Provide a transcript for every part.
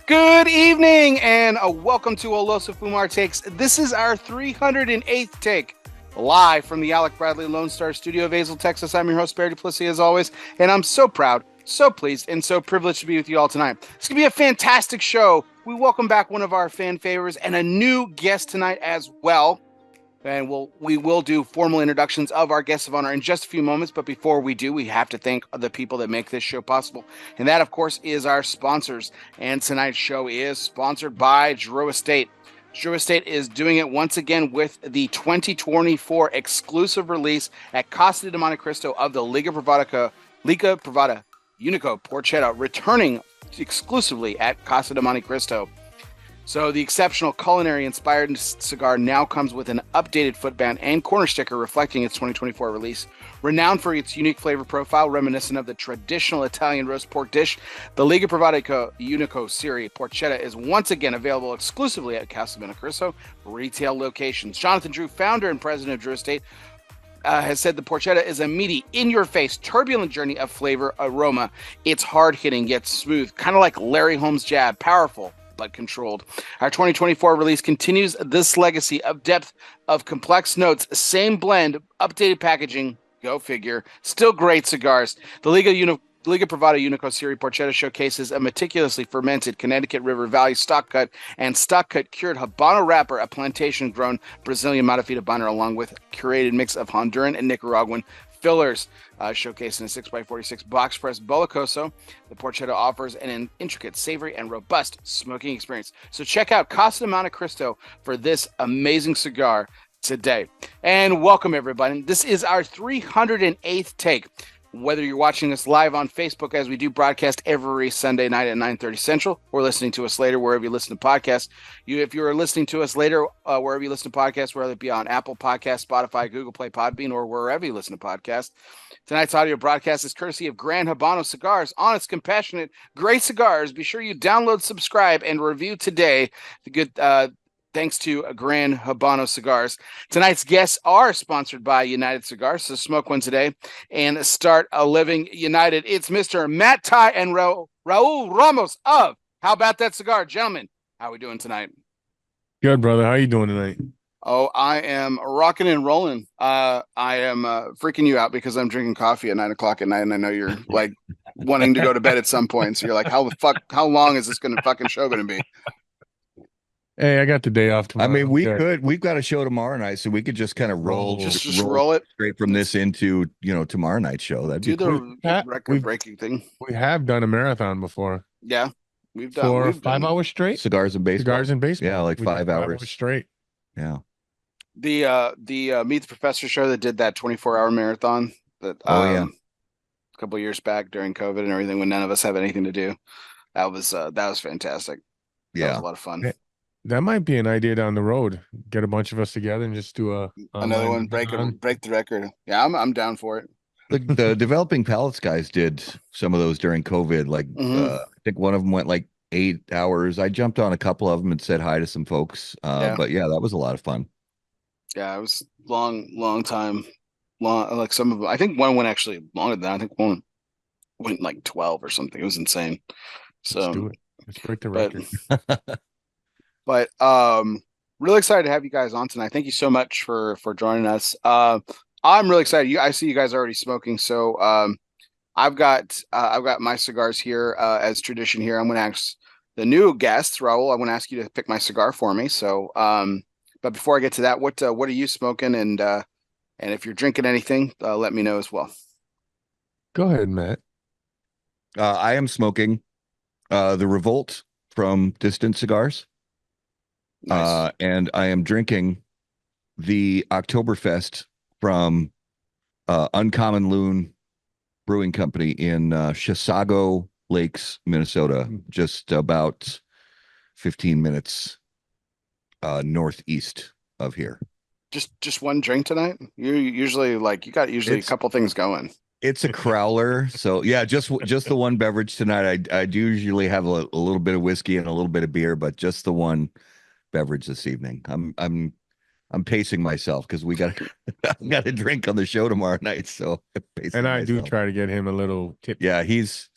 Good evening and welcome to ELOSOFUMARTAKES. This is our 308th take, live from the Alec Bradley Lone Star Studio of Azle, Texas. I'm your host, Barry Duplessis, as always, and I'm so proud, so pleased, and so privileged to be with you all tonight. It's going to be a fantastic show. We welcome back one of our fan favorites and a new guest tonight as well. And we will do formal introductions of our guests of honor in just a few moments. But before we do, we have to thank the people that make this show possible. And that, of course, is our sponsors. And tonight's show is sponsored by Drew Estate. Drew Estate is doing it once again with the 2024 exclusive release at Casa de Monte Cristo of the Liga Privada Unico Porchetta, returning exclusively at Casa de Monte Cristo. So the exceptional culinary-inspired cigar now comes with an updated footband and corner sticker reflecting its 2024 release. Renowned for its unique flavor profile, reminiscent of the traditional Italian roast pork dish, the Liga Privada Unico Serie Porchetta is once again available exclusively at Casa de Monte Cristo retail locations. Jonathan Drew, founder and president of Drew Estate, has said the Porchetta is a meaty, in-your-face, turbulent journey of flavor aroma. It's hard-hitting yet smooth, kind of like Larry Holmes' jab, powerful but controlled. Our 2024 release continues this legacy of depth of complex notes, same blend, updated packaging, go figure, still great cigars. The Liga Privada Unico Serie Porchetta showcases a meticulously fermented Connecticut River Valley stock cut cured Habano wrapper, a plantation-grown Brazilian Matafita binder, along with curated mix of Honduran and Nicaraguan fillers, showcased in a 6x46 box press Bolicoso. The Porchetta offers an intricate, savory, and robust smoking experience. So check out Casa de Monte Cristo for this amazing cigar today. And welcome, everybody. This is our 308th take. Whether you're watching us live on Facebook, as we do broadcast every Sunday night at 9:30 Central, or listening to us later wherever you listen to podcasts. If you're listening to us later wherever you listen to podcasts, whether it be on Apple Podcasts, Spotify, Google Play, Podbean, or wherever you listen to podcasts, tonight's audio broadcast is courtesy of Grand Habano Cigars. Honest, compassionate, great cigars. Be sure you download, subscribe, and review today. The good. Thanks to Grand Habano Cigars. Tonight's guests are sponsored by United Cigars, so smoke one today and start a living united. It's Mr. Matt Tye and Raul Ramos of How About That Cigar. Gentlemen, how are we doing tonight? Good, brother. How are you doing tonight? Oh, I am rocking and rolling. I am freaking you out because I'm drinking coffee at 9 o'clock at night, and I know you're like wanting to go to bed at some point. So you're like, how long is this fucking show going to be? Hey, I got the day off tomorrow. I mean, we've got a show tomorrow night, so we could just kind of roll it straight from this into, tomorrow night's show. That'd do be the record-breaking thing. We have done a marathon before. Yeah, we've done 5 hours straight. Cigars and baseball. Yeah, like 5 hours. 5 hours straight. Yeah. The Meet the Professor show that did that 24-hour marathon that a couple of years back during COVID and everything, when none of us have anything to do. That was fantastic. That was a lot of fun. That might be an idea down the road. Get a bunch of us together and just do another one. Break the record. Yeah, I'm down for it. The Developing Palates guys did some of those during COVID. Like I think one of them went like 8 hours. I jumped on a couple of them and said hi to some folks. But yeah, that was a lot of fun. Yeah, it was long time. Like some of them. I think one went actually longer than that. I think one went like 12 or something. It was insane. So let's do it. Let's break the record. But really excited to have you guys on tonight. Thank you so much for joining us. I'm really excited. I see you guys already smoking, so I've got my cigars here as tradition here. I'm going to ask the new guest, Raul. I'm going to ask you to pick my cigar for me. So, but before I get to that, what are you smoking? And if you're drinking anything, let me know as well. Go ahead, Matt. I am smoking the Revolt from Distant Cigars. Nice. And I am drinking the Oktoberfest from Uncommon Loon Brewing Company in Chisago Lakes, Minnesota, just about 15 minutes northeast of here. Just one drink tonight? You usually a couple things going. It's a crowler, so yeah, just the one beverage tonight. I do usually have a little bit of whiskey and a little bit of beer, but just the one beverage this evening. I'm pacing myself because we got a drink on the show tomorrow night. So I do try to get him a little tip. Yeah, he's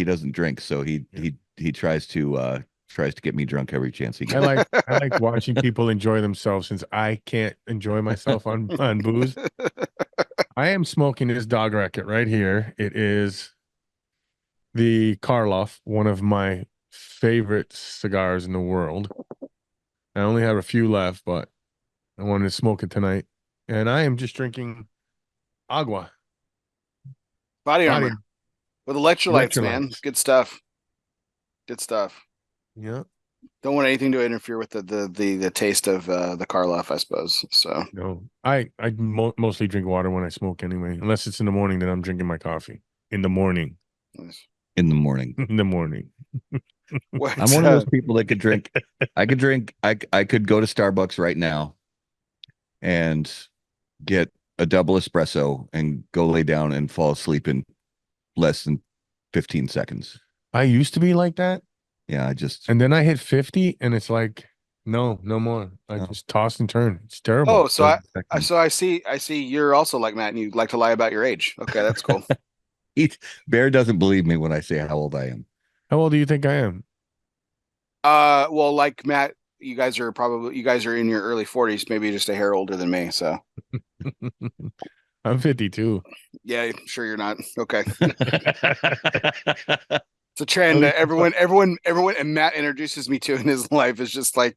doesn't drink, so he tries to get me drunk every chance he gets. I like watching people enjoy themselves since I can't enjoy myself on booze. I am smoking this dog racket right here. It is the Karloff, one of my favorite cigars in the world. I only have a few left, but I wanted to smoke it tonight. And I am just drinking agua. Body Body armor with electrolytes, man. electrolytes. Good stuff. Good stuff. Yeah. Don't want anything to interfere with the taste of the Karloff, I suppose. So No, I mostly drink water when I smoke anyway, unless it's in the morning. Then I'm drinking my coffee in the morning. nice. In the morning. In the morning. I'm one of those people that could drink. I could drink. I could go to Starbucks right now and get a double espresso and go lay down and fall asleep in less than 15 seconds. I used to be like that. Yeah, And then I hit 50 and it's like, no more. I just toss and turn. It's terrible. Oh, so I see you're also like Matt and you like to lie about your age. Okay, that's cool. Bear doesn't believe me when I say how old I am. How old do you think I am? Well, like Matt, you guys are in your early 40s, maybe just a hair older than me. So I'm 52. yeah, sure you're not. Okay. It's a trend that everyone and Matt introduces me to in his life is just like,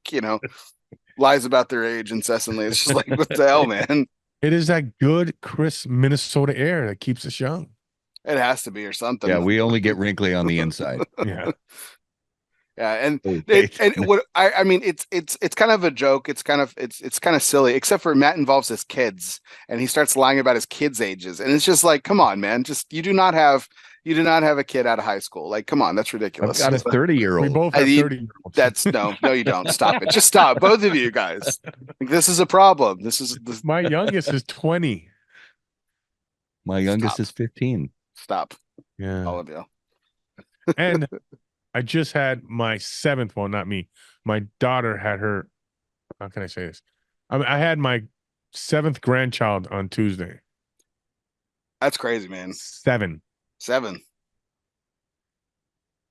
lies about their age incessantly. It's just like, what the hell, man? It is that good, crisp Minnesota air that keeps us young. It has to be or something. Yeah, we only get wrinkly on the inside. Yeah. Yeah, and what I mean, it's kind of a joke. It's kind of silly, except for Matt involves his kids, and he starts lying about his kids' ages, and it's just like, come on, man, just you do not have a kid out of high school. Like, come on, that's ridiculous. I've got a 30-year-old. We both have 30-year-olds. That's no, you don't. Stop it. Just stop, both of you guys. Like, this is a problem. My youngest is 20. My youngest is 15. Stop. Yeah, all of you. And I just had my 7th one, not me. My daughter had her. How can I say this? I had my 7th grandchild on Tuesday. That's crazy, man. 7.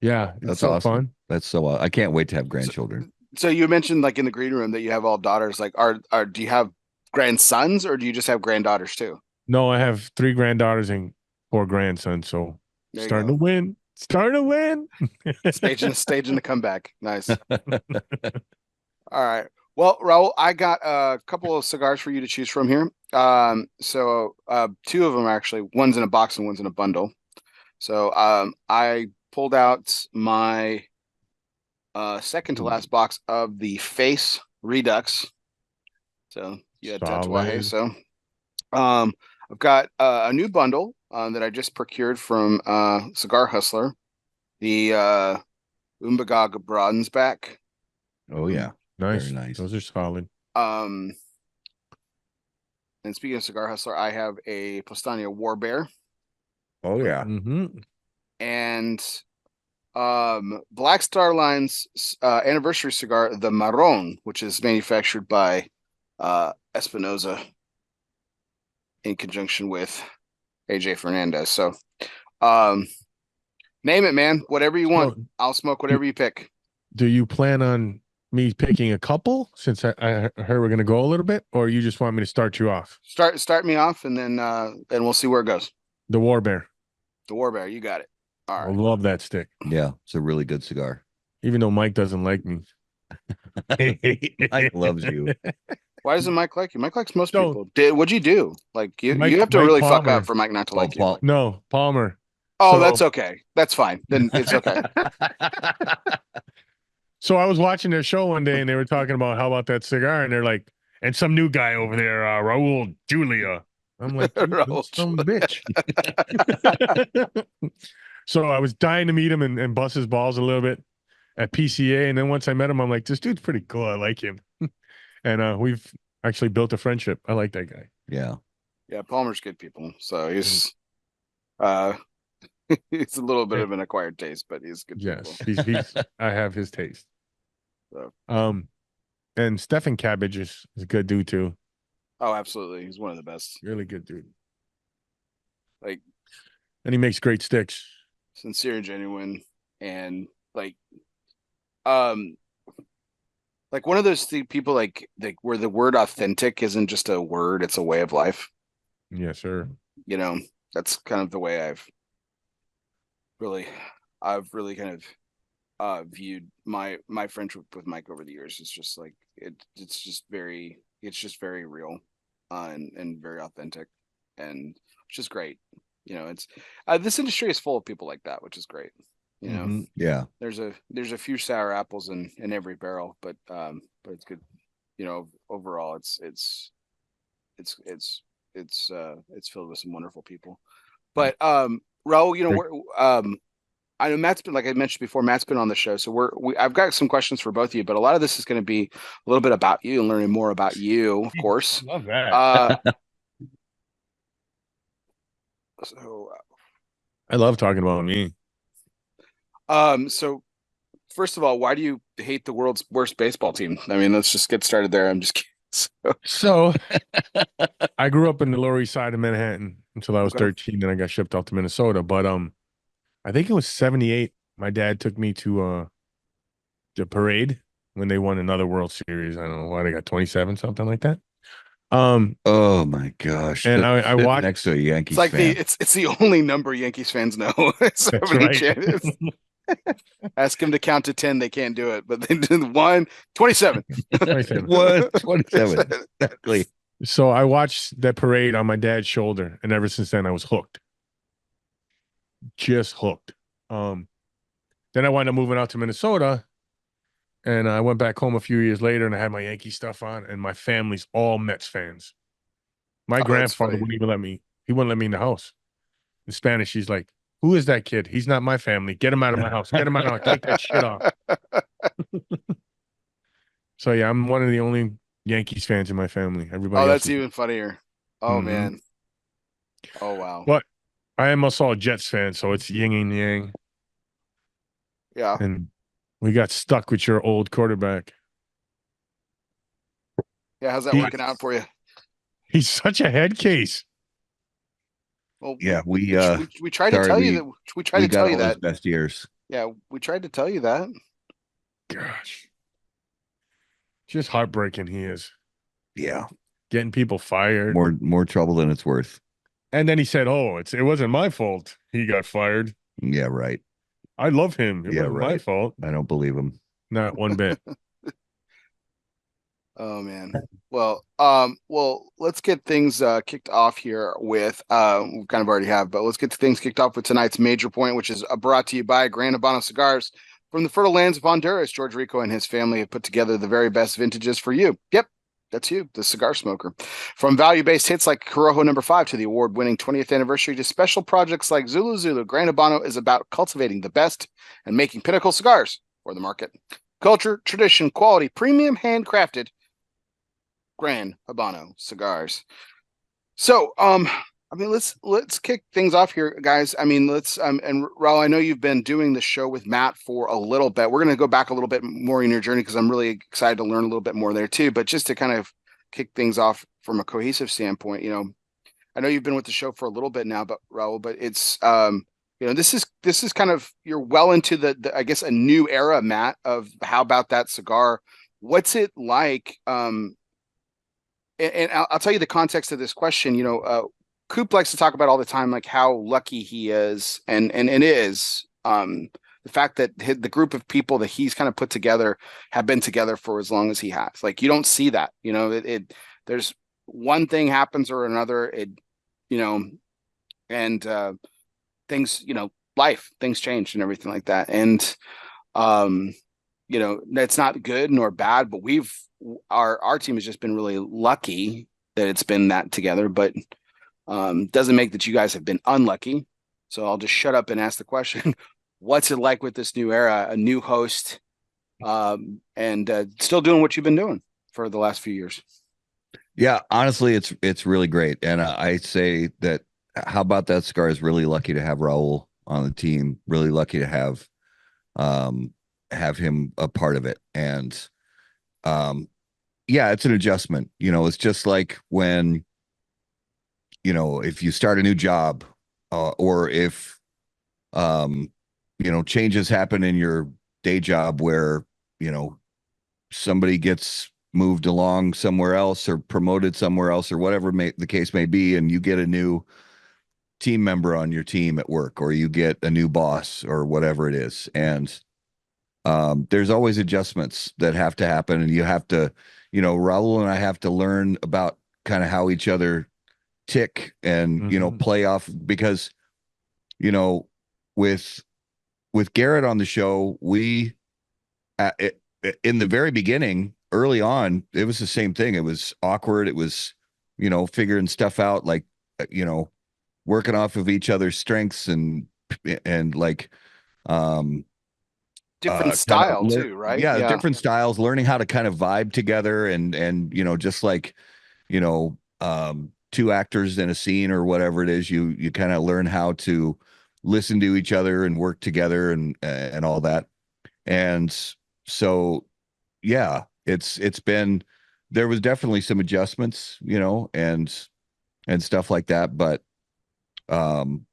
Yeah, That's so awesome. fun. That's so. I can't wait to have grandchildren. So you mentioned like in the green room that you have all daughters. Like, do you have grandsons or do you just have granddaughters too? No, I have 3 granddaughters and 4 grandsons. So starting to win. Staging the comeback. Nice. All right. Well, Raul, I got a couple of cigars for you to choose from here. So 2 of them actually. One's in a box and one's in a bundle. So I pulled out my second to last box of the Face Redux. So you had Tatuaje. So I've got a new bundle that I just procured from Cigar Hustler, the Umbagog Bronzeback. Oh yeah, nice. Very nice. Those are solid. And speaking of Cigar Hustler, I have a Postania War Bear. Oh yeah. Mm-hmm. And Black Star Line's anniversary cigar, the Marron, which is manufactured by Espinosa in conjunction with AJ Fernandez. So name it, man. Whatever you want. I'll smoke whatever you pick. Do you plan on me picking a couple since I heard we're going to go a little bit, or you just want me to start you off? Start me off, and then we'll see where it goes. The War Bear. The War Bear, you got it. All right. I love that stick. Yeah, it's a really good cigar. Even though Mike doesn't like me. Mike loves you. Why doesn't Mike like you? Mike likes most people. What'd you do? Like you have to Mike really Palmer. fuck up for Mike not to like you. No, Palmer. Oh, that's okay. That's fine. Then it's okay. So I was watching their show one day and they were talking about how about that cigar, and they're like, and some new guy over there, Raul Julia. I'm like, some bitch. So I was dying to meet him and bust his balls a little bit at PCA. And then once I met him, I'm like, this dude's pretty cool. I like him. And we've actually built a friendship. I like that guy. Yeah. Yeah, Palmer's good people. So he's he's a little bit of an acquired taste, but he's good people. He's I have his taste. So. And Stefan Cabbage is a good dude too. Oh, absolutely. He's one of the best. Really good dude. And he makes great sticks. sincere and genuine, and um one of those people where the word authentic isn't just a word, it's a way of life. Yes, sir. You know, that's kind of the way really I've really kind of viewed my friendship with Mike over the years. It's just like it's just very real, and very authentic, and which is great. You know, it's this industry is full of people like that, which is great. You know, Mhm. Yeah. there's a few sour apples in every barrel, but it's good. You know, overall, it's it's filled with some wonderful people. But Raul, you know, I know Matt's been, like I mentioned before, Matt's been on the show, so I've got some questions for both of you, but a lot of this is going to be a little bit about you and learning more about you, of course. Love that. Uh, so, I love talking about me. so first of all, why do you hate the world's worst baseball team? I mean, let's just get started there. I'm just kidding. So I grew up in the Lower East Side of Manhattan until I was Okay. 13, then I got shipped out to Minnesota. But I think it was 78. My dad took me to the parade when they won another World Series. I don't know why they got 27, something like that. Oh my gosh. And I Sitting watched. next to a It's Yankees like fan. it's the only number Yankees fans know. That's 70 right. chance. Ask them to count to 10, they can't do it, but they did 1, 27. 27. What? 27. Exactly. So I watched that parade on my dad's shoulder, and ever since then I was hooked. Just hooked. Then I wound up moving out to Minnesota, and I went back home a few years later, and I had my Yankee stuff on, and my family's all Mets fans. My Oh, that's grandfather funny. wouldn't even let me. He wouldn't let me in the house. In Spanish, he's like, "Who is that kid? He's not my family. Get him out of my house. Get him out of my house. Take that shit off." So yeah, I'm one of the only Yankees fans in my family. Everybody Oh, else that's is. even funnier. Oh Mhm. man. Oh wow. But I am also a Jets fan, so it's yin and yang. Yeah. And we got stuck with your old quarterback. Yeah, how's that He, working out for you? he's such a head case. Well, Yeah, we tried to sorry, tell you that we tried to tell got you all his that. best years. Yeah, we tried to tell you that. Gosh, just heartbreaking he is. Yeah. Getting people fired. More trouble than it's worth. And then he said, "Oh, it wasn't my fault. He got fired. Yeah, right. I love him. It Yeah, wasn't my right. fault." I don't believe him. Not one bit. Oh man. Well, let's get things kicked off here with we kind of already have, but let's get things kicked off with tonight's major point, which is brought to you by Gran Habano Cigars. From the fertile lands of Honduras, George Rico and his family have put together the very best vintages for you. Yep, that's you, the cigar smoker. From value-based hits like Corojo number 5 to the award-winning 20th anniversary to special projects like Zulu Zulu, Gran Habano is about cultivating the best and making pinnacle cigars for the market. Culture, tradition, quality, premium, handcrafted. Gran Habano cigars. So, I mean, let's kick things off here, guys. I mean, let's and Raul, I know you've been doing the show with Matt for a little bit. We're gonna go back a little bit more in your journey because I'm really excited to learn a little bit more there too. But just to kind of kick things off from a cohesive standpoint, you know, I know you've been with the show for a little bit now, but Raul, but it's you know, this is kind of you're well into the I guess a new era, Matt, of how about that cigar. What's it like? And I'll tell you the context of this question. You know, Coop likes to talk about all the time, like how lucky he is, and is the fact that the group of people that he's kind of put together have been together for as long as he has. Like you don't see that. You know, there's one thing happens or another. You know, and things, you know, life things change and everything like that, and um, you know, that's not good nor bad, but our team has just been really lucky that it's been that together, but doesn't make that you guys have been unlucky. So I'll just shut up and ask the question. What's it like with this new era, a new host, and still doing what you've been doing for the last few years? Yeah, honestly, it's really great, and I say that. How about that cigar is really lucky to have Raul on the team. Really lucky to have him a part of it, and yeah, it's an adjustment. You know, it's just like when, you know, if you start a new job, or if um, changes happen in your day job where, somebody gets moved along somewhere else or promoted somewhere else or whatever the case may be, and you get a new team member on your team at work, or you get a new boss or whatever it is. And there's always adjustments that have to happen, and you have to, Raul and I have to learn about kind of how each other tick and, play off, because, you know, with Garrett on the show, we in the very beginning, early on, it was the same thing. It was awkward. It was, figuring stuff out, like, working off of each other's strengths and like, Different kind of style too, right? yeah, Yeah. different styles, learning how to kind of vibe together and, just like, two actors in a scene or whatever it is, you kind of learn how to listen to each other and work together and all that. And so, yeah, it's been, there was definitely some adjustments, and stuff like that, but um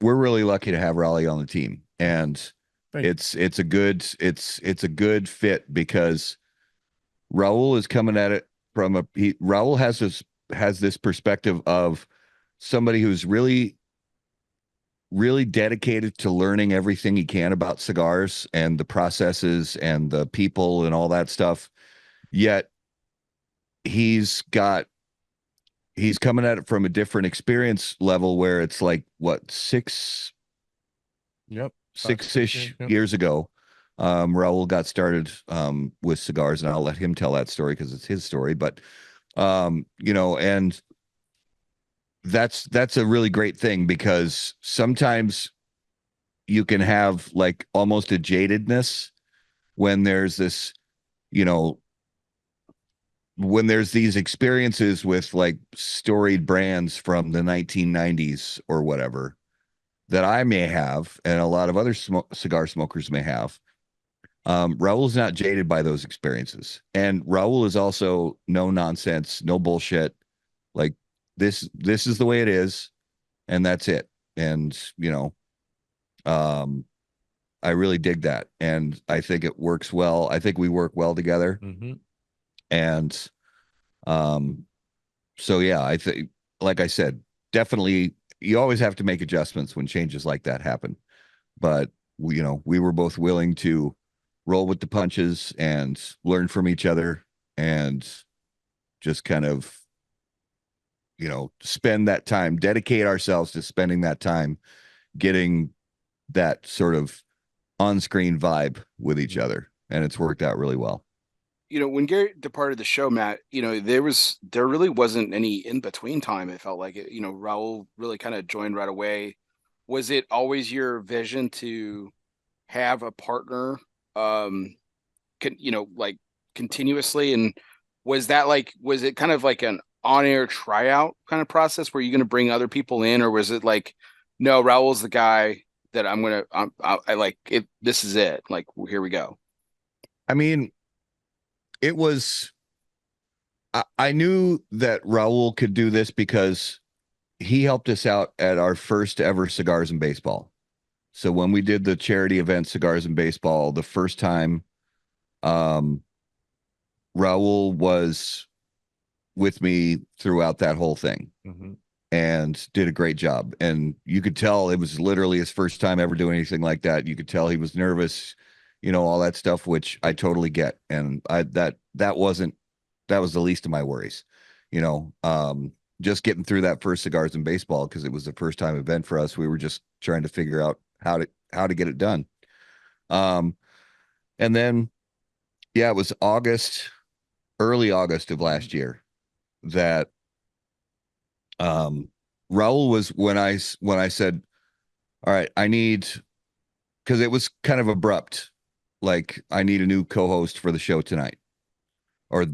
we're really lucky to have Raleigh on the team, and it's a good fit, because Raul is coming at it from Raul has this perspective of somebody who's really really dedicated to learning everything he can about cigars and the processes and the people and all that stuff. Yet he's coming at it from a different experience level, where it's like, what, Yep. 6-ish Yep. years ago, Raul got started with cigars, and I'll let him tell that story because it's his story. But and that's a really great thing, because sometimes you can have like almost a jadedness when there's this, when there's these experiences with like storied brands from the 1990s or whatever, that I may have, and a lot of other cigar smokers may have. Raul's not jaded by those experiences, and Raul is also no nonsense, no bullshit. Like, this is the way it is, and that's it. And I really dig that, and I think it works well. I think we work well together, and so yeah, I think, like I said, definitely you always have to make adjustments when changes like that happen. But we were both willing to roll with the punches and learn from each other, and just kind of, spend that time, dedicate ourselves to spending that time getting that sort of on-screen vibe with each other. And it's worked out really well. When Garrett departed the show, Matt, there really wasn't any in between time. It felt like it, Raul really kind of joined right away. Was it always your vision to have a partner, like continuously? And was it kind of like an on-air tryout kind of process? Were you going to bring other people in, or was it like, no, Raul's the guy that I like it. This is it. Like, here we go. I mean, it was, I knew that Raul could do this because he helped us out at our first ever Cigars and Baseball. So when we did the charity event, Cigars and Baseball, the first time, Raul was with me throughout that whole thing, and did a great job. And you could tell it was literally his first time ever doing anything like that. You could tell he was nervous, all that stuff, which I totally get. And that was the least of my worries, just getting through that first Cigars and Baseball, because it was the first time event for us. We were just trying to figure out how to get it done. And then, yeah, it was early August of last year that Raul was, when I said, all right, I need, because it was kind of abrupt, like, I need a new co-host for the show tonight, or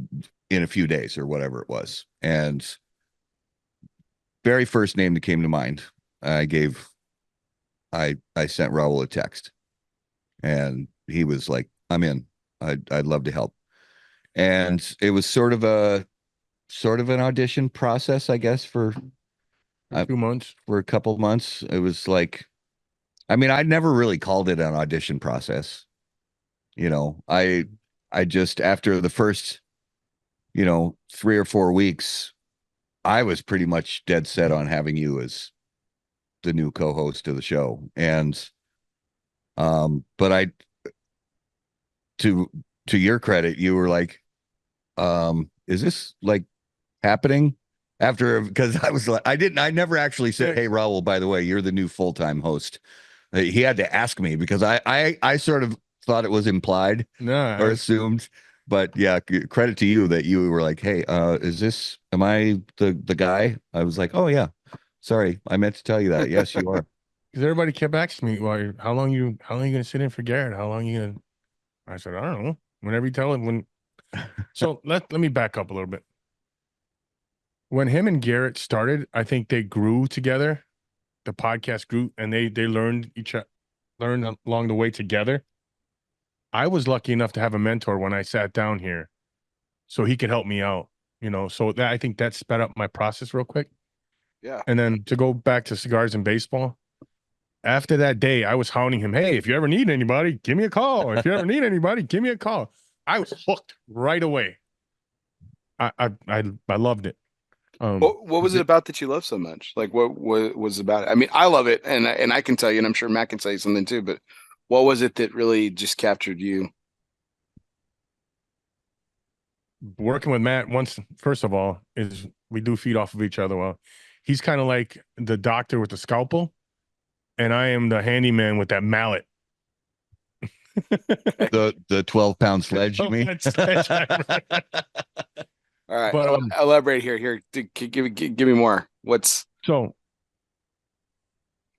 in a few days, or whatever it was. And very first name that came to mind, I sent Raul a text, and he was like, I'm in. I'd love to help. And it was sort of an audition process, I guess, for 2 months, for a couple of months. It was like, I mean, I never really called it an audition process. You know, I just after the first, 3 or 4 weeks, I was pretty much dead set on having you as the new co-host of the show. And but I to your credit, you were like, is this like happening after, because I was like, I never actually said, hey Raul, by the way, you're the new full-time host. He had to ask me because I sort of thought it was implied No, or assumed. But yeah, credit to you that you were like, hey, am I the guy? I was like, oh yeah, sorry, I meant to tell you that. Yes, you are. because everybody kept asking me, well, how long you gonna sit in for Garrett? How long you gonna? I said, I don't know. Whenever you tell him. So let me back up a little bit. When him and Garrett started, I think they grew together. The podcast grew, and they learned learned along the way together. I was lucky enough to have a mentor when I sat down here, so he could help me out. So that I think that sped up my process real quick. Yeah. And then to go back to cigars and baseball, after that day, I was hounding him. Hey, if you ever need anybody, give me a call. If you ever need anybody, give me a call. I was hooked right away. I loved it. What was it about that you love so much? Like, what was about it? I mean, I love it, and I can tell you, and I'm sure Matt can tell you something too. But what was it that really just captured you? Working with Matt once, first of all, is we do feed off of each other well. He's kind of like the doctor with the scalpel, and I am the handyman with that mallet. The 12-pound sledge, you mean? All right, But elaborate here. Here, give me more. So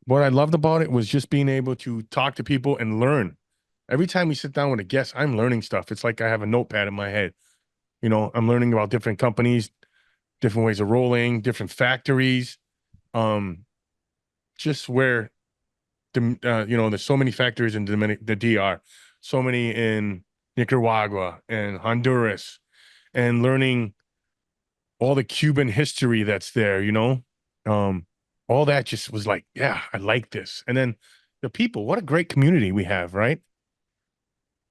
what I loved about it was just being able to talk to people and learn. Every time we sit down with a guest, I'm learning stuff. It's like I have a notepad in my head. I'm learning about different companies, different ways of rolling, different factories. Just where there's so many factories in the DR, so many in Nicaragua and Honduras, and learning all the Cuban history that's there, all that just was like, yeah, I like this. And then the people, what a great community we have, right?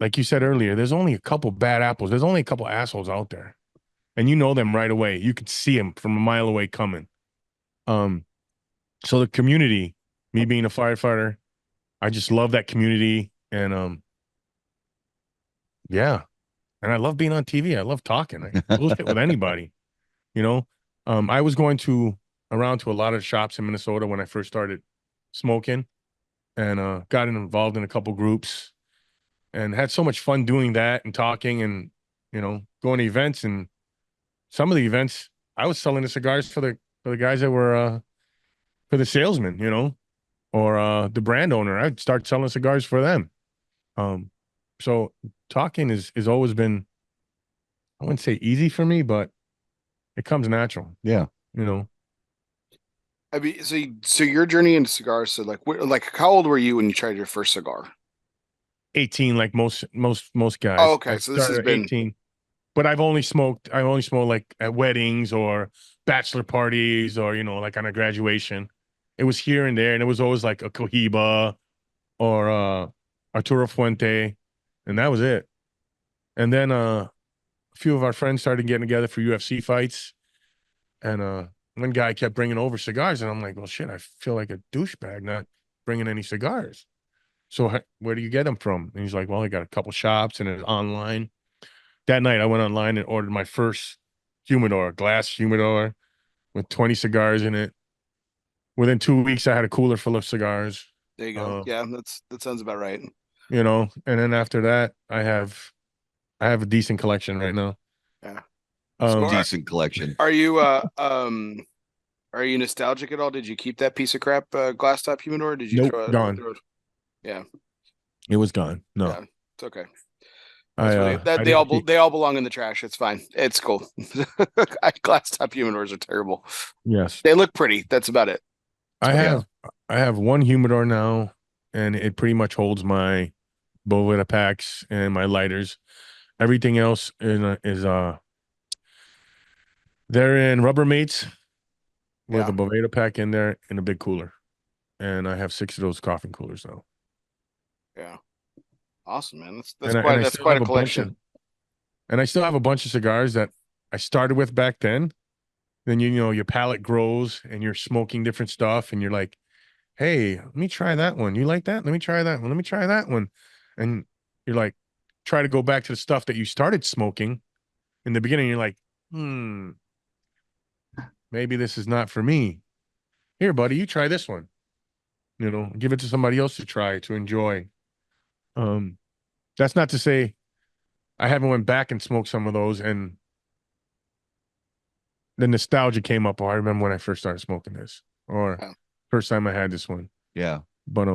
Like you said earlier, there's only a couple bad apples. There's only a couple assholes out there. And you know them right away. You could see them from a mile away coming. So the community, me being a firefighter, I just love that community. And yeah. And I love being on TV. I love talking. I bullshit with anybody, you know. I was going around to a lot of shops in Minnesota when I first started smoking, and got involved in a couple groups and had so much fun doing that and talking and, going to events. And some of the events I was selling the cigars for the guys that were for the salesman, or the brand owner. I'd start selling cigars for them. So talking is always been, I wouldn't say easy for me, but it comes natural. Yeah. I mean, so your journey into cigars. So like how old were you when you tried your first cigar? 18, like most guys. Oh, okay. I So this has started at been 18, but I only smoked like at weddings or bachelor parties or, like on a graduation. It was here and there, and it was always like a Cohiba or Arturo Fuente, and that was it. And then a few of our friends started getting together for UFC fights, and one guy kept bringing over cigars, and I'm like, well, shit, I feel like a douchebag not bringing any cigars. So where do you get them from? And he's like, well, I got a couple shops and it's online. That night I went online and ordered my first humidor, glass humidor with 20 cigars in it. Within 2 weeks, I had a cooler full of cigars. there you go. Yeah, that sounds about right. And then after that, I have a decent collection right now. Yeah. Um, Decent collection. Are you are you nostalgic at all? Did you keep that piece of crap glass top humidor? Or did you nope, throw it? gone. Yeah. It was gone. No, Yeah, it's okay. That's funny. I They all didn't keep, they all belong in the trash. It's fine. It's cool. Glass top humidors are terrible. yes. They look pretty. That's about it. I Yeah. have one humidor now, and it pretty much holds my Boveda packs and my lighters. Everything else is they're in Rubbermaids with Yeah. a Boveda pack in there and a big cooler. and I have 6 of those coffin coolers now. Yeah. Awesome, man. That's And I that's still quite have a a bunch collection. of, and I still have a bunch of cigars that I started with back then. Then you know your palate grows and you're smoking different stuff, and you're like, hey, let me try that one. You like that? Let me try that one. Let me try that one. And you're like, try to go back to the stuff that you started smoking in the beginning. You're like, maybe this is not for me. Here, buddy, you try this one. You know, give it to somebody else to try, to enjoy. That's not to say I haven't went back and smoked some of those, and the nostalgia came up. Oh, I remember when I first started smoking this, or Yeah. first time I had this one. Yeah. But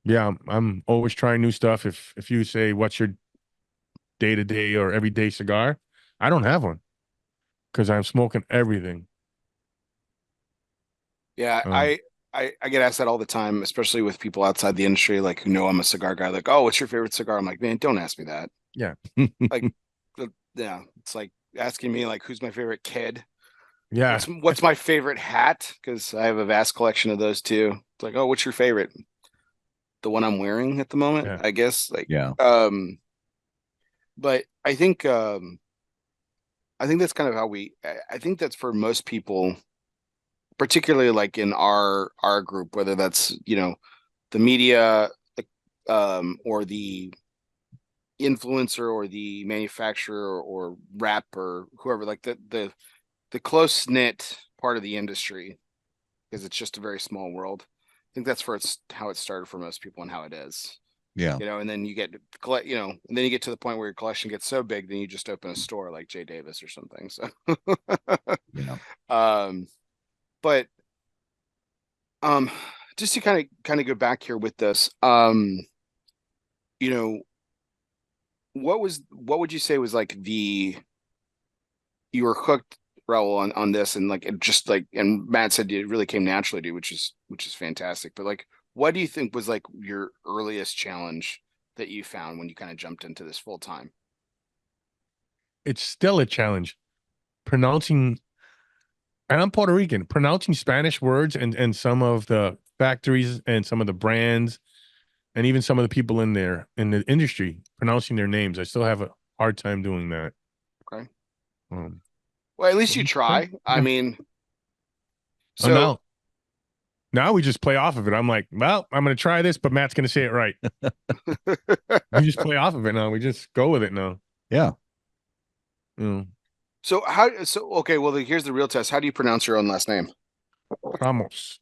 yeah, I'm always trying new stuff. If you say what's your day to day or everyday cigar, I don't have one because I'm smoking everything. Yeah, Um, I get asked that all the time, especially with people outside the industry, like who know I'm a cigar guy. Like, oh, what's your favorite cigar? I'm like, man, don't ask me that. yeah, Like, yeah, it's like asking me like who's my favorite kid. yeah, What's my favorite hat? Because I have a vast collection of those too. It's like, oh, what's your favorite? The one I'm wearing at the moment, yeah. I guess. Like, Yeah. but I think that's kind of how I think that's for most people, particularly like in our group, whether that's, you know, the media, or the influencer or the manufacturer or rep or whoever, like the close knit part of the industry, because it's just a very small world. I think that's for how it started for most people and how it is. Yeah. You know, and then you get you know, and then you get to the point where your collection gets so big, then you just open a store like Jay Davis or something. So, Yeah. um, but um, just to kind of go back here with this, you know, what would you say was like you were hooked, Raul, on this, and like it just like, and Matt said it really came naturally to you, which is fantastic. But like, what do you think was like your earliest challenge that you found when you kind of jumped into this full time? It's still a challenge pronouncing. And I'm Puerto Rican. Pronouncing Spanish words and some of the factories and some of the brands and even some of the people in there in the industry pronouncing their names. I still have a hard time doing that. Okay. Um, Well, at least you try. I yeah. mean, Oh, so now we just play off of it. I'm like, well, I'm going to try this, but Matt's going to say it right. We just play off of it now. We just go with it now. Yeah. so okay, well, here's the real test. How do you pronounce your own last name? Ramos.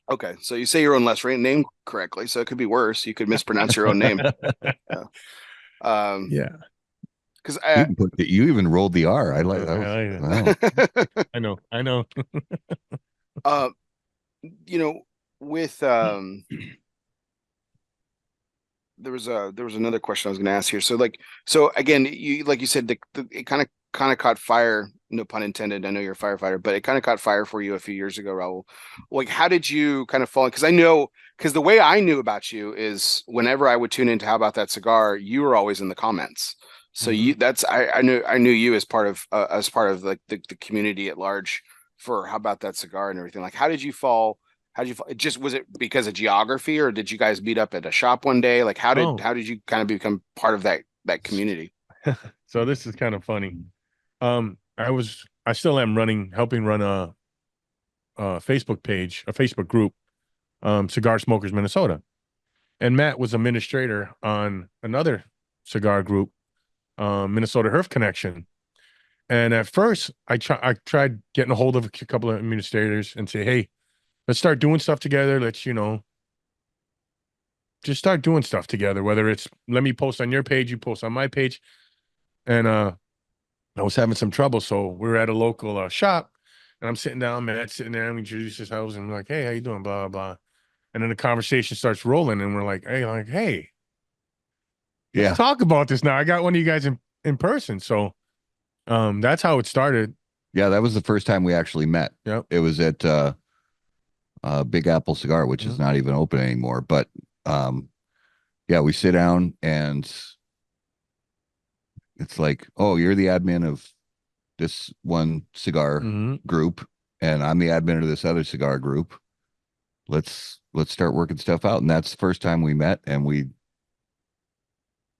Okay, so you say your own last name correctly, so it could be worse. You could mispronounce your own name. Yeah. Yeah. Because You even rolled the R. I like that. I Wow. I know. I know. uh, you know, with there was another question I was going to ask here. So like, so again, you like you said, it kind of caught fire. No pun intended. I know you're a firefighter, but it kind of caught fire for you a few years ago, Raul. Like, how did you kind of fall? Because I know, because the way I knew about you is whenever I would tune into How About That Cigar, you were always in the comments. So Mhm. I knew you as part of like the community at large for How About That Cigar and everything. Like, how did you fall? How did you fall? It just, was it because of geography, or did you guys meet up at a shop one day? Like, Oh, how did you kind of become part of that community? so this is kind of funny. I still am helping run a Facebook page, a Facebook group, Cigar Smokers Minnesota. And Matt was administrator on another cigar group, Minnesota Herf Connection. And at first, I tried getting a hold of a couple of administrators and say, hey, let's start doing stuff together. Let's, just start doing stuff together, whether it's let me post on your page, you post on my page. And I was having some trouble. So we were at a local shop and I'm sitting down, Matt's sitting there, and we introduce ourselves and we're like, hey, how you doing? Blah, blah, blah. And then the conversation starts rolling and we're like, hey, let's Yeah. talk about this now. I got one of you guys in person. So that's how it started. Yeah. That was the first time we actually met. Yep. It was at Big Apple Cigar, which is not even open anymore. But yeah, we sit down and it's like, oh, you're the admin of this one cigar Mm-hmm. group, and I'm the admin of this other cigar group. let's start working stuff out. And that's the first time we met, and we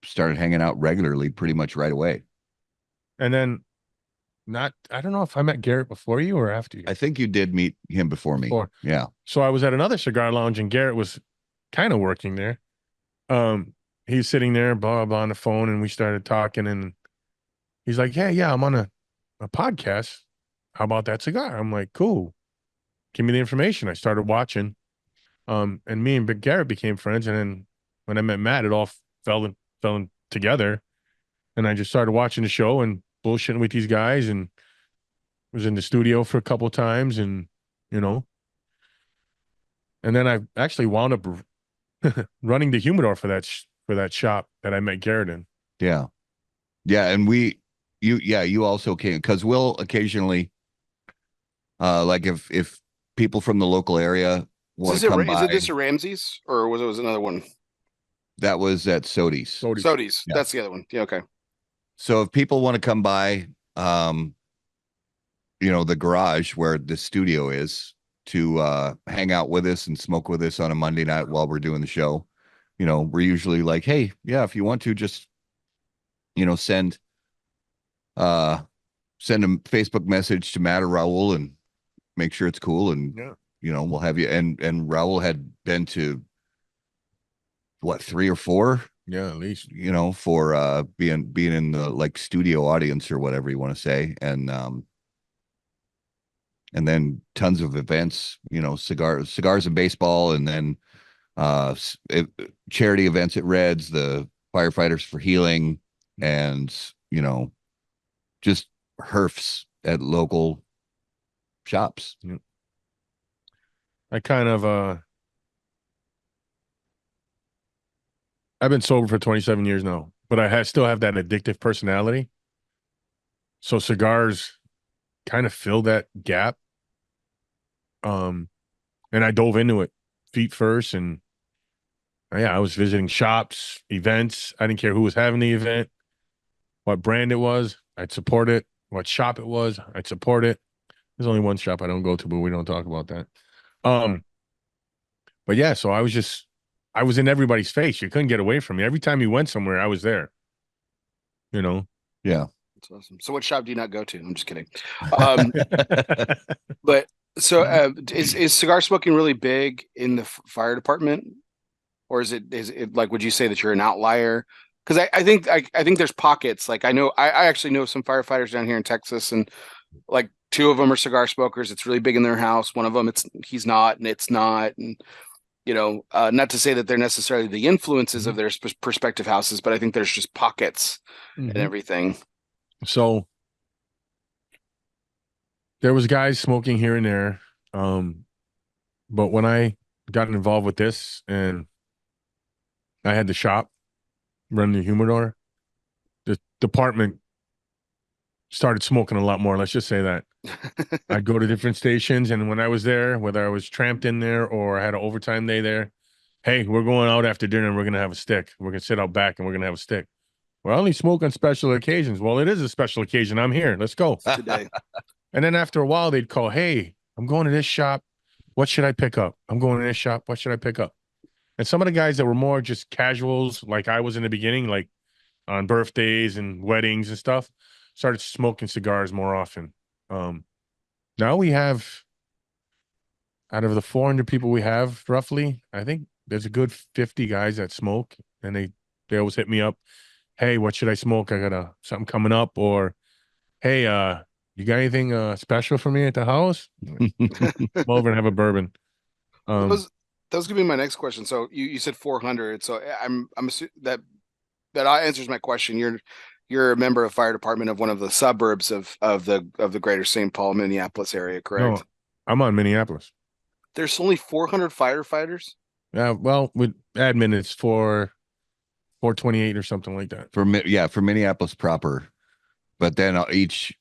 started hanging out regularly pretty much right away. And then I don't know if I met Garrett before you or after you. I think you did meet him before me. Yeah. So I was at another cigar lounge and Garrett was kind of working there. He's sitting there, blah, blah, on the phone, and we started talking, and he's like, "Hey, yeah, I'm on a podcast. How about that cigar?" I'm like, "Cool. Give me the information." I started watching. And me and Big Garrett became friends. And then when I met Matt, it all fell in together. And I just started watching the show and bullshitting with these guys, and was in the studio for a couple of times, and you know, and then I actually wound up running the humidor for that shop that I met Garrett in. Yeah. Yeah. And you also came, because we'll occasionally, like if people from the local area want to come by. Is it this or Ramsey's, or was it another one? That was at Sodi's. Sodi's. Yeah. That's the other one. Yeah. Okay. So if people want to come by, the garage where the studio is, to hang out with us and smoke with us on a Monday night while we're doing the show, we're usually like, hey, yeah, if you want to, just send a Facebook message to Matt or Raul and make sure it's cool, and we'll have you. And Raul had been to what, 3 or 4, at least, for being in the like studio audience or whatever you want to say. And then tons of events, cigars and baseball, and then charity events at Reds, the Firefighters for Healing, and just herfs at local shops. I kind of I've been sober for 27 years now, but I still have that addictive personality. So cigars kind of fill that gap. And I dove into it feet first, and I was visiting shops, events. I didn't care who was having the event, what brand it was, I'd support it. What shop it was, I'd support it. There's only one shop I don't go to, but we don't talk about that. But yeah, so I was in everybody's face. You couldn't get away from me. Every time you went somewhere, I was there. Yeah. That's awesome. So what shop do you not go to? I'm just kidding. But so is cigar smoking really big in the fire department, or is it like, would you say that you're an outlier? Because I think there's pockets. Like I actually know some firefighters down here in Texas, and like 2 of them are cigar smokers. It's really big in their house. One of them, he's not, and it's not, and not to say that they're necessarily the influences of their prospective houses, but I think there's just pockets and everything. So there was guys smoking here and there. But when I got involved with this and I had the shop running the humidor, the department started smoking a lot more. Let's just say that. I'd go to different stations, and when I was there, whether I was tramped in there or I had an overtime day there, hey, we're going out after dinner and we're going to have a stick. We're going to sit out back and we're going to have a stick. Well, I only smoke on special occasions. Well, it is a special occasion. I'm here. Let's go. Today. And then after a while, they'd call, hey, I'm going to this shop. What should I pick up? I'm going to this shop. What should I pick up? And some of the guys that were more just casuals, like I was in the beginning, like on birthdays and weddings and stuff, started smoking cigars more often. Now we have, out of the 400 people we have, roughly, I think there's a good 50 guys that smoke, and they always hit me up. Hey, what should I smoke? I got something coming up. Or, hey, you got anything special for me at the house? Come over and have a bourbon. That was gonna be my next question. So you said 400. So I'm assuming that answers my question. You're a member of fire department of one of the suburbs of the greater St. Paul, Minneapolis area, correct? No, I'm on Minneapolis. There's only 400 firefighters? Yeah, well, with admin, it's 428 or something like that. For Minneapolis proper. But then each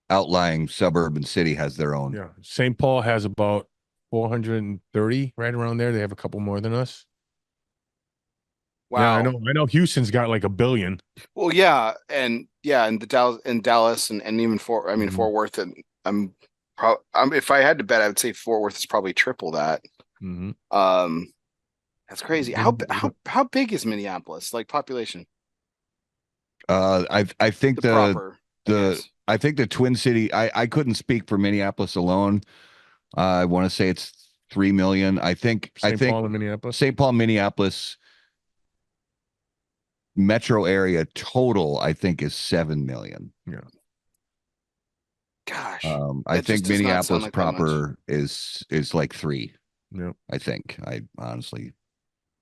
outlying suburb and city has their own. Yeah. St. Paul has about 430, right around there. They have a couple more than us. Wow. Yeah, I know Houston's got like 1 billion. Well, and the Dallas and even Fort Worth, and If I had to bet, I would say Fort Worth is probably triple that. Mm-hmm. That's crazy. How big is Minneapolis? Like population? I think The proper, I guess. I think the Twin City. I couldn't speak for Minneapolis alone. I want to say it's 3 million. I think St. Paul and Minneapolis. St. Paul, Minneapolis metro area total, I think, is 7 million. Yeah. Gosh, I that just think does not sound Minneapolis like that much. proper is like 3. Yeah. I think. I honestly,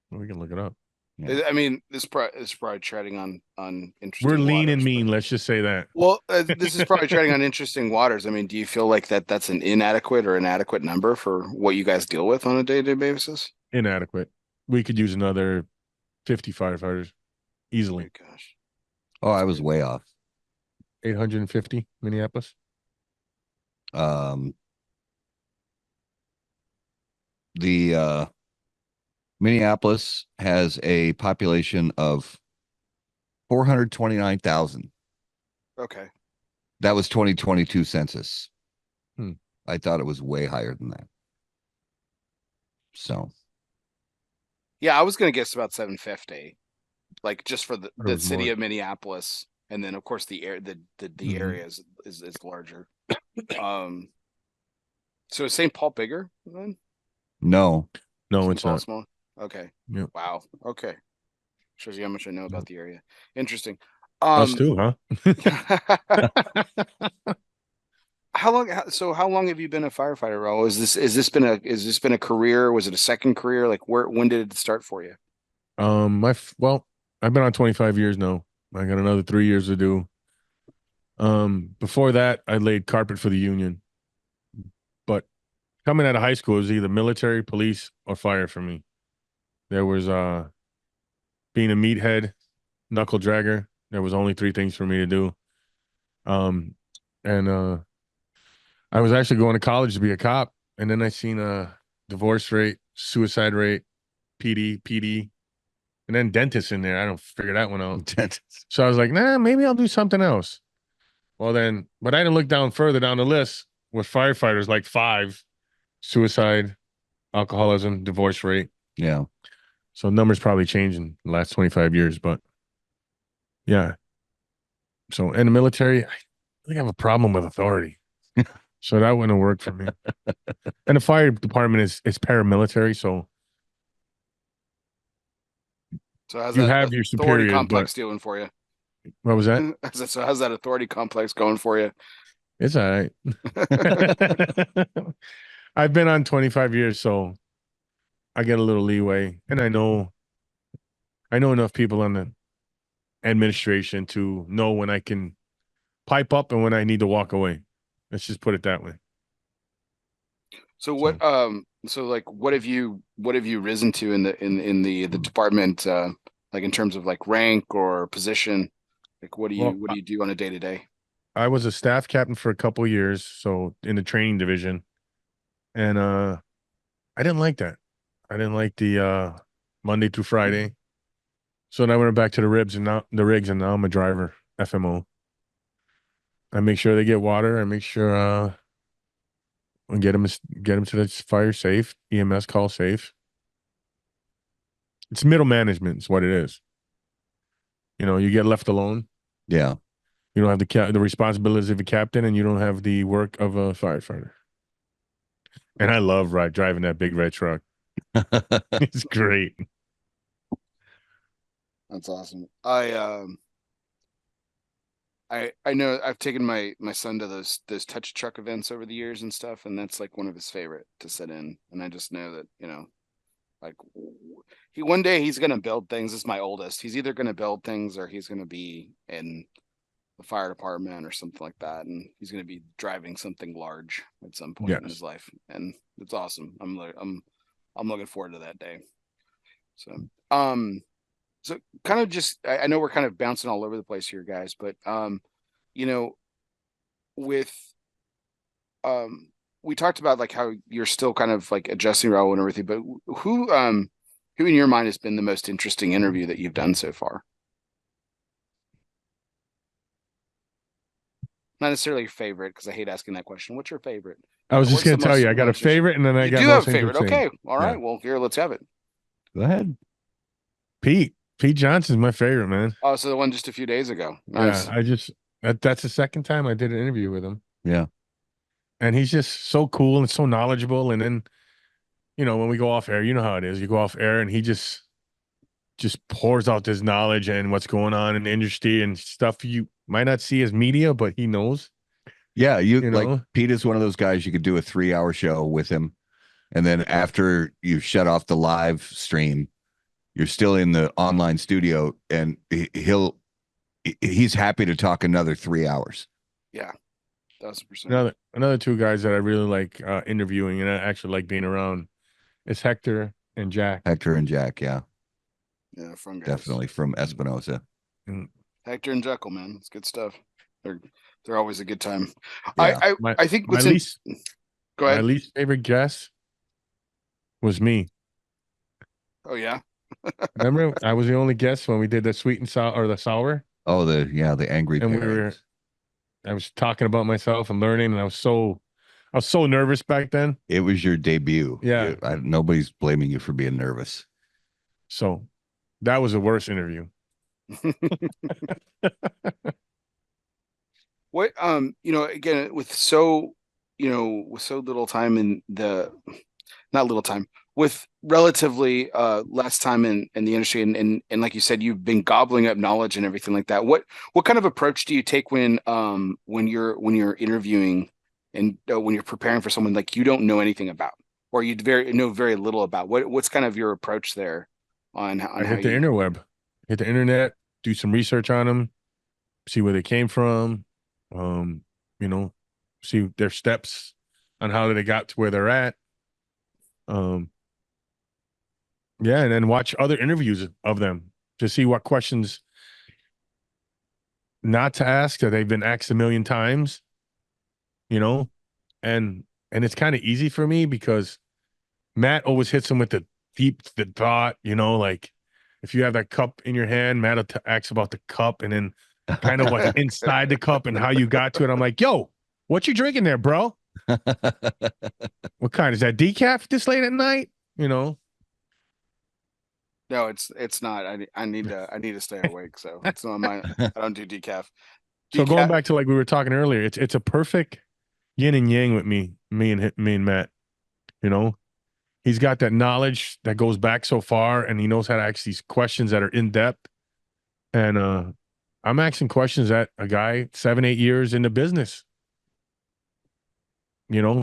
Well, we can look it up. yeah. I mean, this is probably treading on interesting. We're lean waters, and mean. but- Let's just say that. Well, this is probably treading on interesting waters. I mean, do you feel like that's an inadequate or inadequate number for what you guys deal with on a day-to-day basis? Inadequate. We could use another 50 firefighters Oh easily. my gosh. Oh, I was way off. 850 Minneapolis. The Minneapolis has a population of 429,000. Okay. That was 2022 census. Hmm. I thought it was way higher than that. So, Yeah, I was gonna guess about 750, like just for the was city more. of Minneapolis, and then of course the Mhm. area is larger. So is St. Paul bigger then? no. No, St. it's Paul not. small. Okay. Yep. Wow. Okay. Shows you how much I know about the area. Interesting. Us too, huh? How long have you been a firefighter, Raul? Is this been a career? Was it a second career? Like when did it start for you? Well, I've been on 25 years now. I got another 3 years to do. Before that, I laid carpet for the union. But coming out of high school, it was either military, police, or fire for me. There was being a meathead, knuckle dragger. There was only 3 things for me to do. And I was actually going to college to be a cop, and then I seen a divorce rate, suicide rate, PD, and then dentist in there. I don't figure that one out. So I was like, nah, maybe I'll do something else. Well, then, but I didn't look down further down the list with firefighters, like 5: suicide, alcoholism, divorce rate. Yeah. So numbers probably changed in the last 25 years, but yeah. So in the military, I think I have a problem with authority. So that wouldn't have worked for me. And the fire department is paramilitary, so How's you that have your authority superiors, but complex doing for you? what was that? So how's that authority complex going for you? It's all right. I've been on 25 years, so I get a little leeway. And I know enough people on the administration to know when I can pipe up and when I need to walk away. Let's just put it that way. So what have you risen to in the department, like in terms of like rank or position? Like what Well, do you do on a day to day? I was a staff captain for a couple of years, so in the training division. And I didn't like that. I didn't like the Monday through Friday. So then I went back to the rigs, and now I'm a driver, FMO. I make sure they get water. I make sure I get them to the fire safe, EMS call safe. It's middle management is what it is. You get left alone. Yeah. You don't have the responsibilities of a captain, and you don't have the work of a firefighter. And I love driving that big red truck. It's great. That's awesome. I know I've taken my son to those touch truck events over the years and stuff, and that's like one of his favorite to sit in. And I just know that, like one day he's gonna build things. This is my oldest. He's either gonna build things or he's gonna be in the fire department or something like that, and he's gonna be driving something large at some point in Yes. his life. And it's awesome. I'm looking forward to that day. So so kind of just I know we're kind of bouncing all over the place here, guys, but with we talked about like how you're still kind of like adjusting role and everything, but who in your mind has been the most interesting interview that you've done so far? Not necessarily favorite, because I hate asking that question. What's your favorite? I was just What's the going to tell most you, I got a interesting? favorite, and then I You got do have most a favorite. interesting. Okay. All right. Yeah. Well, here, let's have it. Go ahead. Pete Johnson's my favorite, man. Oh, so the one just a few days ago. Nice. Yeah, that's the second time I did an interview with him. Yeah. And he's just so cool and so knowledgeable. And then, when we go off air, you know how it is. You go off air and he just pours out this knowledge and what's going on in the industry and stuff you might not see as media, but he knows. Yeah, You like know? Pete is one of those guys you could do a 3-hour show with him, and then after you shut off the live stream, you're still in the online studio, and he's happy to talk another 3 hours. Yeah, 1,000%. Another two guys that I really like interviewing and I actually like being around is Hector and Jack. Hector and Jack, yeah, Fun guys. definitely from Espinosa. And Hector and Jekyll, man, it's good stuff. They're always a good time. Yeah. I think my least go ahead. My least favorite guest was me. Oh yeah. Remember, I was the only guest when we did the sweet and sour or the sour. Oh, the angry And parents. I was talking about myself and learning, and I was so nervous back then. It was your debut. Yeah. Nobody's blaming you for being nervous. So that was the worst interview. What again, with so little time in the not little time, with relatively less time in the industry, and like you said, you've been gobbling up knowledge and everything like that. What kind of approach do you take when you're interviewing and when you're preparing for someone like you don't know anything about, or you know very little about? What's kind of your approach there on I how hit the you interweb, hit the internet, do some research on them, see where they came from, you know, see their steps on how they got to where they're at. Yeah, and then watch other interviews of them to see what questions not to ask that they've been asked a million times, and it's kind of easy for me because Matt always hits them with the thought, like if you have that cup in your hand, Matt will asks about the cup and then kind of what's inside the cup and how you got to it. I'm like, yo, what you drinking there, bro? What kind is that, decaf this late at night? No, it's not. I need to stay awake, so it's not my. I don't do decaf. So going back to like we were talking earlier, it's a perfect yin and yang with me and Matt. He's got that knowledge that goes back so far, and he knows how to ask these questions that are in depth. And I'm asking questions that a guy 7-8 years in the business,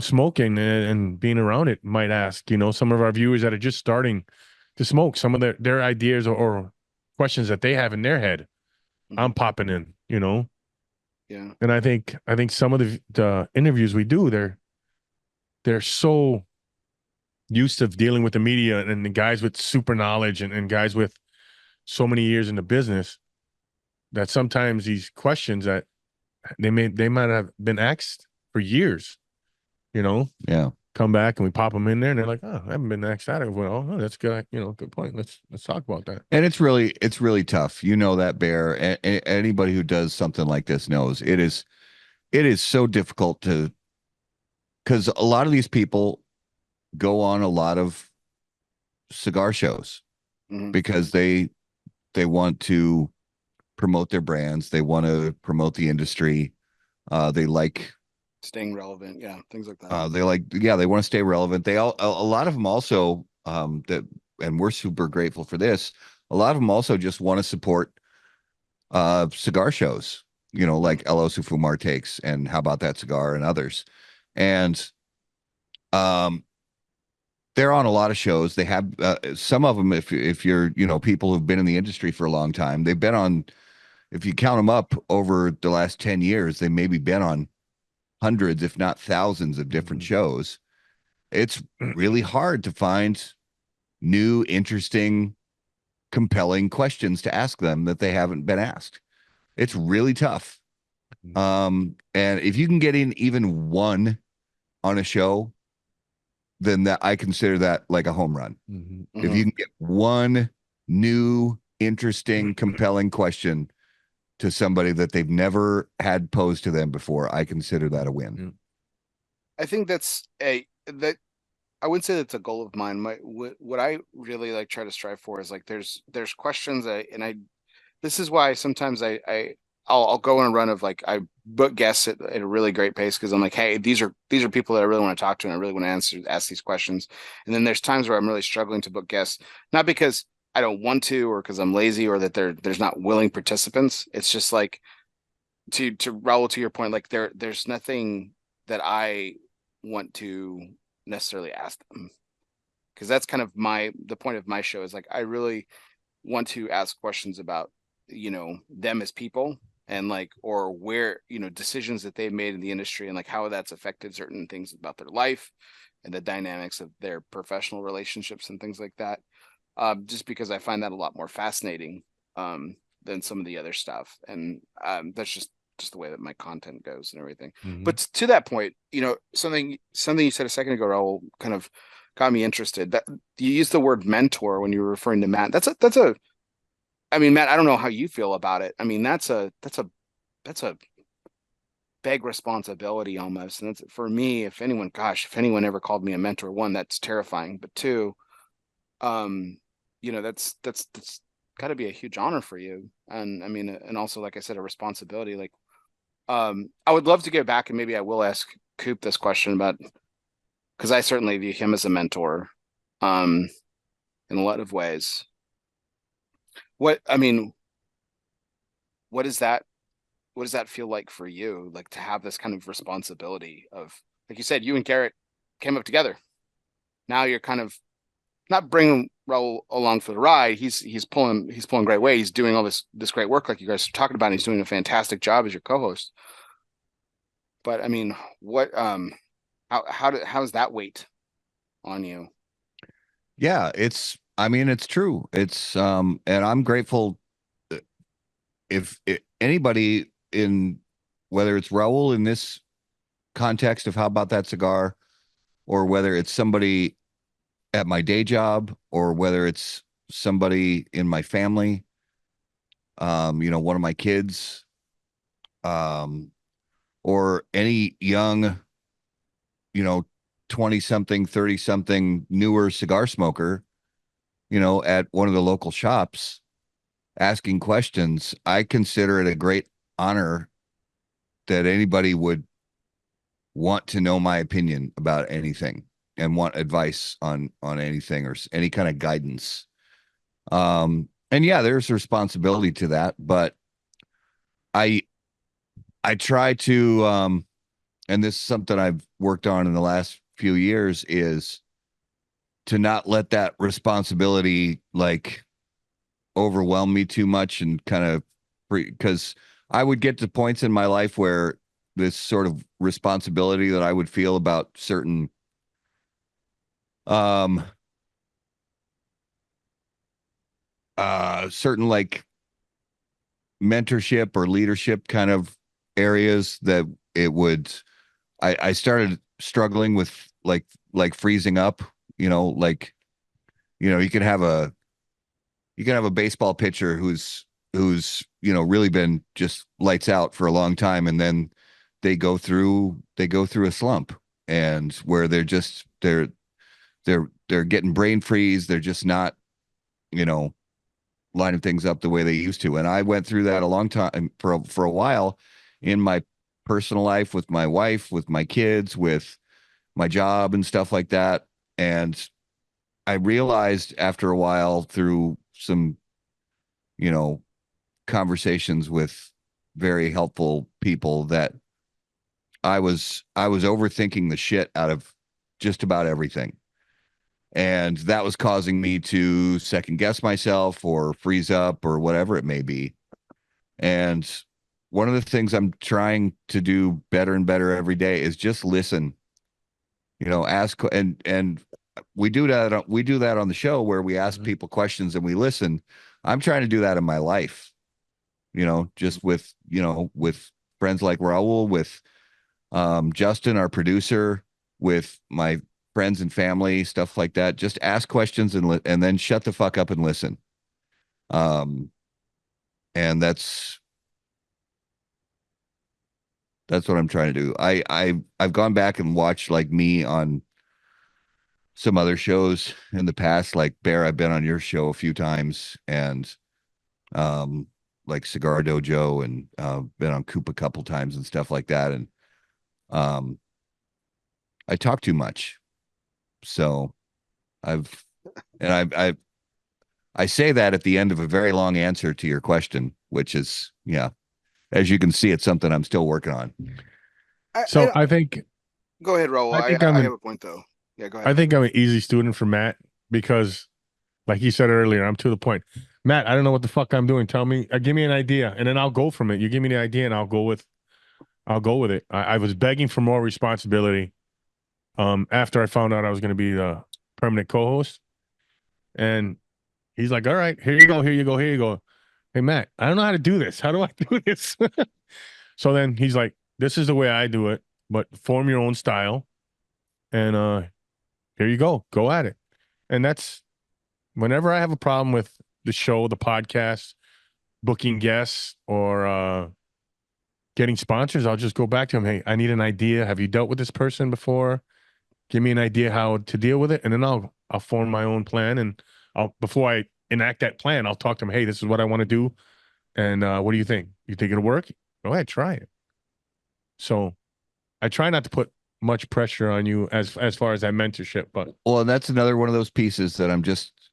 smoking and being around it might ask. Some of our viewers that are just starting to smoke, some of their ideas or questions that they have in their head, I'm popping in. Yeah. And I think some of the interviews we do, they're so used to dealing with the media and the guys with super knowledge and guys with so many years in the business that sometimes these questions that they might have been asked for years, Yeah. come back and we pop them in there and they're like, oh, I haven't been asked that. Well, oh, that's good. Good point. Let's talk about that. And it's really tough. That, Bear. Anybody who does something like this knows it is so difficult because a lot of these people go on a lot of cigar shows because they want to promote their brands. They want to promote the industry. They like staying relevant. Yeah. Things like that. they want to stay relevant. A lot of them also, and we're super grateful for this. A lot of them also just want to support cigar shows, like ELOSOFUMARTAKES and How About That Cigar and others. And they're on a lot of shows. They have some of them, if you're, people who've been in the industry for a long time, they've been on, if you count them up over the last 10 years, they maybe been on hundreds, if not thousands of different shows. It's really hard to find new, interesting, compelling questions to ask them that they haven't been asked. It's really tough. And if you can get in even one on a show, then that I consider that like a home run. If you can get one new, interesting, compelling question, to somebody that they've never had posed to them before, I consider that a win. I think that I wouldn't say that's a goal of mine. What I really like try to strive for is like there's questions this is why sometimes I'll go on a run of like I book guests at a really great pace because I'm like, hey, these are people that I really want to talk to and I really want to ask these questions. And then there's times where I'm really struggling to book guests, not because I don't want to or because I'm lazy or that there's not willing participants. It's just like to Raul, to your point, like there's nothing that I want to necessarily ask them because that's kind of the point of my show is like I really want to ask questions about them as people and like or where decisions that they've made in the industry and like how that's affected certain things about their life and the dynamics of their professional relationships and things like that, just because I find that a lot more fascinating than some of the other stuff. And that's just the way that my content goes and everything. But to that point, something you said a second ago, Raul, kind of got me interested. That you used the word mentor when you were referring to Matt. I mean, Matt, I don't know how you feel about it. I mean, that's a big responsibility almost. And that's for me, if anyone ever called me a mentor, one, that's terrifying. But two, that's got to be a huge honor for you. And I mean, and also, like I said, a responsibility. Like, I would love to get back and maybe I will ask Coop this question about, because I certainly view him as a mentor, in a lot of ways. What does that feel like for you? Like to have this kind of responsibility of, like you said, you and Garrett came up together. Now you're kind of not bringing Raul along for the ride. He's pulling great weight. He's doing all this great work like you guys are talking about. And he's doing a fantastic job as your co-host. But I mean, what how's that weight on you? Yeah, it's true. It's and I'm grateful if anybody in, whether it's Raul in this context of How About That Cigar, or whether it's somebody at my day job, or whether it's somebody in my family, one of my kids, or any young, 20 something, 30 something newer cigar smoker, at one of the local shops asking questions, I consider it a great honor that anybody would want to know my opinion about anything and want advice on anything or any kind of guidance. And yeah, there's a responsibility to that, but I try to, and this is something I've worked on in the last few years, is to not let that responsibility like overwhelm me too much and kind of, because I would get to points in my life where this sort of responsibility that I would feel about certain certain like mentorship or leadership kind of areas, that it would, I started struggling with like freezing up, like, you could have a baseball pitcher who's really been just lights out for a long time, and then they go through a slump, and where they're getting brain freeze. They're just not, lining things up the way they used to. And I went through that a long time for a while in my personal life, with my wife, with my kids, with my job and stuff like that. And I realized after a while, through some, conversations with very helpful people, that I was overthinking the shit out of just about everything. And that was causing me to second guess myself or freeze up or whatever it may be. And one of the things I'm trying to do better and better every day is just listen, ask, and we do that on the show, where we ask people questions and we listen. I'm trying to do that in my life, just with friends like Raul, with Justin, our producer, with my friends and family, stuff like that. Just ask questions and then shut the fuck up and listen. And that's That's what I'm trying to do. I've gone back and watched like me on some other shows in the past, like Bear, I've been on your show a few times, and um like Cigar Dojo, and been on Coop a couple times and stuff like that. And um I talk too much. So I've and I say that at the end of a very long answer to your question, which is, yeah, as you can see, it's something I'm still working on. So I think Go ahead, Raul. I think I have a point though. Yeah, go ahead. I think I'm an easy student for Matt because, like he said earlier, I'm to the point. Matt, I don't know what the fuck I'm doing. Tell me, give me an idea, and then I'll go from it. You give me the idea, and I'll go with it. I was begging for more responsibility. After I found out I was going to be the permanent co-host, and he's like, "All right, here you go, here you go, here you go." Hey, Matt, I don't know how to do this. How do I do this? So then he's like, "This is the way I do it, but form your own style, and here you go at it." And that's whenever I have a problem with the show, the podcast, booking guests, or getting sponsors, I'll just go back to him. Hey, I need an idea. Have you dealt with this person before? Give me an idea how to deal with it, and then I'll form my own plan. And before I enact that plan, I'll talk to him. Hey, this is what I want to do, and what do you think? You think it'll work? Go ahead, try it. So I try not to put much pressure on you as far as that mentorship, but Well, and that's another one of those pieces that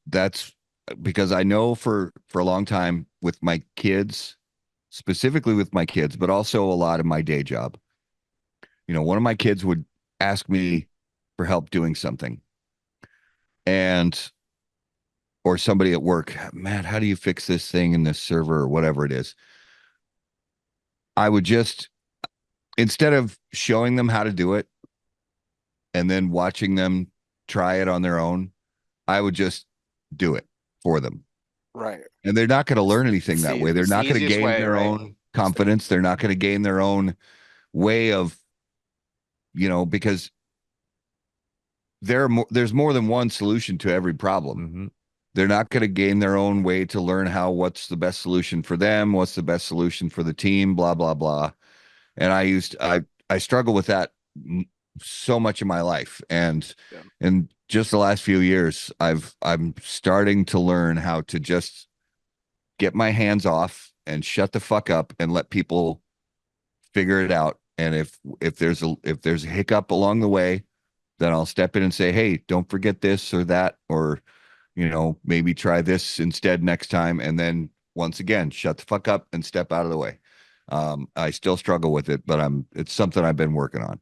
that's because I know for a long time with my kids, specifically with my kids, but also a lot of my day job. One of my kids would ask me for help doing something, and or somebody at work, Matt, how do you fix this thing in this server or whatever it is? I would just, instead of showing them how to do it and then watching them try it on their own, I would just do it for them. Right. And they're not going to learn anything that way. They're It's the not going to easiest gain way, their right? own confidence. They're not going to gain their own way of, because there's more than one solution to every problem. mm-hmm. They're not going to gain their own way to learn what's the best solution for them, what's the best solution for the team, blah, blah, blah. And I struggle with that so much in my life. And Yeah. in just the last few years, I'm starting to learn how to just get my hands off and shut the fuck up and let people figure it out. And if there's a hiccup along the way, then I'll step in and say, hey, don't forget this or that, or maybe try this instead next time. And then once again, shut the fuck up and step out of the way. I still struggle with it, but it's something I've been working on.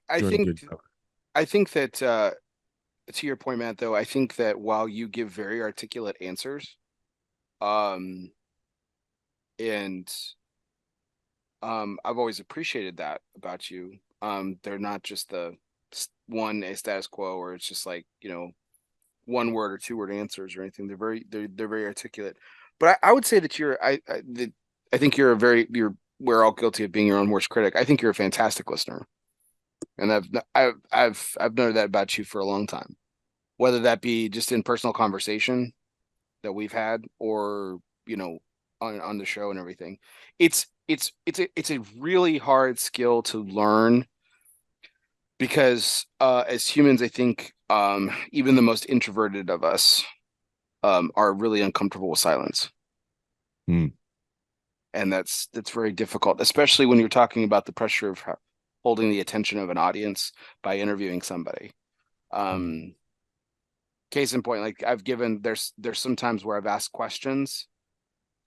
I think that to your point, Matt, though, I think that while you give very articulate answers, and I've always appreciated that about you. They're not just a status quo, or it's just like, one word or two word answers or anything. They're very articulate. But I would say that I think we're all guilty of being your own worst critic. I think you're a fantastic listener, and I've noted that about you for a long time. Whether that be just in personal conversation that we've had, or on the show and everything, it's a really hard skill to learn, because as humans, I think even the most introverted of us are really uncomfortable with silence. And that's very difficult, especially when you're talking about the pressure of holding the attention of an audience by interviewing somebody. Case in point, like there's some times where I've asked questions,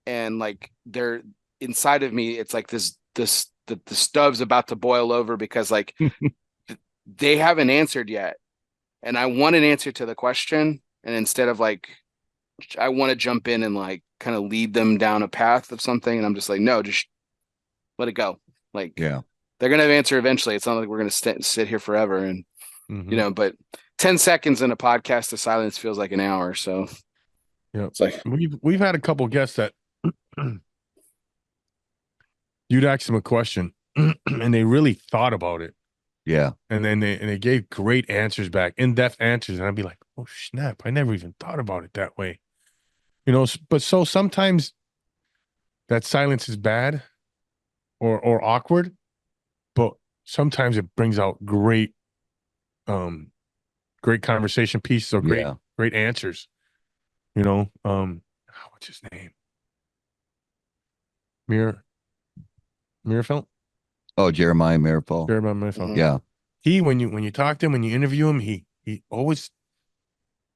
and like they're inside of me, it's like the stove's about to boil over, because like they haven't answered yet, and I want an answer to the question, and instead of like, I want to jump in and like kind of lead them down a path of something, and I'm just like, no, just let it go. Like, yeah, they're gonna have an answer eventually. It's not like we're gonna sit here forever, and but 10 seconds in a podcast of silence feels like an hour. So yeah, it's like, we've had a couple guests that you'd ask them a question and they really thought about it. Yeah. And then they gave great answers back, in-depth answers. And I'd be like, oh, snap, I never even thought about it that way. But so sometimes that silence is bad, or awkward, but sometimes it brings out great great conversation pieces or great answers. You know, what's his name? Mirafelt? Oh, Jeremiah Mirafelt. Jeremiah Mirafelt. Yeah. He, when you talk to him, when you interview him, he always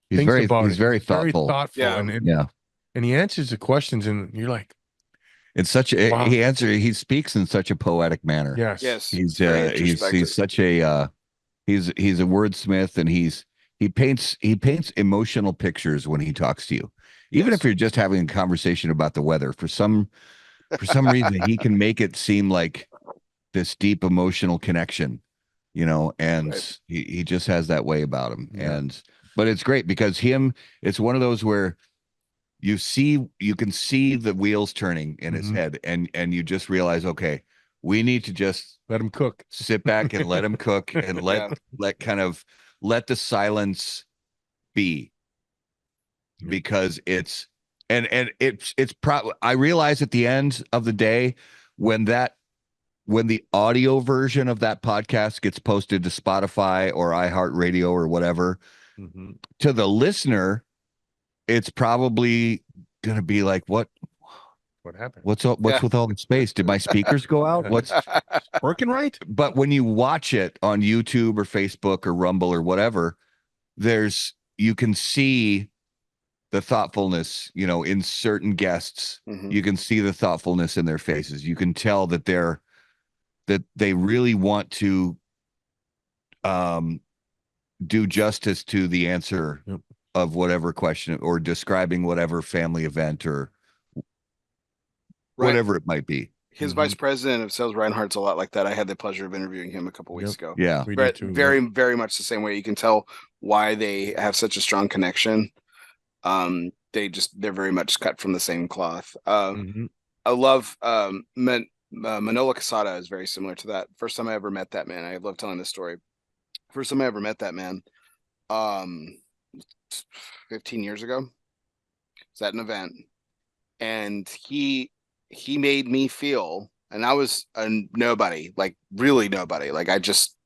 He's thinks about he's it. very He's very thoughtful. thoughtful. Yeah. And he answers the questions, and you're like, it's such a wow. he speaks in such a poetic manner. Yes. He's such a he's a wordsmith, and he paints emotional pictures when he talks to you. Even if you're just having a conversation about the weather, for some reason he can make it seem like this deep emotional connection, you know, and he just has that way about him. But it's great because it's one of those where you can see the wheels turning in his head, and you just realize, okay, we need to just let him cook, sit back and let him cook, and let the silence be, because it's probably, I realize at the end of the day, when the audio version of that podcast gets posted to Spotify or iHeartRadio or whatever, to the listener, it's probably going to be like, what happened? What's with all the space? Did my speakers go out? What's working right? But when you watch it on YouTube or Facebook or Rumble or whatever, you can see the thoughtfulness, you know, in certain guests. You can see the thoughtfulness in their faces. You can tell that they really want to do justice to the answer of whatever question, or describing whatever family event or whatever it might be. His vice president of sales, Reinhardt's a lot like that. I had the pleasure of interviewing him a couple weeks ago. Yeah, we did too, very, very much the same way. You can tell why they have such a strong connection. They're very much cut from the same cloth. I love Manolo Casada is very similar to that. First time I ever met that man, I love telling this story. First time I ever met that man, 15 years ago. Was at an event, and he made me feel, and I was a nobody, like really nobody. Like I just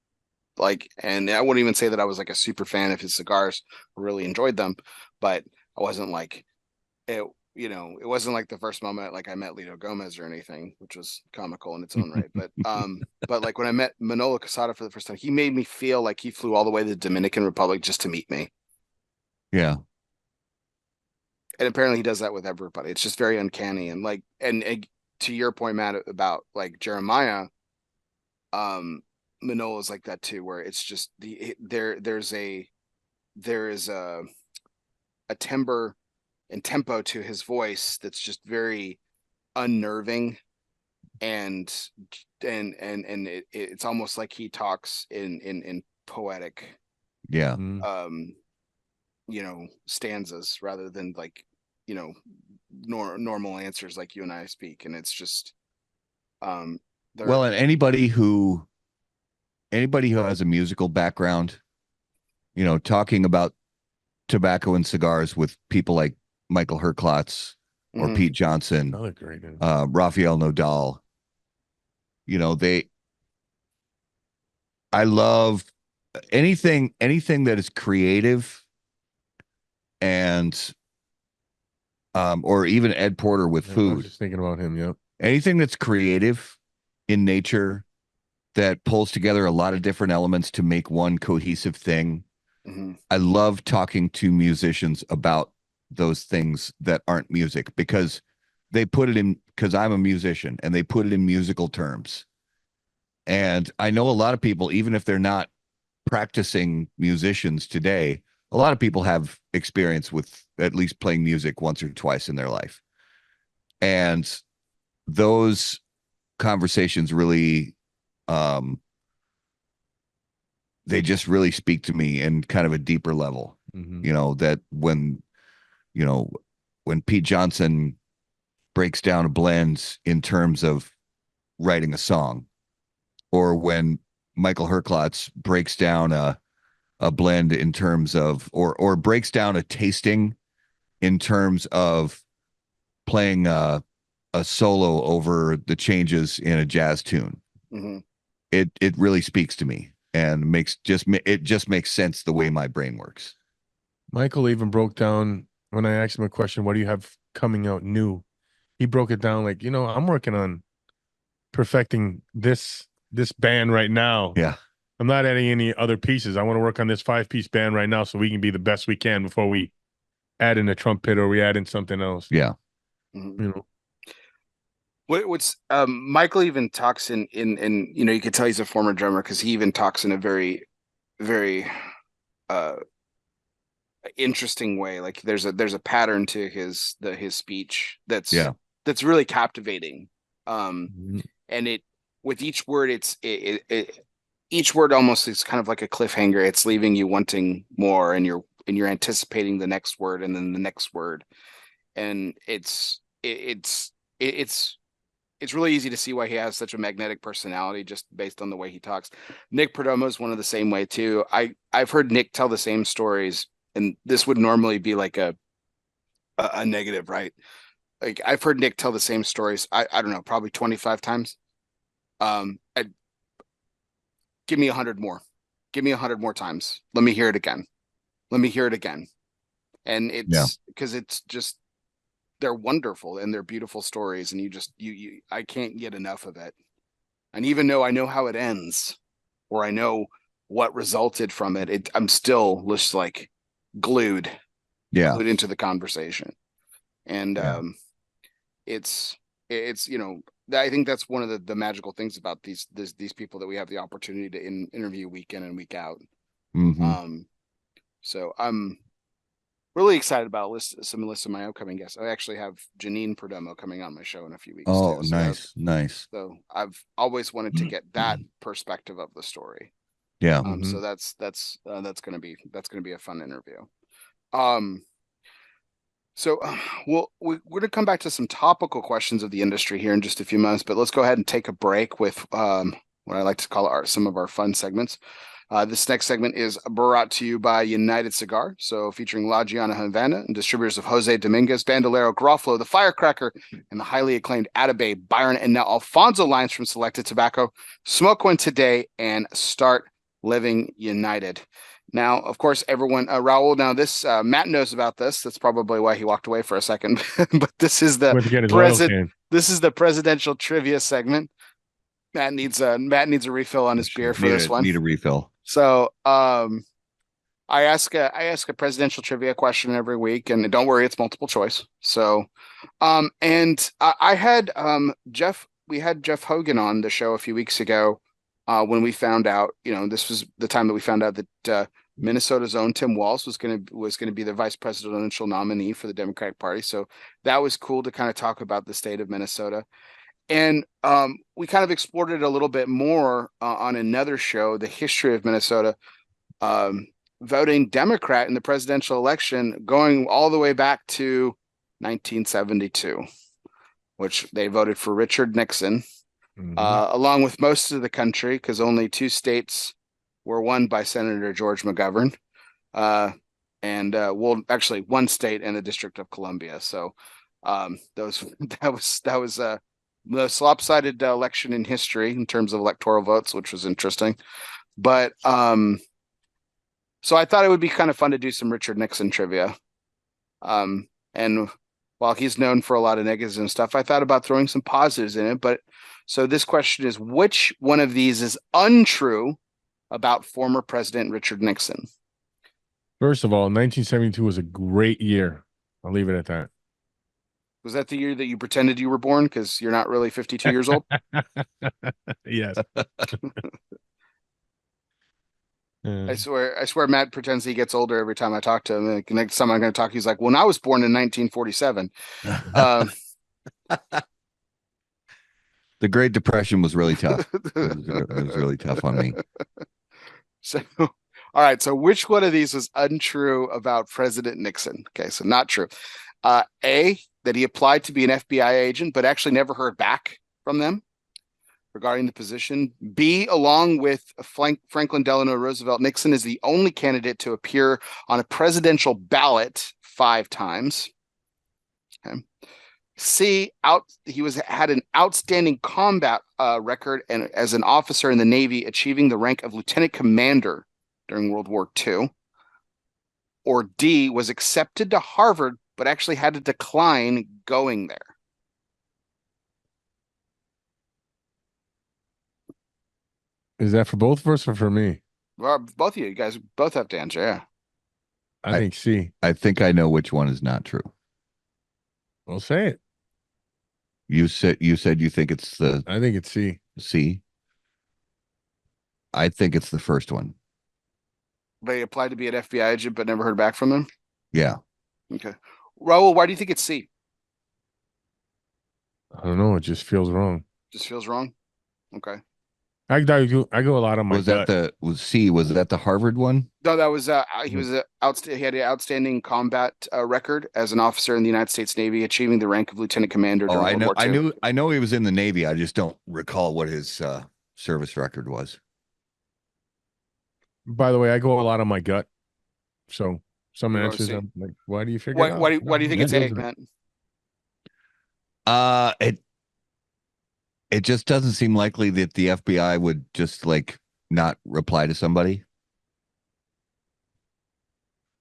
and I wouldn't even say that I was like a super fan of his cigars, really enjoyed them, but I wasn't like it. You know, it wasn't like the first moment like I met Lito Gomez or anything, which was comical in its own right. But like when I met Manolo Casada for the first time, he made me feel like he flew all the way to the Dominican Republic just to meet me. Yeah. And apparently he does that with everybody. It's just very uncanny. And like, and to your point, Matt, about like Jeremiah, Manolo's like that too, where it's just there is a timbre and tempo to his voice that's just very unnerving, and it's almost like he talks in poetic, you know, stanzas rather than like, you know, normal answers like you and I speak. And it's just and anybody who has a musical background, you know, talking about tobacco and cigars with people like Michael Herklotz or Pete Johnson, Rafael Nodal, you know, I love anything that is creative, and or even Ed Porter with food. I was just thinking about him. Yep. Anything that's creative in nature, that pulls together a lot of different elements to make one cohesive thing. I love talking to musicians about those things that aren't music, because they put it in, because I'm a musician, and they put it in musical terms. And I know a lot of people, even if they're not practicing musicians today, a lot of people have experience with at least playing music once or twice in their life. And those conversations really, they just really speak to me in kind of a deeper level. You know, that when Pete Johnson breaks down a blend in terms of writing a song, or when Michael Herklotz breaks down a blend in terms of, or breaks down a tasting in terms of playing a a solo over the changes in a jazz tune. Mm-hmm. It really speaks to me and it just makes sense the way my brain works. Michael even broke down when I asked him a question, what do you have coming out new? He broke it down like, I'm working on perfecting this band right now. Yeah. I'm not adding any other pieces. I want to work on this 5-piece band right now so we can be the best we can before we add in a trumpet or we add in something else. Yeah. Mm-hmm. What's Michael even talks in you could tell he's a former drummer because he even talks in a very, very interesting way. Like there's a pattern to his speech that's really captivating. And it with each word each word almost is kind of like a cliffhanger. It's leaving you wanting more, and you're anticipating the next word and then the next word, and it's really easy to see why he has such a magnetic personality just based on the way he talks. Nick Perdomo is one of the same way too. I've heard Nick tell the same stories, and this would normally be like a negative, right? Like I've heard Nick tell the same stories. I don't know, probably 25 times. Give me 100 more. Give me 100 more times. Let me hear it again. Let me hear it again. And it's because it's just they're wonderful and they're beautiful stories, and you I can't get enough of it. And even though I know how it ends, or I know what resulted from it, I'm still just like glued into the conversation. And it's I think that's one of the magical things about these people that we have the opportunity to interview week in and week out. Mm-hmm. So I'm really excited about some of my upcoming guests. I actually have Janine Perdomo coming on my show in a few weeks. Oh, too. So nice. So I've always wanted to get that perspective of the story. Yeah. So that's gonna be a fun interview. So we're going to come back to some topical questions of the industry here in just a few months, but let's go ahead and take a break with what I like to call some of our fun segments. This next segment is brought to you by United Cigar, so featuring La Giana Havana and distributors of Jose Dominguez, Bandolero, Garofalo, the Firecracker, and the highly acclaimed Atabey, Byron, and now Alfonso lines from Selected Tobacco. Smoke one today and start living united. Now, of course, everyone, Raul, now this, Matt knows about this. That's probably why he walked away for a second, but this is the presidential trivia segment. Matt needs a refill on his beer for this one. Need a refill. So, I ask a presidential trivia question every week, and don't worry, it's multiple choice. So, and I had we had Jeff Hogan on the show a few weeks ago, when we found out, this was the time that we found out that Minnesota's own Tim Walz was going to be the vice presidential nominee for the Democratic Party. So that was cool to kind of talk about the state of Minnesota. And we kind of explored it a little bit more on another show, the history of Minnesota, voting Democrat in the presidential election, going all the way back to 1972, which they voted for Richard Nixon. Along with most of the country, because only 2 states were won by Senator George McGovern, and actually 1 state in the District of Columbia. So that was the most lopsided election in history in terms of electoral votes, which was interesting. But so I thought it would be kind of fun to do some Richard Nixon trivia. And while he's known for a lot of negatives and stuff, I thought about throwing some positives in it. But so this question is, which one of these is untrue about former President Richard Nixon? First of all, 1972 was a great year. I'll leave it at that. Was that the year that you pretended you were born because you're not really 52 years old? Yes. I swear Matt pretends he gets older every time I talk to him. Like, next time I'm going to talk, he's like, well, I was born in 1947. The Great Depression was really tough. It was really tough on me. So, all right. So which one of these was untrue about President Nixon? Okay, so not true. A, that he applied to be an FBI agent, but actually never heard back from them regarding the position. B, along with Franklin Delano Roosevelt, Nixon is the only candidate to appear on a presidential ballot 5 times. Okay. C, he had an outstanding combat record and as an officer in the Navy, achieving the rank of lieutenant commander during World War II. Or D, was accepted to Harvard but actually had to decline going there. Is that for both of us or for me? Well, both of you guys both have to answer. Yeah. I think C. I think I know which one is not true. Well, say it. You said you think it's the I think it's C. C. I think it's the first one. But he applied to be an FBI agent but never heard back from them. Yeah. Okay. Raul, why do you think it's C? I don't know. It just feels wrong. Just feels wrong. Okay. I go a lot on my Was gut. that the Harvard one? No, that was he was he had an outstanding combat record as an officer in the United States Navy, achieving the rank of lieutenant commander Oh, during World War II. I know he was in the Navy. I just don't recall what his service record was. By the way, I go a lot on my gut. So some You go answers, C. I'm like, why do you figure it out? Why do you think it's A, Matt? It just doesn't seem likely that the FBI would just like not reply to somebody.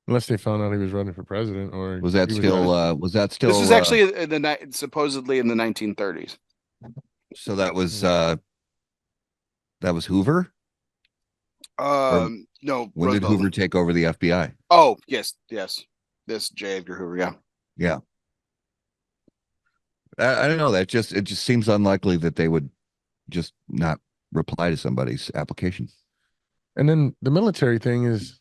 Unless they found out he was running for president, or Was that still? This was actually in supposedly in the 1930s. So that was Hoover. No. When did Hoover take over the FBI? Oh, yes. This J. Edgar Hoover. Yeah. Yeah. I don't know. It just seems unlikely that they would just not reply to somebody's application. And then the military thing is,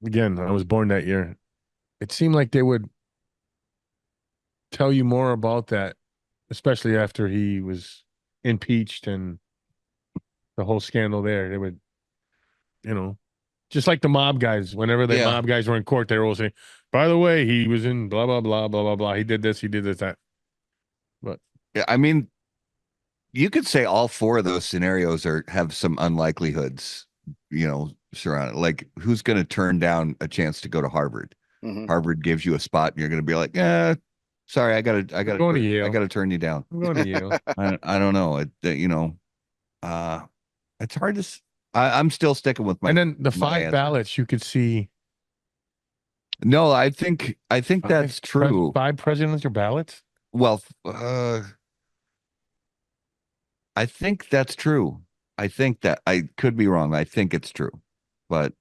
again, I was born that year. It seemed like they would tell you more about that, especially after he was impeached and the whole scandal there. They would, just like the mob guys, whenever the mob guys were in court, they were all saying, by the way, he was in blah, blah, blah, blah, blah, blah. He did this, that. But yeah, I mean, you could say all four of those scenarios have some unlikelihoods, surrounded. Like, who's going to turn down a chance to go to Harvard? Mm-hmm. Harvard gives you a spot, and you're going to be like, sorry, I gotta turn you down. I'm going to Yale. I don't know. It's hard to. I'm still sticking with my. And then the 5 answer. ballots you could see. No, I think that's true. 5 presidential ballots. Well, I think that's true. I think that I could be wrong. I think it's true, but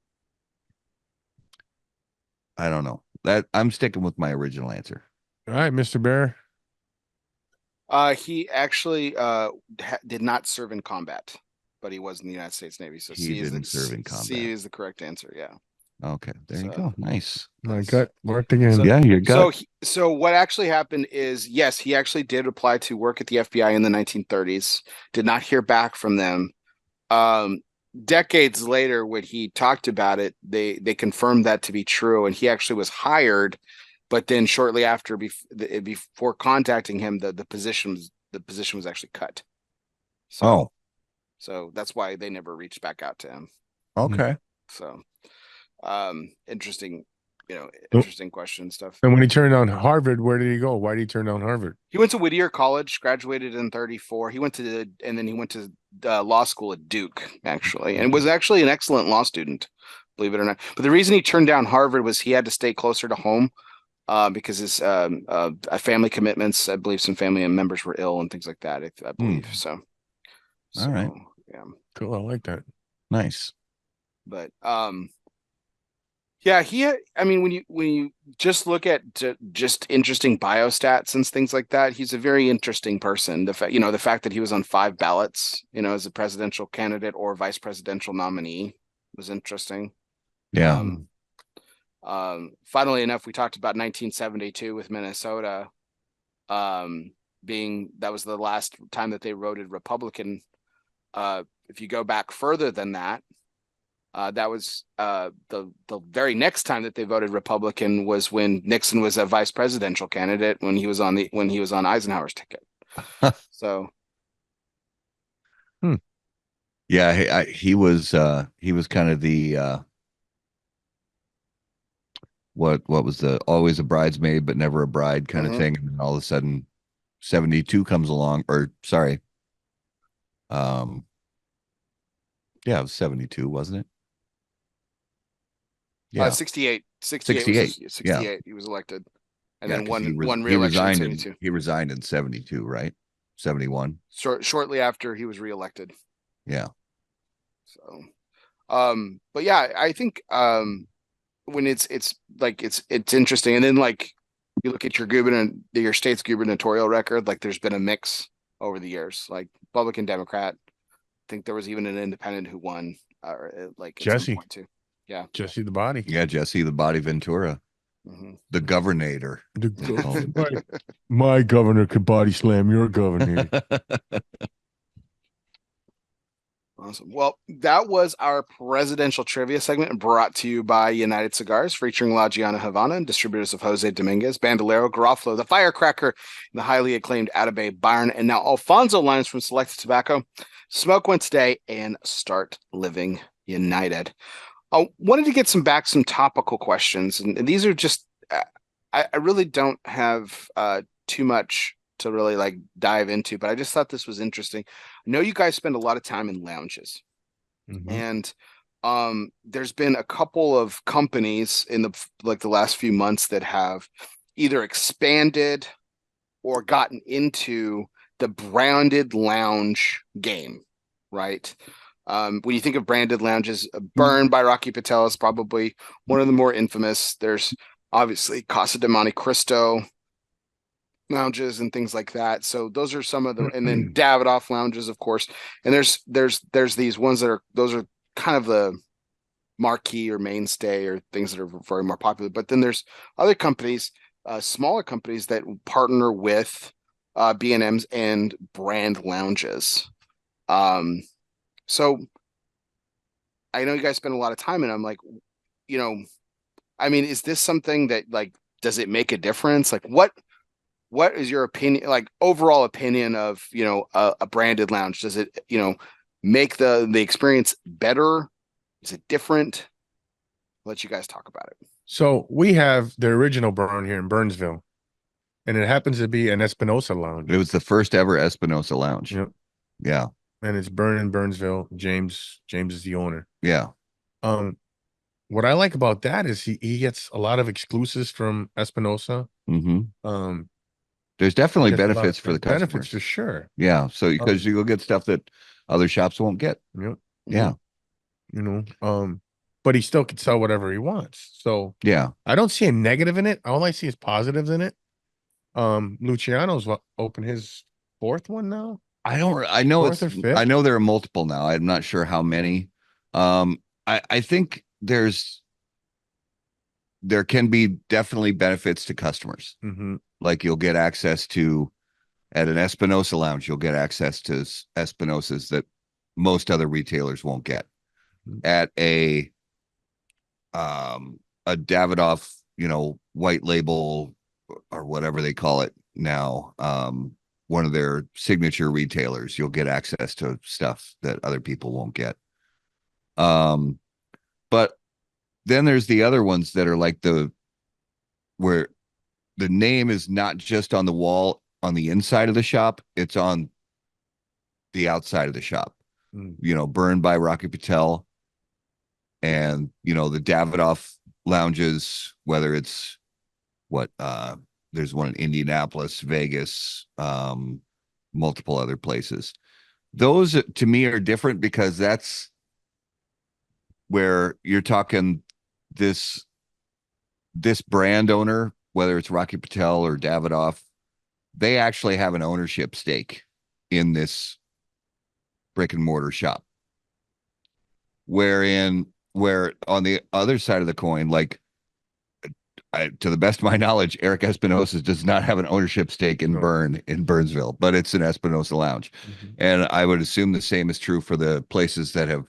I don't know. That I'm sticking with my original answer. All right, Mr. Bear. He actually did not serve in combat, but he was in the United States Navy. So he didn't serve in combat. C is the correct answer. Yeah. Okay, there you go. Nice. My gut worked again. So, yeah, your gut. So what actually happened is, yes, he actually did apply to work at the FBI in the 1930s. Did not hear back from them. Decades later, when he talked about it, they confirmed that to be true, and he actually was hired. But then shortly after, before contacting him, the position was actually cut. So that's why they never reached back out to him. Okay. So, interesting question stuff. And when he turned down Harvard, where did he go? Why did he turn down Harvard? He went to Whittier College, graduated in 1934. He went to law school at Duke, actually, and was actually an excellent law student, believe it or not. But the reason he turned down Harvard was he had to stay closer to home. Because his family commitments, I believe some family members were ill and things like that. I believe so. All right, yeah, cool. I like that. Nice. But yeah, when you just look at just interesting biostats and things like that, he's a very interesting person. The fact that he was on 5 ballots, as a presidential candidate or vice presidential nominee was interesting. Yeah. Funnily enough, we talked about 1972 with Minnesota, being that was the last time that they voted Republican. If you go back further than that, that was the very next time that they voted Republican was when Nixon was a vice presidential candidate when he was on Eisenhower's ticket. So, yeah, he was kind of the what was the always a bridesmaid but never a bride kind of Mhm. thing, and then all of a sudden 72 comes along, or sorry, um, yeah, it was 72, wasn't it? Yeah, 68. 68 was 68. his, Yeah, 68. He was elected, and yeah, then because one he re-election in resigned 72. he resigned in 72, right? 71. Shortly after he was reelected. Yeah. So, but yeah, I think when it's like it's interesting, and then like you look at your state's gubernatorial record, like there's been a mix over the years, like Republican, Democrat. I think there was even an independent who won, like at some Jesse, point too. Yeah. Jesse the body. Yeah, Jesse the Body Ventura, Mhm. the governor. My governor could body slam your governor. Awesome. Well, that was our presidential trivia segment brought to you by United Cigars, featuring La Giana Havana and distributors of Jose Dominguez, Bandolero, Garofalo, the Firecracker, and the highly acclaimed Atabey Byron, and now Alfonso lines from Selected Tobacco. Smoke one today and start living united. I wanted to get some topical questions, and these are just I really don't have too much to really like dive into, but I just thought this was interesting. I know you guys spend a lot of time in lounges, Mhm. and there's been a couple of companies in the last few months that have either expanded or gotten into the branded lounge game, right? When you think of branded lounges, Burn by Rocky Patel is probably one of the more infamous. There's obviously Casa de Monte Cristo lounges and things like that. So those are some of the, and then Davidoff lounges, of course. And there's these ones that are those are kind of the marquee or mainstay or things that are very more popular. But then there's other companies, smaller companies that partner with B&Ms and brand lounges. So I know you guys spend a lot of time in them. Like, you know, I mean, is this something that like does it make a difference? Like what is your opinion, like overall opinion of, a branded lounge? Does it, make the experience better? Is it different? I'll let you guys talk about it. So we have the original Burn here in Burnsville, and it happens to be an Espinosa lounge. It was the first ever Espinosa Lounge. Yep. Yeah. And it's Burn in Burnsville. James is the owner. Yeah. What I like about that is he gets a lot of exclusives from Espinosa. Mm-hmm. There's definitely benefits for the customers. Benefits for sure. Yeah. So because you'll get stuff that other shops won't get. Yep. Yeah. But he still can sell whatever he wants. So yeah, I don't see a negative in it. All I see is positives in it. Luciano's opened his fourth one now. I know I know there are multiple now. I'm not sure how many. I think there can be definitely benefits to customers. Mm-hmm. Like you'll get access to, at an Espinosa Lounge, you'll get access to Espinosas that most other retailers won't get. At a Davidoff, white label or whatever they call it now, one of their signature retailers, you'll get access to stuff that other people won't get. But then there's the other ones that are like where the name is not just on the wall on the inside of the shop, it's on the outside of the shop. Burned by Rocky Patel, and the Davidoff lounges, whether it's there's one in Indianapolis, Vegas, multiple other places. Those to me are different because that's where you're talking this brand owner, whether it's Rocky Patel or Davidoff, they actually have an ownership stake in this brick and mortar shop. Where on the other side of the coin, like to the best of my knowledge, Eric Espinosa does not have an ownership stake in Burnsville, but it's an Espinosa Lounge. Mm-hmm. And I would assume the same is true for the places that have,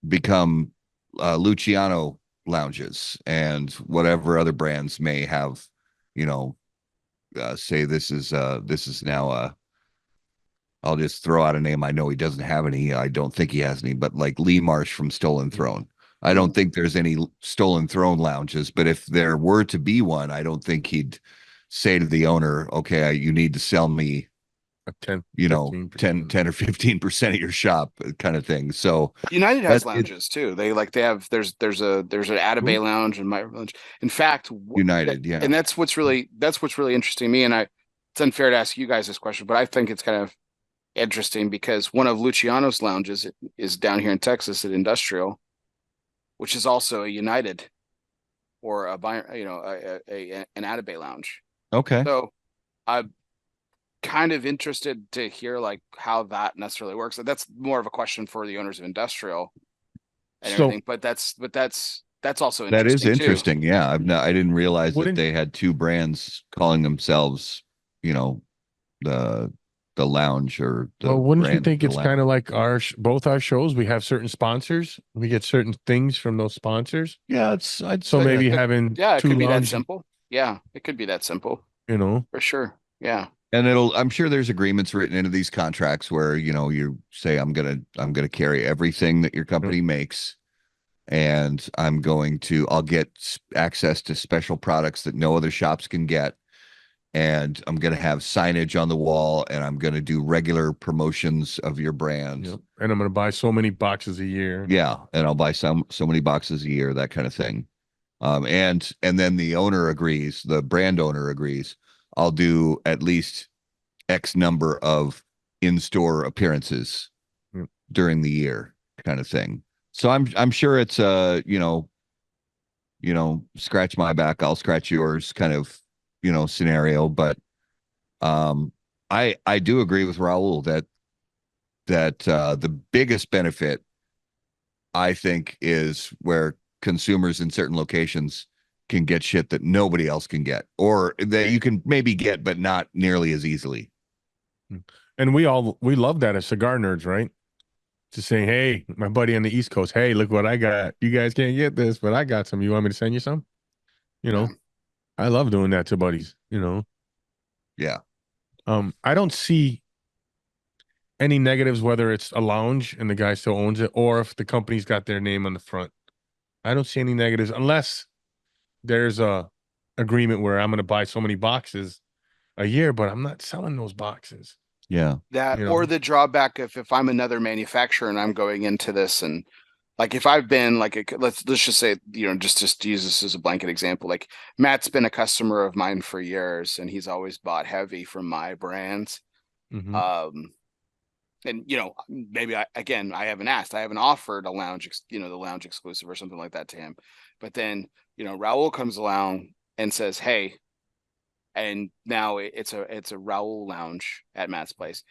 become Luciano lounges and whatever other brands may have, say this is now I'll just throw out a name. I know he doesn't have any. I don't think he has any, but like Lee Marsh from Stolen Throne. I don't think there's any stolen throne lounges, but if there were to be one, I don't think he'd say to the owner, okay, you need to sell me, A 10, you know, 15%. 10 or 15% of your shop kind of thing. So United has that it, lounges too. They have there's an Atabay lounge and my lounge. In fact, United, yeah. and that's what's really interesting to me. And it's unfair to ask you guys this question, but I think it's kind of interesting because one of Luciano's lounges is down here in Texas at Industrial, which is also a United or an Atabay lounge. Okay. So I'm kind of interested to hear like how that necessarily works. That's more of a question for the owners of Industrial and So everything. But that's also That is interesting too. interesting. Yeah. I didn't realize that Wouldn't- they had two brands calling themselves, you know, the lounge or the well, wouldn't you brand, think the it's lounge. kind of like both our shows? We have certain sponsors. We get certain things from those sponsors. Yeah, I'd So say maybe that. having Yeah, it two could be that lounges, simple. Yeah, it could be that simple you know. for sure. Yeah. And I'm sure there's agreements written into these contracts where, you say, I'm gonna carry everything that your company makes, and I'll get access to special products that no other shops can get. And I'm going to have signage on the wall, and I'm going to do regular promotions of your brand. Yep. And I'm going to buy so many boxes a year. Yeah. And I'll buy so many boxes a year, that kind of thing. And then the owner agrees, the brand owner agrees, I'll do at least X number of in-store appearances during the year, kind of thing. So I'm sure it's scratch my back, I'll scratch yours kind of, scenario. But I do agree with Raul that the biggest benefit, I think, is where consumers in certain locations can get shit that nobody else can get, or that you can maybe get, but not nearly as easily. And we love that as cigar nerds, right? To say, hey, my buddy on the East Coast, hey, look what I got. You guys can't get this, but I got some. You want me to send you some? I love doing that to buddies, Yeah. I don't see any negatives, whether it's a lounge and the guy still owns it, or if the company's got their name on the front. I don't see any negatives unless there's a agreement where I'm going to buy so many boxes a year, but I'm not selling those boxes. Yeah. That or the drawback of if I'm another manufacturer and I'm going into this, and like if I've been like let's just say, just use this as a blanket example, like Matt's been a customer of mine for years and he's always bought heavy from my brands. Mm-hmm. And maybe I haven't offered a lounge, the lounge exclusive or something like that to him. But then, Raul comes along and says, hey, and now it's a Raul lounge at Matt's place.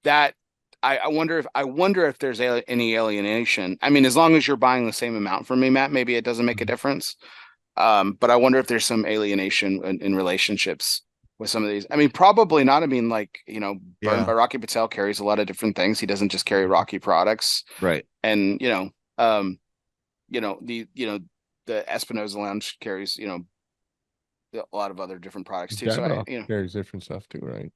That I wonder if there's any alienation. I mean, as long as you're buying the same amount from me, Matt, maybe it doesn't make a difference. But I wonder if there's some alienation in relationships with some of these. I mean, probably not. I mean, like, Burned by Rocky Patel carries a lot of different things. He doesn't just carry Rocky products. Right. And, the Espinosa Lounge carries, a lot of other different products too. Davidoff carries different stuff too, right?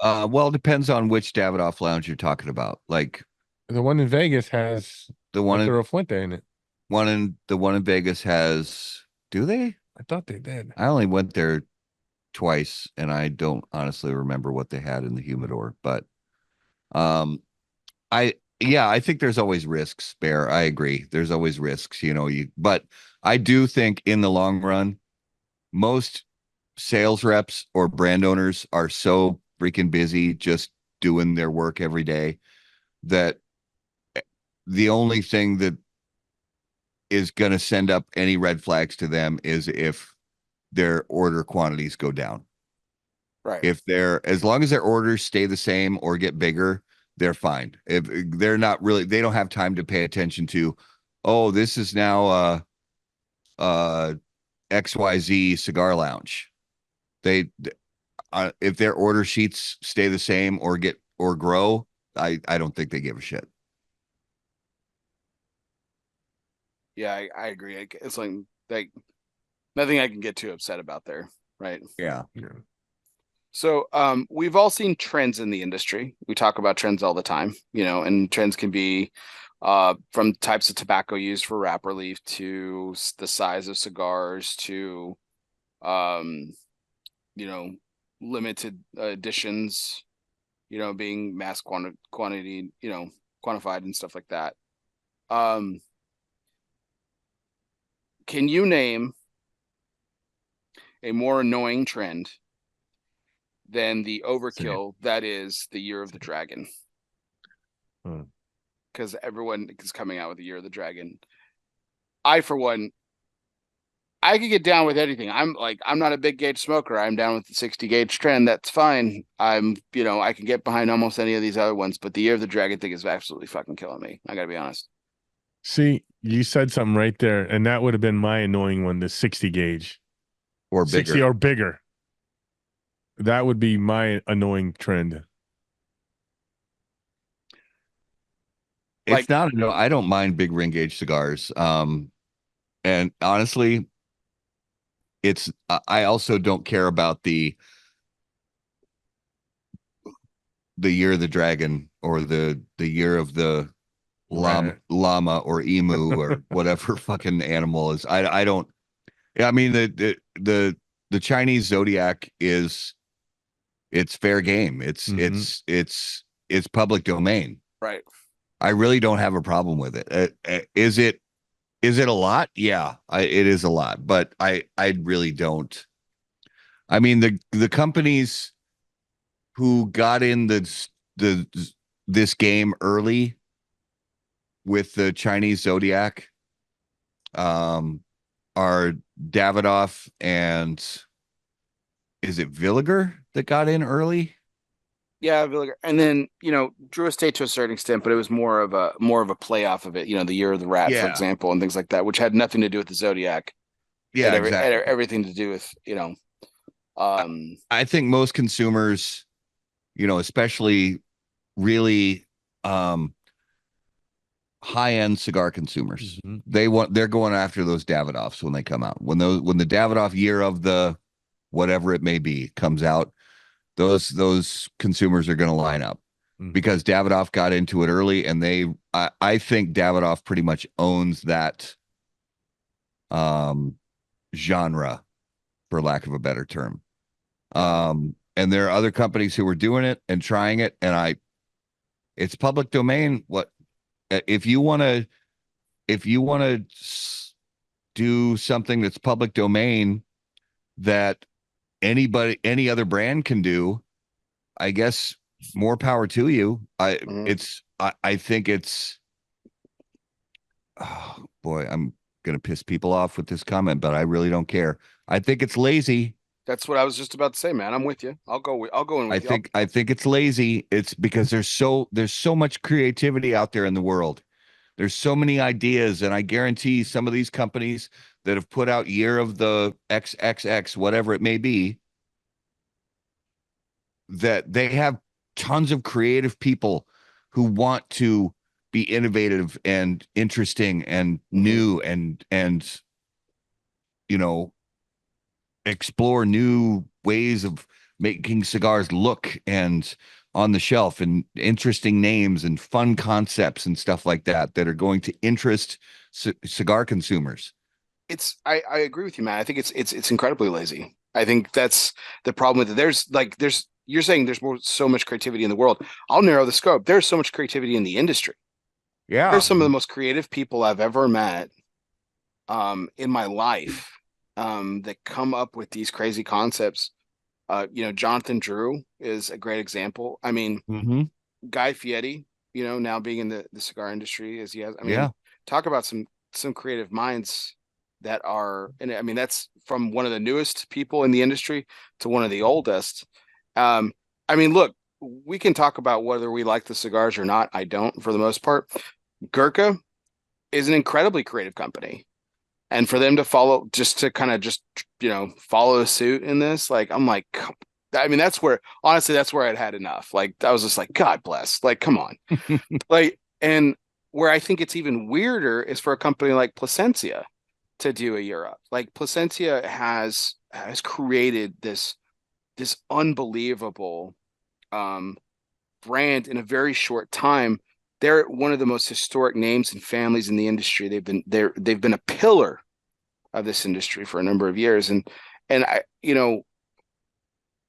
Well, it depends on which Davidoff lounge you're talking about. Like the one in Vegas has the one Arturo Fuente in it. The one in Vegas has, do they? I thought they did. I only went there twice, and I don't honestly remember what they had in the humidor, but I think there's always risks, Bear. I agree. There's always risks, but I do think in the long run, most sales reps or brand owners are so freaking busy just doing their work every day that the only thing that is going to send up any red flags to them is if their order quantities go down. Right. As long as their orders stay the same or get bigger, they're fine. If they're not really, they don't have time to pay attention to, oh, this is now XYZ cigar lounge. If their order sheets stay the same or grow, I don't think they give a shit. Yeah, I agree. It's like nothing I can get too upset about there, right? Yeah. So we've all seen trends in the industry. We talk about trends all the time, and trends can be from types of tobacco used for wrapper leaf to the size of cigars to, you know, limited editions, you know, being mass quantity, you know, quantified and stuff like that. Can you name a more annoying trend than the overkill that is the Year of the Dragon? Because everyone is coming out with the Year of the Dragon. I, for one, I could get down with anything. I'm not a big gauge smoker. I'm down with the 60 gauge trend. That's fine. I can get behind almost any of these other ones, but the Year of the Dragon thing is absolutely fucking killing me. I gotta be honest. See, you said something right there, and that would have been my annoying one, the 60 gauge. Or 60 bigger. or bigger. That would be my annoying trend. It's not, no, I don't mind big ring gauge cigars. And honestly, I also don't care about the Year of the Dragon or the Year of the llama or emu or whatever fucking animal is. I don't. I mean, the Chinese zodiac it's fair game. It's public domain. Right. I really don't have a problem with it. Is it a lot? Yeah, it is a lot, but I really don't. I mean, the companies who got in this game early with the Chinese zodiac are Davidoff and is it Villiger that got in early? Yeah, and then Drew Estate to a certain extent, but it was more of a play off of it. You know, the Year of the Rat, for example, and things like that, which had nothing to do with the Zodiac. Yeah, had exactly. everything to do with I think most consumers, especially really high-end cigar consumers, they're going after those Davidoffs when they come out. When the Davidoff Year of the whatever it may be comes out, those consumers are going to line up because Davidoff got into it early, and I think Davidoff pretty much owns that genre, for lack of a better term. And there are other companies who are doing it and trying it, and it's public domain. What if you want to do something that's public domain that any other brand can do? I guess more power to you. I think it's, oh boy, I'm gonna piss people off with this comment, but I really don't care. I think it's lazy. That's what I was just about to say, man. I'm with you. I'll go in with you. I think it's lazy. It's because there's so much creativity out there in the world. There's so many ideas, and I guarantee some of these companies that have put out Year of the XXX, whatever it may be, that they have tons of creative people who want to be innovative and interesting and new and explore new ways of making cigars look and on the shelf, and interesting names and fun concepts and stuff like that are going to interest cigar consumers. I agree with you, man. I think it's incredibly lazy. I think that's the problem with it. You're saying there's so much creativity in the world. I'll narrow the scope. There's so much creativity in the industry. Yeah. There's some of the most creative people I've ever met in my life that come up with these crazy concepts. Jonathan Drew is a great example. I mean, Guy Fieri, now being in the cigar industry as he has. I mean, talk about some creative minds that are, and I mean, that's from one of the newest people in the industry to one of the oldest. I mean, look, we can talk about whether we like the cigars or not. I don't, for the most part. Gurkha is an incredibly creative company, and for them to follow suit in this, like, I'm like, I mean, that's where I'd had enough. Like, I was just like, God bless, like, come on. Like, and where I think it's even weirder is for a company like Plasencia to do a Europe. Like, Plasencia has created this unbelievable brand in a very short time they're one of the most historic names and families in the industry. They've been a pillar of this industry for a number of years, and I, you know,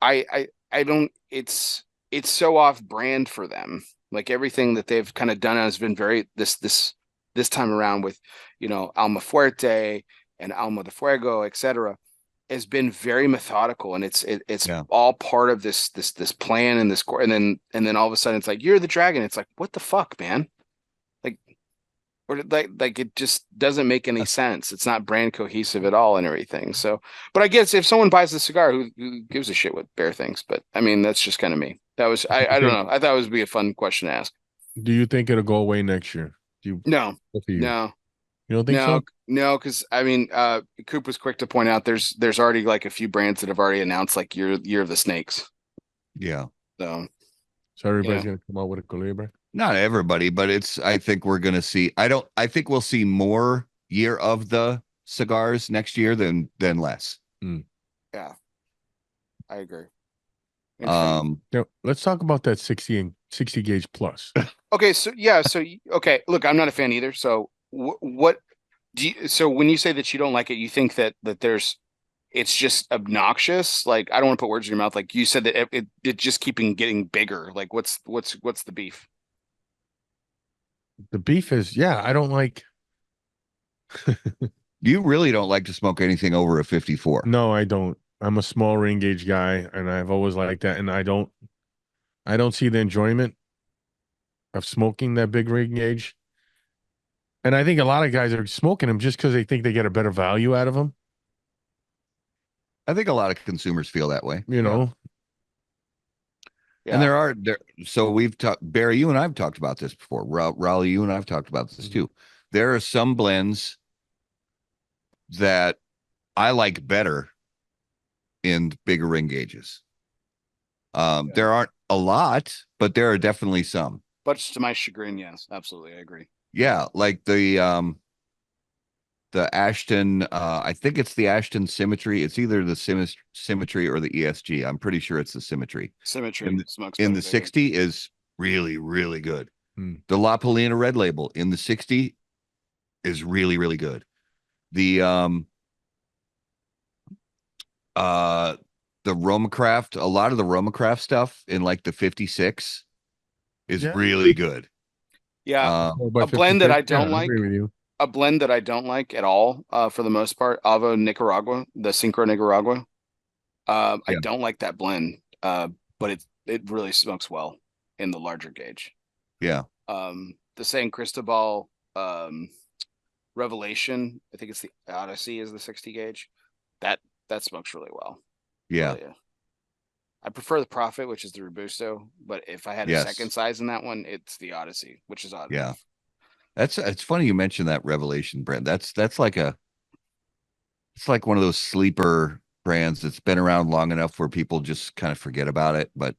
I don't. It's so off brand for them. Like everything that they've kind of done has been very this time around with, you know, Alma Fuerte and Alma de Fuego, etc., has been very methodical, and it's all part of this plan and this core, and then all of a sudden it's like, you're the dragon. It's like, what the fuck, man? Like, or like it just doesn't make any sense. It's not brand cohesive at all and everything. So, but I guess if someone buys the cigar, who gives a shit what Bear thinks? But I mean, that's just kind of me. That was I don't know. I thought it would be a fun question to ask. Do you think it'll go away next year? No, You don't think no, so? no, because I mean, Coop was quick to point out there's already like a few brands that have already announced like year of the snakes. Yeah. So Everybody's gonna come out with a Colibra. Not everybody, but I think we're gonna see. I think we'll see more year of the cigars next year than less. Yeah, I agree. Now, let's talk about that 60 gauge plus. Okay, so yeah, okay. Look, I'm not a fan either. So what do you? So when you say that you don't like it, you think that it's just obnoxious. Like, I don't want to put words in your mouth. Like you said that it just keeping getting bigger. Like what's the beef? The beef is, I don't like. You really don't like to smoke anything over a 54. No, I don't. I'm a small ring gauge guy, and I've always liked that. And I don't see the enjoyment of smoking that big ring gauge. And I think a lot of guys are smoking them just because they think they get a better value out of them. I think a lot of consumers feel that way. You know. Yeah. And so we've talked, Barry, you and I've talked about this before. Raleigh, you and I've talked about this too. There are some blends that I like better in bigger ring gauges. There aren't a lot, but there are definitely some. But to my chagrin, yes, absolutely, I agree. Yeah, like the Ashton, I think it's the Ashton Symmetry. It's either the Symmetry or the ESG. I'm pretty sure it's the Symmetry. Symmetry in the 60 is really, really good. The La Polina Red Label in the 60 is really, really good. The Romacraft, a lot of the Romacraft stuff in like the 56 is really good. Yeah, a blend that I don't like. A blend that I don't like at all, for the most part, Avo Nicaragua, the Synchro Nicaragua. I don't like that blend, but it really smokes well in the larger gauge. Yeah. The San Cristobal Revelation, I think it's the Odyssey, is the 60 gauge. That smokes really well. Yeah. Really, I prefer the Prophet, which is the Robusto, but if I had a second size in that one, it's the Odyssey, which is odd. Yeah. It's funny you mentioned that Revelation brand. It's like one of those sleeper brands that's been around long enough where people just kind of forget about it. But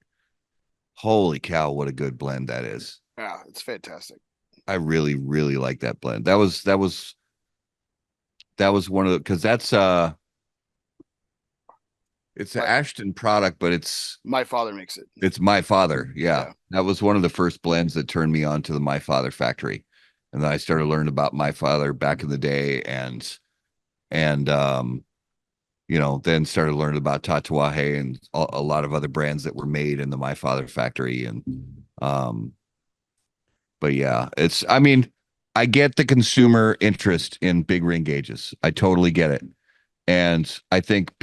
holy cow, what a good blend that is. Yeah, it's fantastic. I really, really like that blend. That was one of the, because that's it's an Ashton product, but it's My Father makes it. It's My Father. Yeah. That was one of the first blends that turned me on to the My Father factory. And then I started learning about My Father back in the day, and you know, then started learning about Tatuaje and a lot of other brands that were made in the My Father factory. And but yeah, I mean, I get the consumer interest in big ring gauges. I totally get it. And I think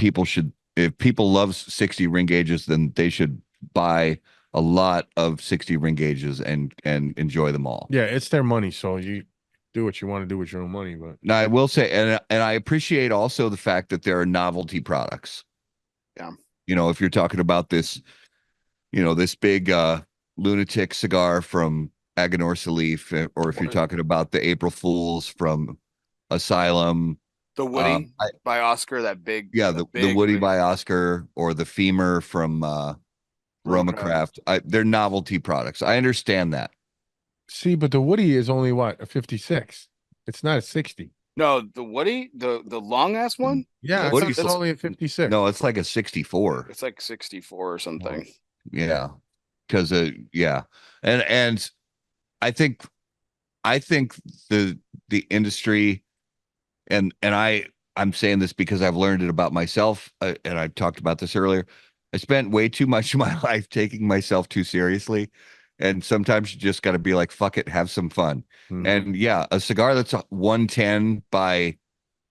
if people love 60 ring gauges, then they should buy a lot of 60 ring gauges and enjoy them all. Yeah, it's their money, so you do what you want to do with your own money. But now I will say, and I appreciate also the fact that there are novelty products. Yeah. You know, if you're talking about this, you know, this big lunatic cigar from Aganorsa Leaf, or if you're talking about the April Fools from Asylum, the Woody by Oscar, that big, the Woody by Oscar, or the Femur from Romacraft. They're novelty products. I understand that. See, but the Woody is only what, a 56? It's not a 60. No, the Woody, the long ass one. Yeah, it's only a 56. No, it's like a 64. It's like 64 or something. Yeah, because and I think the industry, and I'm saying this because I've learned it about myself, and I've talked about this earlier. I spent way too much of my life taking myself too seriously, and sometimes you just got to be like, fuck it, have some fun. And yeah, a cigar that's 110 by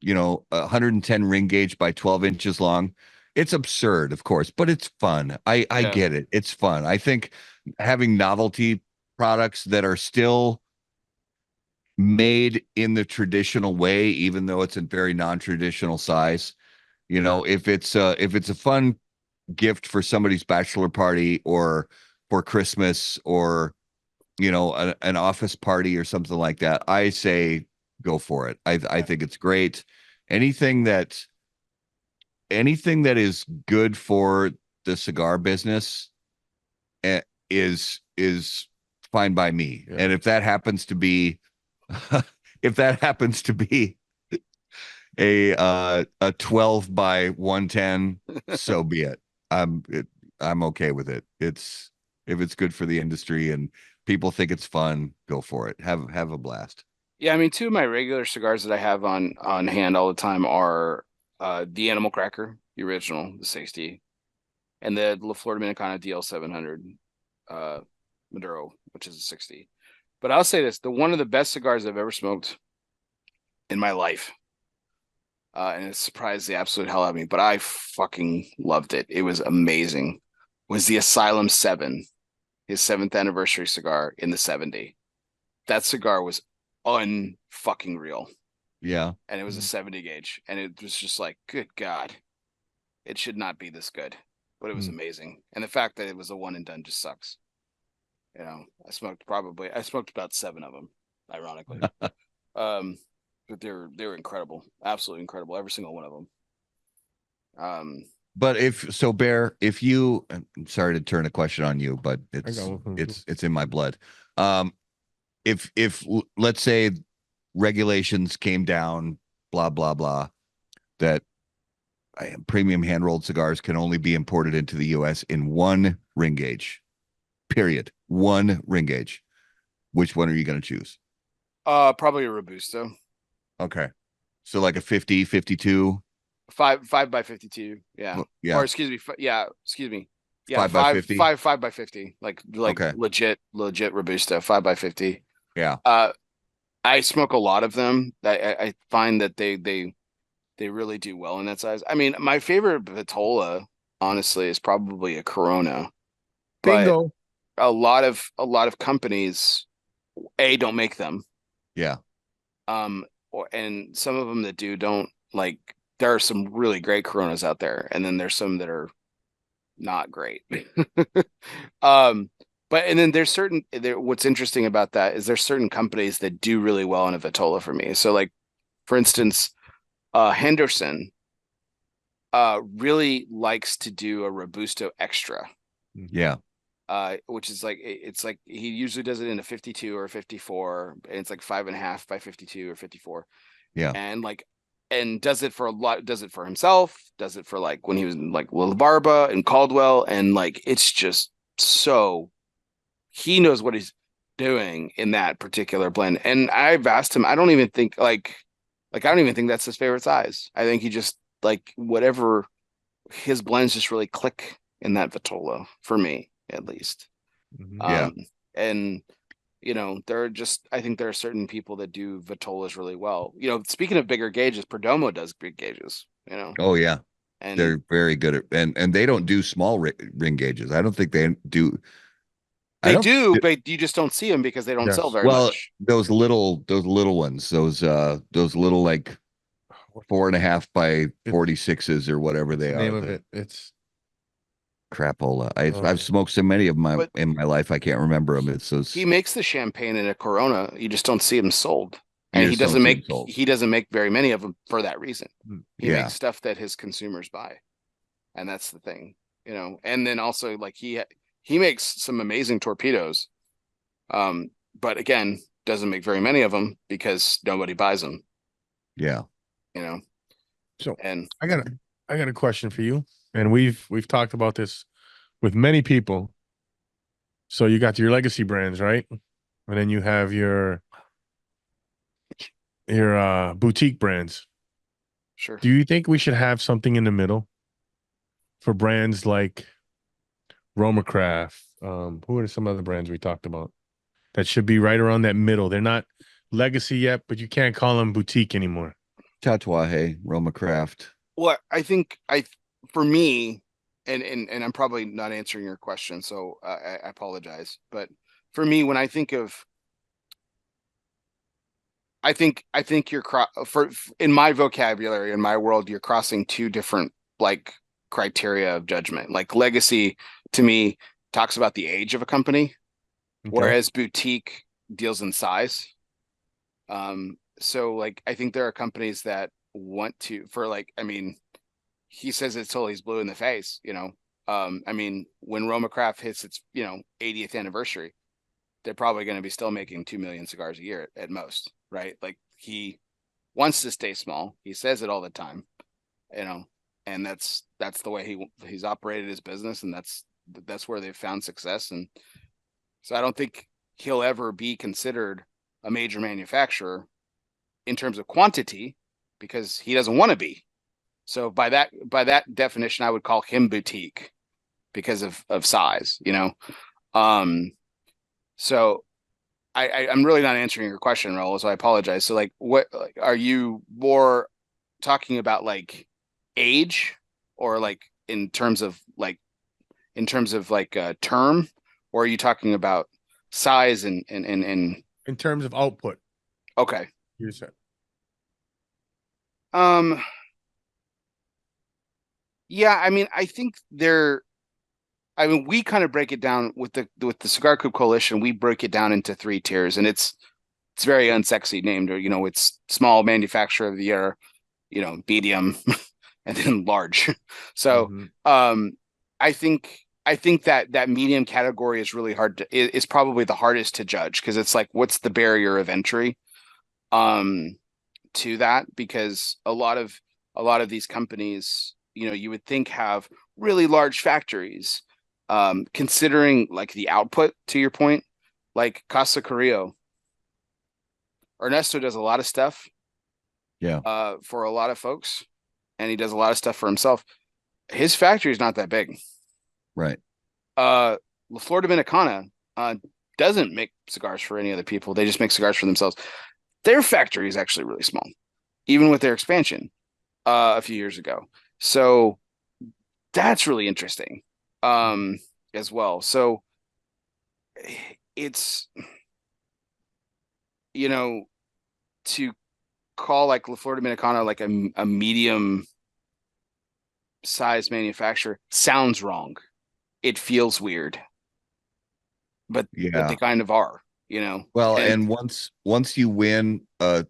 110 ring gauge by 12 inches long. It's absurd, of course, but it's fun. I Yeah. get it. It's fun. I think having novelty products that are still made in the traditional way, even though it's a very non-traditional size, if it's a fun gift for somebody's bachelor party or for Christmas or an office party or something like that, I say go for it. I think it's great. Anything that is good for the cigar business is fine by me. Yeah. And if that happens to be a 12 by 110, so be it. I'm okay with it. If it's good for the industry and people think it's fun, go for it. Have a blast. Yeah, I mean, two of my regular cigars that I have on hand all the time are the Animal Cracker, the original, the 60, and the La Flor Dominicana DL 700 Maduro, which is a 60. But I'll say this, one of the best cigars I've ever smoked in my life, and it surprised the absolute hell out of me, but I fucking loved it. It was amazing. Was the Asylum 7, his 7th anniversary cigar in the 70. That cigar was unfucking real. Yeah. And it was a 70 gauge. And it was just like, good God, it should not be this good. But it was amazing. And the fact that it was a one and done just sucks. I smoked about 7 of them, ironically. But they were incredible. Absolutely incredible. Every single one of them. But Bear, I'm sorry to turn a question on you, but it's in my blood. If let's say regulations came down, blah blah blah, that premium hand rolled cigars can only be imported into the U.S. in one ring gauge, period, one ring gauge. Which one are you going to choose? Probably a Robusto. Okay, so like a 50, 52. 5 by 52. Yeah. Yeah. Or excuse me. Yeah. 5 by 50. 5 by 50. Like Okay. legit Robusto. 5 by 50. Yeah. I smoke a lot of them. I find that they really do well in that size. I mean, my favorite Vitola, honestly, is probably a Corona. Bingo. But a lot of companies don't make them. Yeah. And some of them that don't, like, there are some really great Coronas out there, and then there's some that are not great. But and then there's what's interesting about that is there's certain companies that do really well in a Vitola for me. So, like, for instance, Henderson really likes to do a Robusto Extra. Yeah. Which is like, it's like he usually does it in a 52 or a 54, and it's like 5.5 by 52 or 54. Yeah. And does it for himself, does it for, like, when he was in, like, La Barba and Caldwell, and, like, it's just so he knows what he's doing in that particular blend. And I've asked him, I don't even think I don't even think that's his favorite size. I think he just, like, whatever, his blends just really click in that Vitola, for me at least. Yeah. And I think there are certain people that do Vitolas really well. Speaking of bigger gauges, Perdomo does big gauges, Oh yeah. and They're very good at, and they don't do small ring gauges. I don't think they do. they do, but you just don't see them because they don't sell very much. Those little ones, those little, like, 4.5 by 46s or whatever they are. Name of it. It's crapola. I've smoked so many of them in my life, I can't remember them. It's those. He makes the champagne in a Corona. You just don't see them sold, and he doesn't make very many of them for that reason. He makes stuff that his consumers buy, and that's the thing, And then also, like, he makes some amazing torpedoes, but again, doesn't make very many of them because nobody buys them. Yeah. So, and I got a question for you, and we've talked about this with many people. So you got your legacy brands, right? And then you have your boutique brands. Sure. Do you think we should have something in the middle for brands like Roma Craft? Who are some other brands we talked about that should be right around that middle? They're not legacy yet, but you can't call them boutique anymore. Tatuaje, Roma Craft. Well, I think for me, and I'm probably not answering your question, so I apologize. But for me, when I think of, I think you're in my vocabulary, in my world, you're crossing two different like criteria of judgment. Like legacy to me talks about the age of a company, Okay. whereas boutique deals in size. So like I think there are companies that want to for like, I mean, he says it till he's blue in the face, you know. I mean, when Roma Craft hits its, 80th anniversary, they're probably going to be still making 2 million cigars a year at most, right? Like he wants to stay small. He says it all the time, you know, and that's the way he's operated his business, and that's where they've found success. And so I don't think he'll ever be considered a major manufacturer in terms of quantity because he doesn't want to be. So by that definition, I would call him boutique because of size, you know. So I'm really not answering your question, Raul, so I apologize. So like what like, are you more talking about like age or like in terms of like term, or are you talking about size and In terms of output, okay. you said. Yeah, I mean, we kind of break it down with the Cigar Coop Coalition. We break it down into three tiers, and it's very unsexy named, or it's small manufacturer of the year, medium, and then large. So, I think that medium category is really is probably the hardest to judge because it's like, what's the barrier of entry, to that? Because a lot of these companies, you would think have really large factories, considering like the output to your point, like Casa Carrillo. Ernesto does a lot of stuff, for a lot of folks, and he does a lot of stuff for himself. His factory is not that big. Right. La Flor Dominicana doesn't make cigars for any other people. They just make cigars for themselves. Their factory is actually really small, even with their expansion a few years ago. So that's really interesting, as well. So it's, to call like La Flor Dominicana like a medium size manufacturer sounds wrong. It feels weird, but they kind of are, Well, and once you win a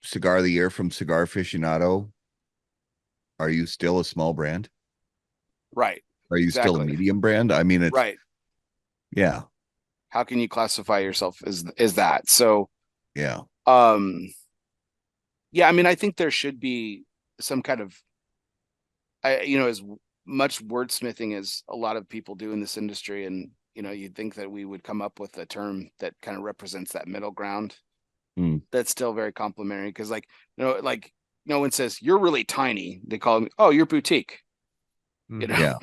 Cigar of the Year from Cigar Aficionado, are you still a small brand? Right. Are you still a medium brand? I mean, it's right. Yeah. How can you classify yourself as that? So yeah. Yeah, I mean, I think there should be some kind of, as much wordsmithing as a lot of people do in this industry, and you'd think that we would come up with a term that kind of represents that middle ground. That's still very complimentary because, like, like no one says you're really tiny. They call me, oh, you're boutique. Yeah.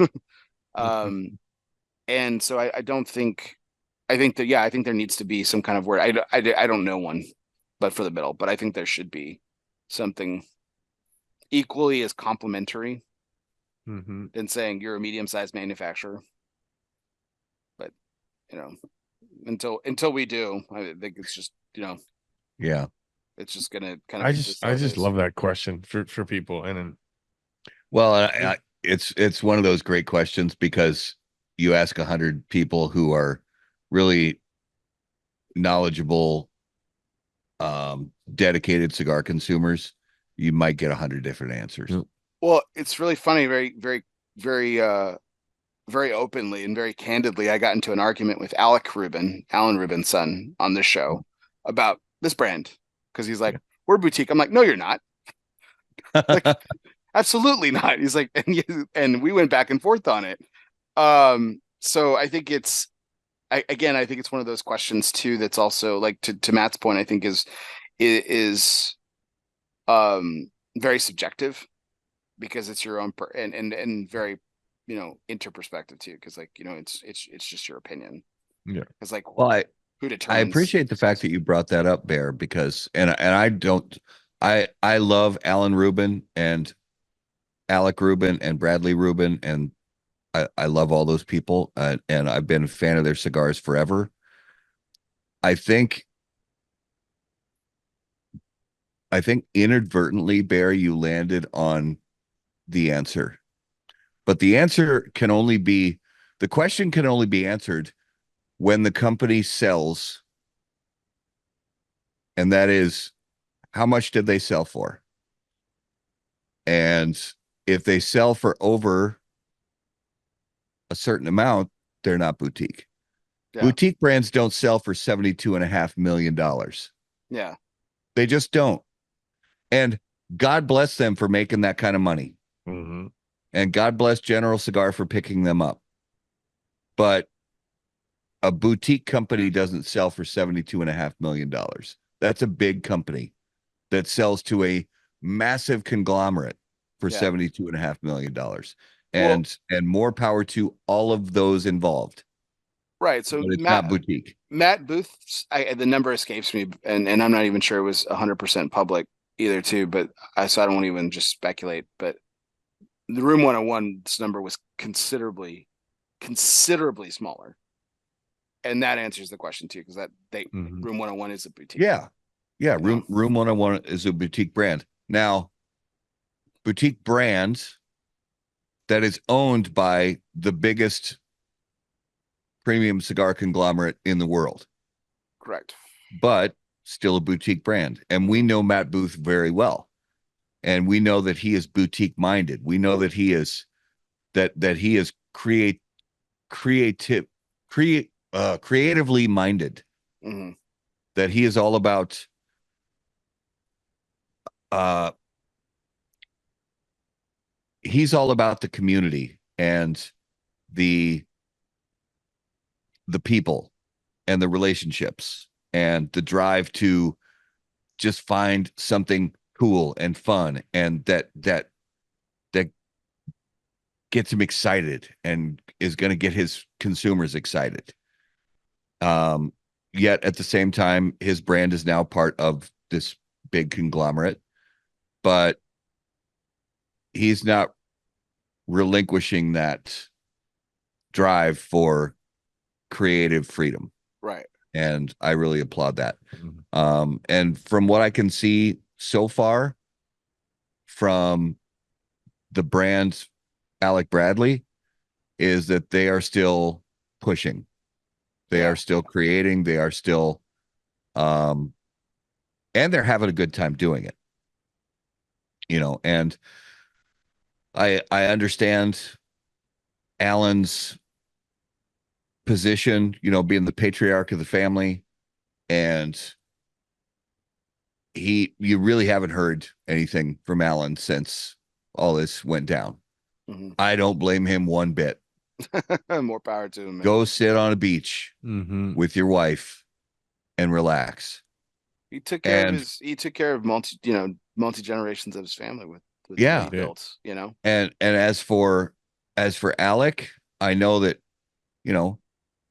And so I don't think, I think there needs to be some kind of word. I don't know one, but for the middle, but I think there should be something equally as complimentary than saying you're a medium-sized manufacturer. But until we do, I think it's just yeah, it's just gonna kind of. I just love that question for people, and well, it's one of those great questions because you ask 100 people who are really knowledgeable, dedicated cigar consumers, you might get 100 different answers. Well, it's really funny. Very, very, very, very openly and very candidly, I got into an argument with Alan Rubin's son, on this show about this brand because he's like, "We're boutique." I'm like, "No, you're not." Like, absolutely not. He's like, and we went back and forth on it. So I think it's again, I think it's one of those questions too that's also like to Matt's point, I think is very subjective because it's your own and very, interperspective too, because like, it's just your opinion. Yeah. It's like, Well, who I determines appreciate the fact that you brought that up, Bear, because and I don't I love Alan Rubin and Alec Rubin and Bradley Rubin, and I love all those people, and I've been a fan of their cigars forever. I think inadvertently, Bear, you landed on the answer, but the question can only be answered when the company sells, and that is, how much did they sell for? And if they sell for over a certain amount, they're not boutique. Yeah. Boutique brands don't sell for $72.5 million. Yeah. They just don't. And God bless them for making that kind of money. Mm-hmm. And God bless General Cigar for picking them up. But a boutique company doesn't sell for $72.5 million. That's a big company that sells to a massive conglomerate for $72.5 million. And more power to all of those involved. Right. So but it's not boutique. Matt Booth, the number escapes me, and I'm not even sure it was 100% public either, too. But so I don't want to even just speculate. But the Room 101, this number was considerably smaller, and that answers the question too, because Room 101 is a boutique. Yeah. Room 101 is a boutique brand. Now, boutique brand that is owned by the biggest premium cigar conglomerate in the world. Correct. But still a boutique brand. And we know Matt Booth very well. And we know that he is boutique minded. We know that he is creatively minded. Mm-hmm. That he is all about he's all about the community and the people and the relationships and the drive to just find something cool and fun and that gets him excited and is going to get his consumers excited. Yet at the same time, his brand is now part of this big conglomerate, but he's not relinquishing that drive for creative freedom. Right. And I really applaud that. And from what I can see so far from the brand Alec Bradley is that they are still pushing. They are still creating. They are still, and they're having a good time doing it. And I understand Alan's position, being the patriarch of the family, and you really haven't heard anything from Alan since all this went down. Mm-hmm. I don't blame him one bit. More power to him, man. Go sit on a beach with your wife and relax. He took care of multi generations of his family with what he built, And as for Alec, I know that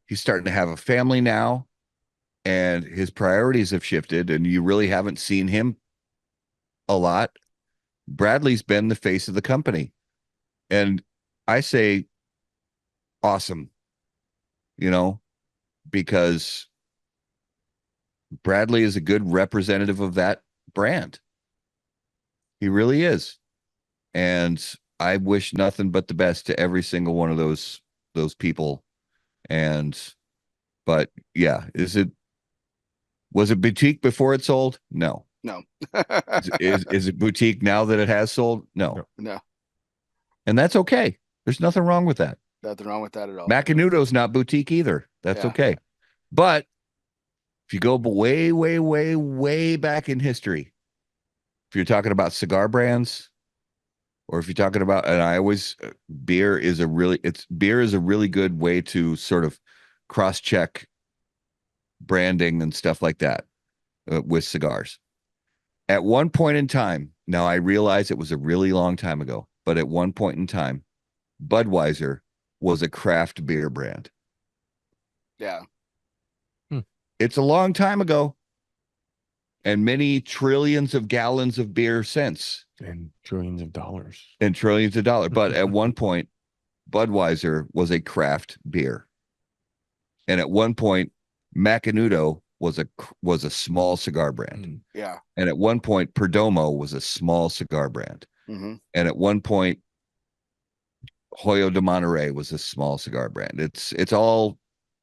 he's starting to have a family now, and his priorities have shifted, and you really haven't seen him a lot. Bradley's been the face of the company, and I say awesome, because Bradley is a good representative of that brand. He really is. And I wish nothing but the best to every single one of those people. But yeah, was it boutique before it sold? No. Is it boutique now that it has sold? No. And that's okay. There's nothing wrong with that. Nothing wrong with that at all. Macanudo's not boutique either. That's okay. But if you go way, way, way, way back in history, if you're talking about cigar brands, or if you're talking about, and I always, beer is a really good way to sort of cross-check branding and stuff like that with cigars. At one point in time, now I realize it was a really long time ago, but at one point in time, Budweiser was a craft beer brand. Yeah. It's a long time ago, and many trillions of gallons of beer since. And trillions of dollars. And trillions of dollars. But at one point, Budweiser was a craft beer. And at one point, Macanudo was a small cigar brand. Yeah. And at one point, Perdomo was a small cigar brand. Mm-hmm. And at one point, Hoyo de Monterrey was a small cigar brand. It's all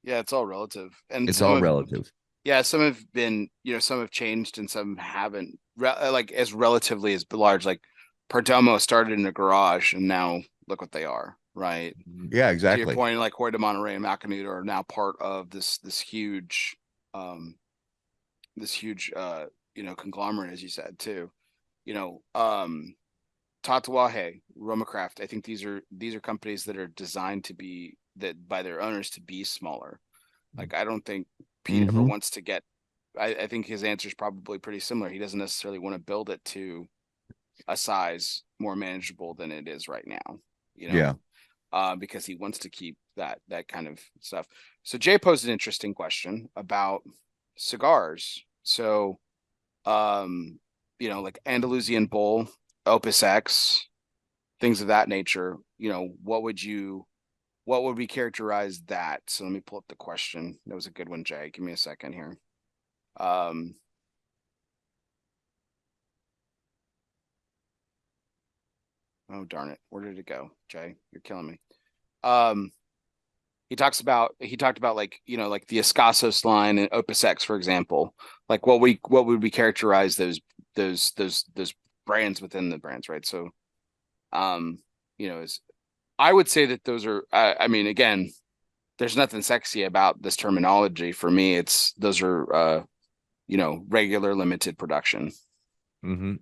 relative, and it's all relative. Yeah, some have been, some have changed and some haven't. Like as relatively as large, like Perdomo started in a garage and now look what they are, right? Yeah, exactly. To your point, like Hoyo de Monterrey and Macanudo are now part of this huge, conglomerate, as you said too. Tatuaje, Romacraft. I think these are companies that are designed to be by their owners to be smaller. Like I don't think Pete ever wants to get. I think his answer is probably pretty similar. He doesn't necessarily want to build it to a size more manageable than it is right now. Yeah. Because he wants to keep that kind of stuff. So Jay posed an interesting question about cigars. So, like Andalusian Bull, Opus X, things of that nature. What would we characterize that? So let me pull up the question. That was a good one, Jay. Give me a second here. Oh, darn it. Where did it go, Jay? You're killing me. He talked about like, like the Escasos line and Opus X, for example. Like what would we characterize those brands within the brands, right? So, I would say that those are, I mean, again, there's nothing sexy about this terminology. For me, those are, regular limited production. Mm-hmm.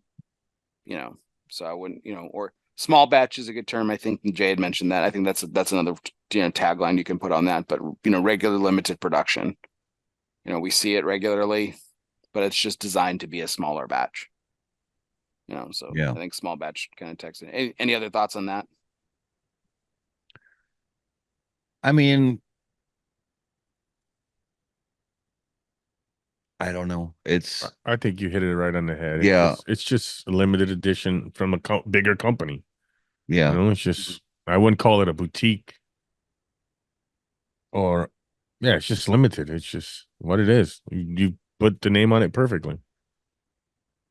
So I wouldn't, or small batch is a good term. I think Jay had mentioned that. I think that's another, tagline you can put on that, but, regular limited production, we see it regularly, but it's just designed to be a smaller batch, so yeah. I think small batch kind of takes it. Any other thoughts on that? I mean, I don't know. I think you hit it right on the head. It's just a limited edition from a bigger company. Yeah. It's just, I wouldn't call it a boutique it's just limited. It's just what it is. You put the name on it perfectly.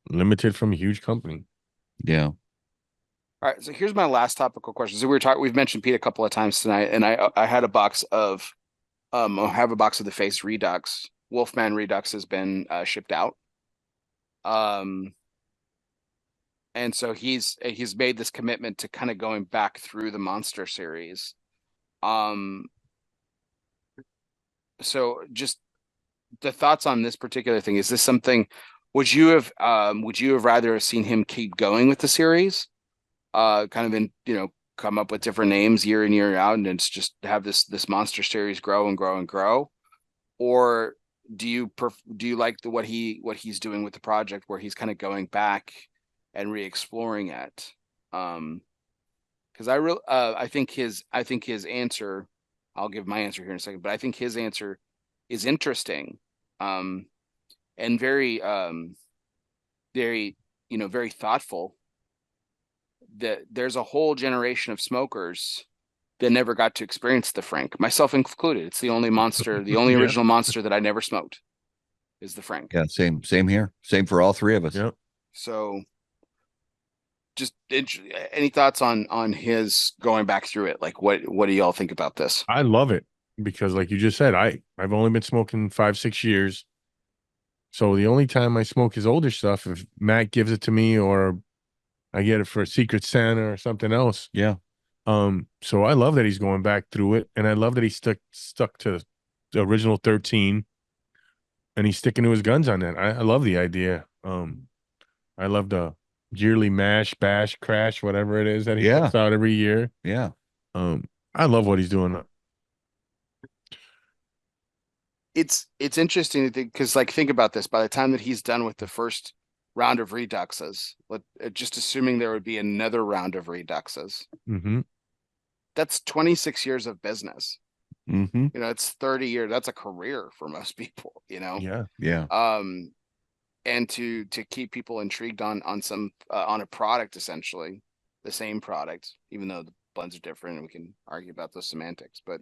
Limited from a huge company. Yeah. All right. So here's my last topical question. So we've mentioned Pete a couple of times tonight, and I had a box of, I have a box of the Face Redux. Wolfman Redux has been shipped out. And so he's made this commitment to kind of going back through the Monster series. So just the thoughts on this particular thing. Is this something, would you have rather seen him keep going with the series? Kind of come up with different names year in, year out, and it's just have this Monster series grow and grow and grow? Or do you like what he's doing with the project, where he's kind of going back and re-exploring it? Because I think his answer, I'll give my answer here in a second, but I think his answer is interesting, and very very very thoughtful. That there's a whole generation of smokers that never got to experience the Frank, myself included. It's the only monster, the only original monster that I never smoked is the Frank. Yeah, same here. Same for all three of us. Yep. So just any thoughts on his going back through it? Like what do y'all think about this? I love it because, like you just said, I've only been smoking 5-6 years. So the only time I smoke his older stuff, if Matt gives it to me or I get it for a Secret Santa or something else. Yeah. So I love that he's going back through it, and I love that he stuck to the original 13, and he's sticking to his guns on that. I love the idea. I love the yearly mash, bash, crash, whatever it is that he puts out every year. Yeah. I love what he's doing. it's interesting to think, because like think about this. By the time that he's done with the first round of reduxes, just assuming there would be another round of reduxes, Mm-hmm. that's 26 years of business. Mm-hmm. You know, it's 30 years. That's a career for most people, you know. Yeah. Yeah. And to keep people intrigued on some on a product, essentially the same product, even though the blends are different, and we can argue about those semantics. But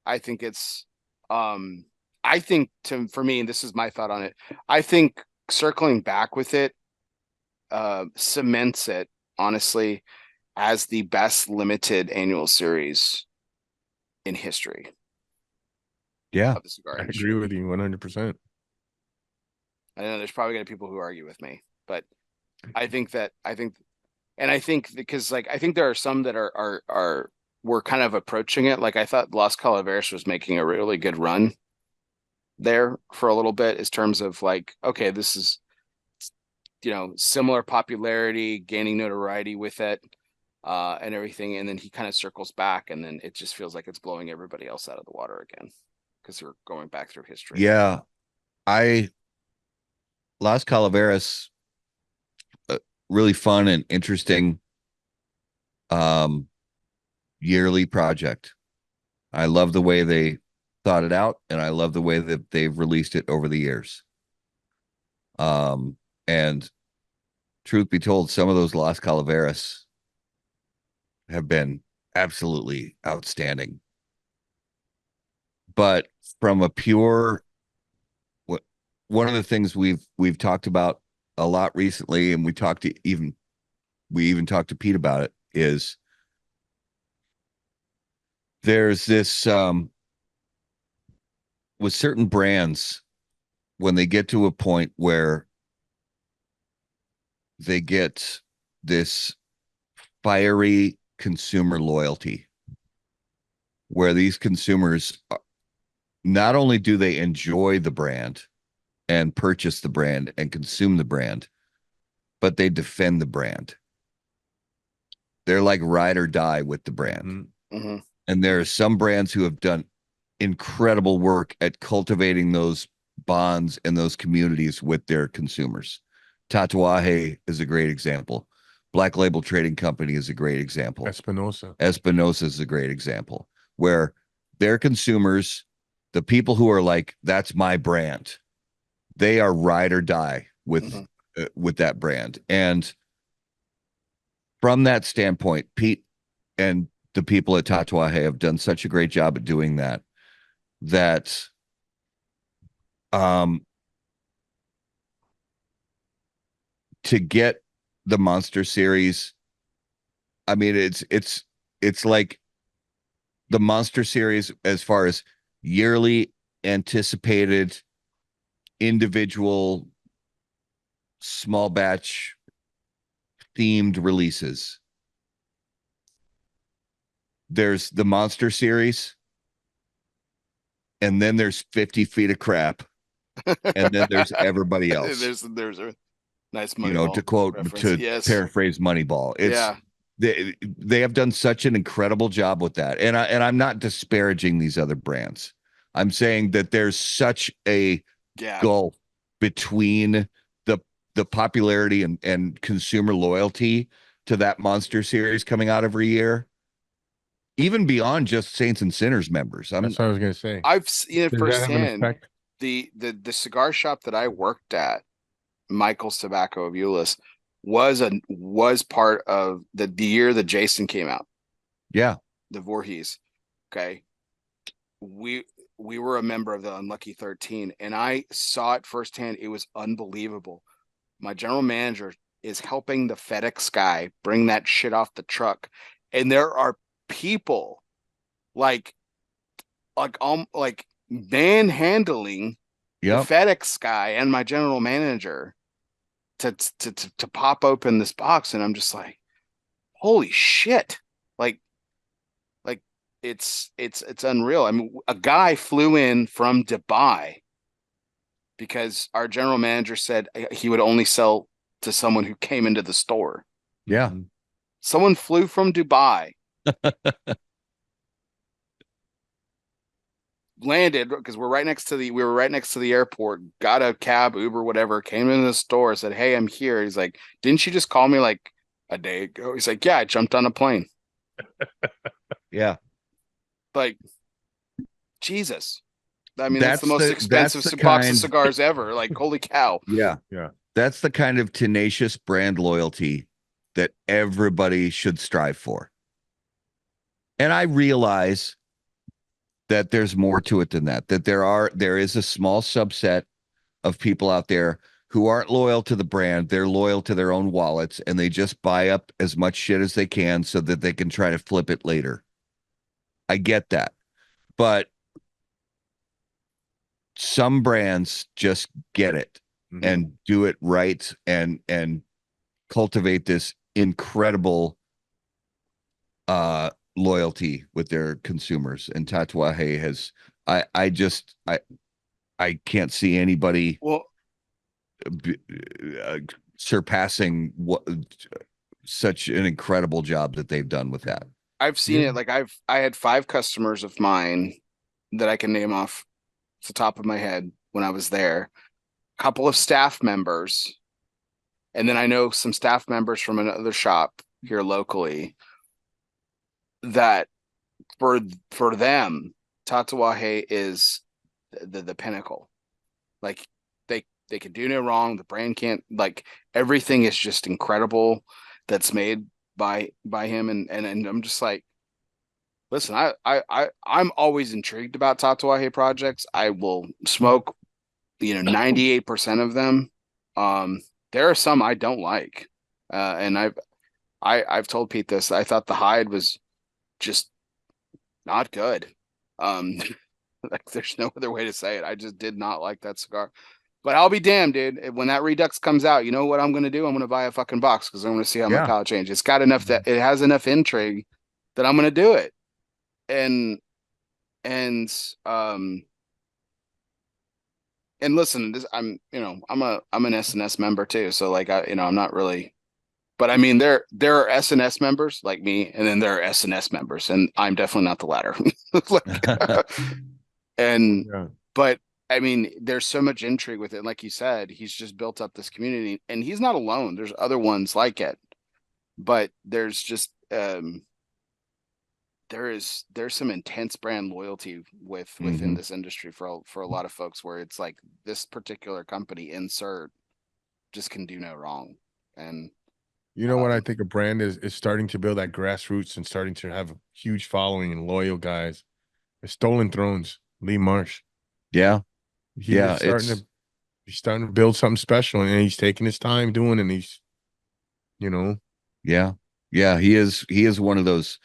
I think it's I think for me, and this is my thought on it, I think circling back with it cements it, honestly, as the best limited annual series in history Yeah. of the cigar I industry. agree with you 100%. I know there's probably gonna be people who argue with me, but I think because like I think there are some that we're kind of approaching it. Like I thought Las Calaveras was making a really good run there for a little bit, in terms of like, okay, this is, you know, similar popularity, gaining notoriety with it, and everything. And then he kind of circles back, and then it just feels like it's blowing everybody else out of the water again, because we're going back through history. Yeah. Las Calaveras, really fun and interesting yearly project. I love the way they thought it out, and I love the way that they've released it over the years. And truth be told, some of those Las Calaveras have been absolutely outstanding. But from a pure, one of the things we've talked about a lot recently, and we even talked to Pete about it, is there's this with certain brands, when they get to a point where they get this fiery consumer loyalty, where these consumers, not only do they enjoy the brand and purchase the brand and consume the brand, but they defend the brand. They're like ride or die with the brand. Mm-hmm. Mm-hmm. And there are some brands who have done incredible work at cultivating those bonds and those communities with their consumers. Tatuaje is a great example. Black Label Trading Company is a great example. Espinosa is a great example, where their consumers, the people who are like, that's my brand, they are ride or die with that brand. And from that standpoint, Pete and the people at Tatuaje have done such a great job at doing that, to get the Monster Series, I mean, it's like the Monster Series as far as yearly anticipated individual small batch themed releases. There's the Monster Series, and then there's 50 feet of crap, and then there's everybody else. There's a nice Moneyball, you know, to quote reference. to Yes. paraphrase Moneyball. It's yeah. They have done such an incredible job with that. And I'm not disparaging these other brands. I'm saying that there's such a gulf between the popularity and consumer loyalty to that Monster Series coming out every year, even beyond just Saints and Sinners members. That's what I was going to say. I've seen it Does that have an firsthand. effect? The cigar shop that I worked at, Michael's Tobacco of Euless, was part of the year that Jason came out. Yeah. The Voorhees. Okay. We were a member of the Unlucky 13, and I saw it firsthand. It was unbelievable. My general manager is helping the FedEx guy bring that shit off the truck, and there are people like manhandling the FedEx guy and my general manager to pop open this box, and I'm just like, holy shit. Like it's unreal. I mean, a guy flew in from Dubai because our general manager said he would only sell to someone who came into the store. Yeah. Someone flew from Dubai landed because we were right next to the airport, got a cab, Uber, whatever, came into the store, said, "Hey, I'm here." He's like, "Didn't you just call me like a day ago?" He's like, "Yeah, I jumped on a plane." Yeah. Like, Jesus. I mean, that's the That's most that's expensive the box of kind. cigars ever. Like, holy cow. Yeah. Yeah. That's the kind of tenacious brand loyalty that everybody should strive for. And I realize that there's more to it than that, that there is a small subset of people out there who aren't loyal to the brand. They're loyal to their own wallets, and they just buy up as much shit as they can so that they can try to flip it later. I get that. But some brands just get it and do it right and cultivate this incredible loyalty with their consumers. And Tatuaje has I can't see anybody Well, uh, surpassing what such an incredible job that they've done with that. I've seen it. Like I had 5 customers of mine that I can name off the top of my head when I was there. A couple of staff members, and then I know some staff members from another shop here locally that for them, Tatuaje is the pinnacle. Like they can do no wrong. The brand can't, like, everything is just incredible that's made by him, and I'm just like, listen, I'm always intrigued about Tatuaje projects. I will smoke, 98% of them. There are some I don't like. And I've told Pete this. I thought the hide was just not good. Um, like there's no other way to say it. I just did not like that cigar. But I'll be damned, dude. When that Redux comes out, you know what I'm gonna do? I'm gonna buy a fucking box because I'm gonna see how my Yeah. palate changes. It's got enough that it has enough intrigue that I'm gonna do it. And and um and listen, this I'm an SNS member too. So like I'm not really, but I mean there are SNS members like me, and then there are SNS members, and I'm definitely not the latter. Like, and Yeah. but I mean, there's so much intrigue with it. Like you said, he's just built up this community, and he's not alone. There's other ones like it, but there's just there's some intense brand loyalty within this industry for a lot of folks, where it's like this particular company insert just can do no wrong. And You know what I think a brand is starting to build that grassroots and starting to have a huge following and loyal guys. It's Stolen Thrones, Lee Marsh. Yeah. He's Yeah. starting to build something special, and he's taking his time doing it, and he's, Yeah. Yeah. He is one of those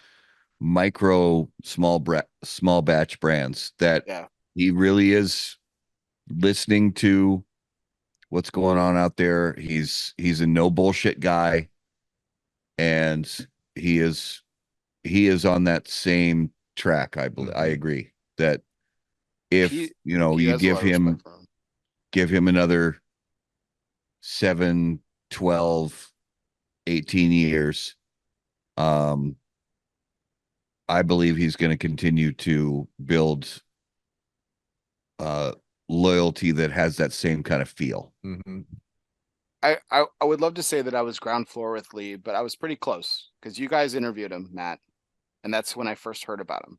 micro small batch brands that yeah, he really is listening to what's going on out there. He's a no bullshit guy, and he is on that same track. I believe I agree that if he you has a lot of respect for him. give him another 7, 12, 18 years, I believe he's going to continue to build loyalty that has that same kind of feel. I would love to say that I was ground floor with Lee, but I was pretty close because you guys interviewed him, Matt, and that's when I first heard about him.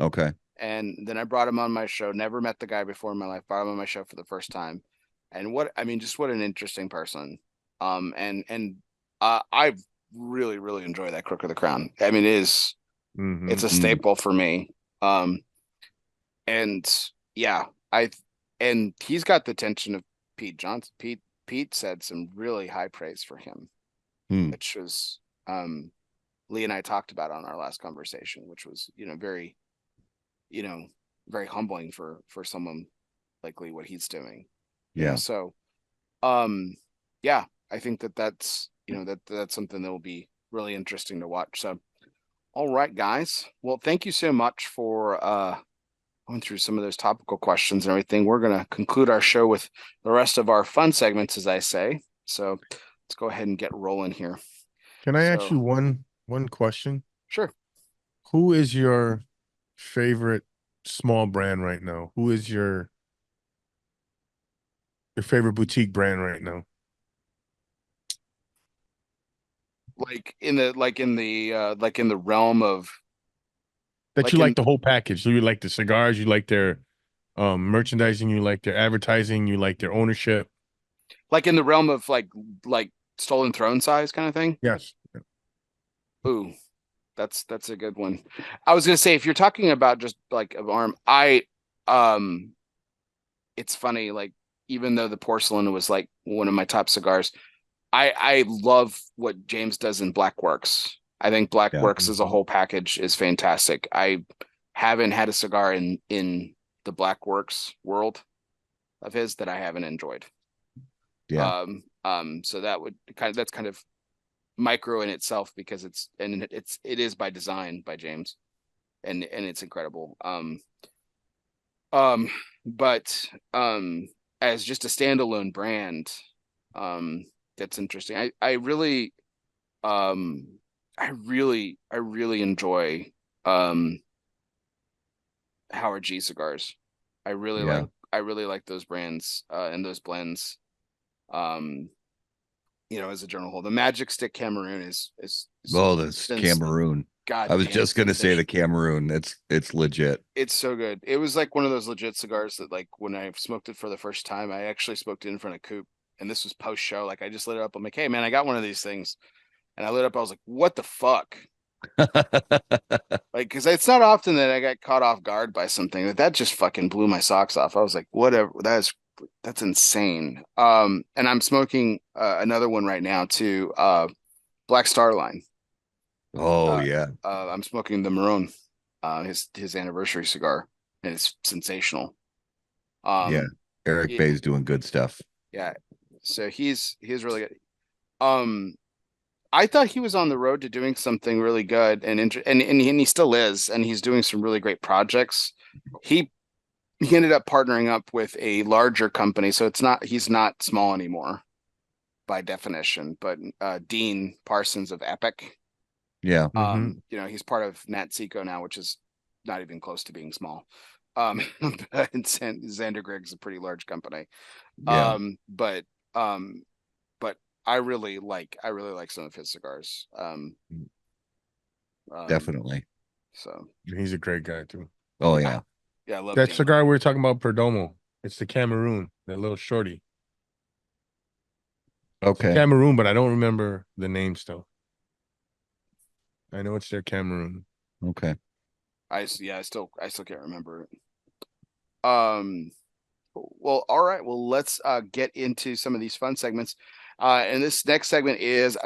Okay. And then I brought him on my show. Never met the guy before in my life. Brought him on my show for the first time, and just what an interesting person. I really really enjoy that Crook of the Crown. I mean, it's a staple for me. And yeah, and he's got the attention of Pete Johnson. Pete said some really high praise for him, which was Lee and I talked about on our last conversation, which was very very humbling for someone like Lee, what he's doing. Yeah. So yeah, I think that's that's something that will be really interesting to watch. So all right, guys. Well, thank you so much for going through some of those topical questions and everything. We're going to conclude our show with the rest of our fun segments, as I say. So let's go ahead and get rolling here. Can I ask you one question? Sure. Who is your favorite small brand right now? Who is your favorite boutique brand right now? Like in the realm of That you like in like the whole package. So you like the cigars, you like their merchandising, you like their advertising, you like their ownership. like in the realm of like Stolen Throne size kind of thing. Yes. Ooh, that's a good one. I was gonna say if you're talking about just like of arm, um it's funny, like even though the porcelain was like one of my top cigars, I love what James does in Black Works. I think Black Yeah. Works as a whole package is fantastic. I haven't had a cigar in the Black Works world of his that I haven't enjoyed. Yeah. So that's kind of micro in itself because it is by design by James and it's incredible. Um, but as just a standalone brand, that's interesting. Um, I really enjoy Howard G cigars. Yeah. I really like those brands and those blends. Um, as a general whole, the Magic Stick Cameroon is Oh, this Cameroon. I was goddamn just gonna say the sensational. Cameroon. It's legit. It's so good. It was like one of those legit cigars that like when I smoked it for the first time, I actually smoked it in front of Coop. And this was post show. Like I just lit it up. I'm like, hey man, I got one of these things. And I lit up, I was like, what the fuck? Like, because it's not often that I got caught off guard by something that just fucking blew my socks off. I was like, whatever, that's insane. And I'm smoking another one right now too, Black Star Line. Oh Uh, yeah. I'm smoking the Marone, his anniversary cigar, and it's sensational. Yeah. Um, Eric it, Bay's doing good stuff. yeah, so he's really good. Um, I thought he was on the road to doing something really good and he still is, and he's doing some really great projects. He he ended up partnering up with a larger company, so he's not small anymore by definition. But Dean Parsons of Epic, Yeah. Mm-hmm. he's part of Nat Seco now, which is not even close to being small. But Xander Grigg's a pretty large company. Yeah. But um, but I really like some of his cigars. Definitely. So He's a great guy too. Oh yeah, yeah. yeah, I love That Dean. cigar we were talking about, Perdomo. It's the Cameroon, that little shorty. Okay. Cameroon, but I don't remember the name still. I know it's their Cameroon. Okay. I still can't remember it. Well, all right. Well, let's get into some of these fun segments. And this next segment is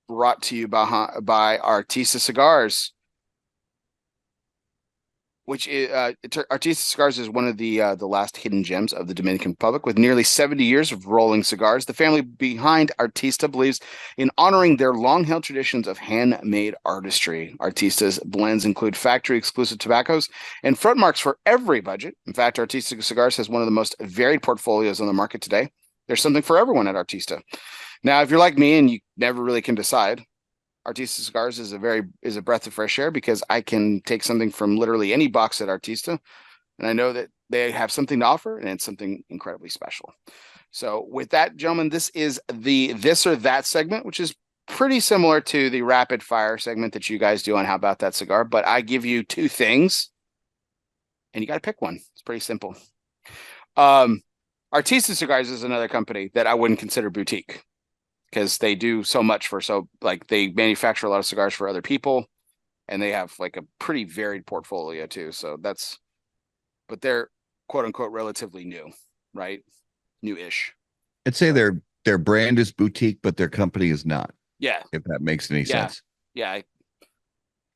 brought to you by Artista Cigars, which is Artista Cigars is one of the last hidden gems of the Dominican Republic. With nearly 70 years of rolling cigars, the family behind Artista believes in honoring their long-held traditions of handmade artistry. Artista's blends include factory-exclusive tobaccos and front marks for every budget. In fact, Artista Cigars has one of the most varied portfolios on the market today. There's something for everyone at Artista. Now, if you're like me and you never really can decide, Artista Cigars is a breath of fresh air because I can take something from literally any box at Artista, and I know that they have something to offer, and it's something incredibly special. So, with that, gentlemen, this is the this or that segment, which is pretty similar to the rapid fire segment that you guys do on How About That Cigar, but I give you two things, and you got to pick one. It's pretty simple. Artista Cigars is another company that I wouldn't consider boutique, because they do so much like they manufacture a lot of cigars for other people, and they have like a pretty varied portfolio too. But they're quote unquote relatively new, right? New-ish. I'd say their brand is boutique, but their company is not, Yeah. if that makes any Yeah. sense. Yeah.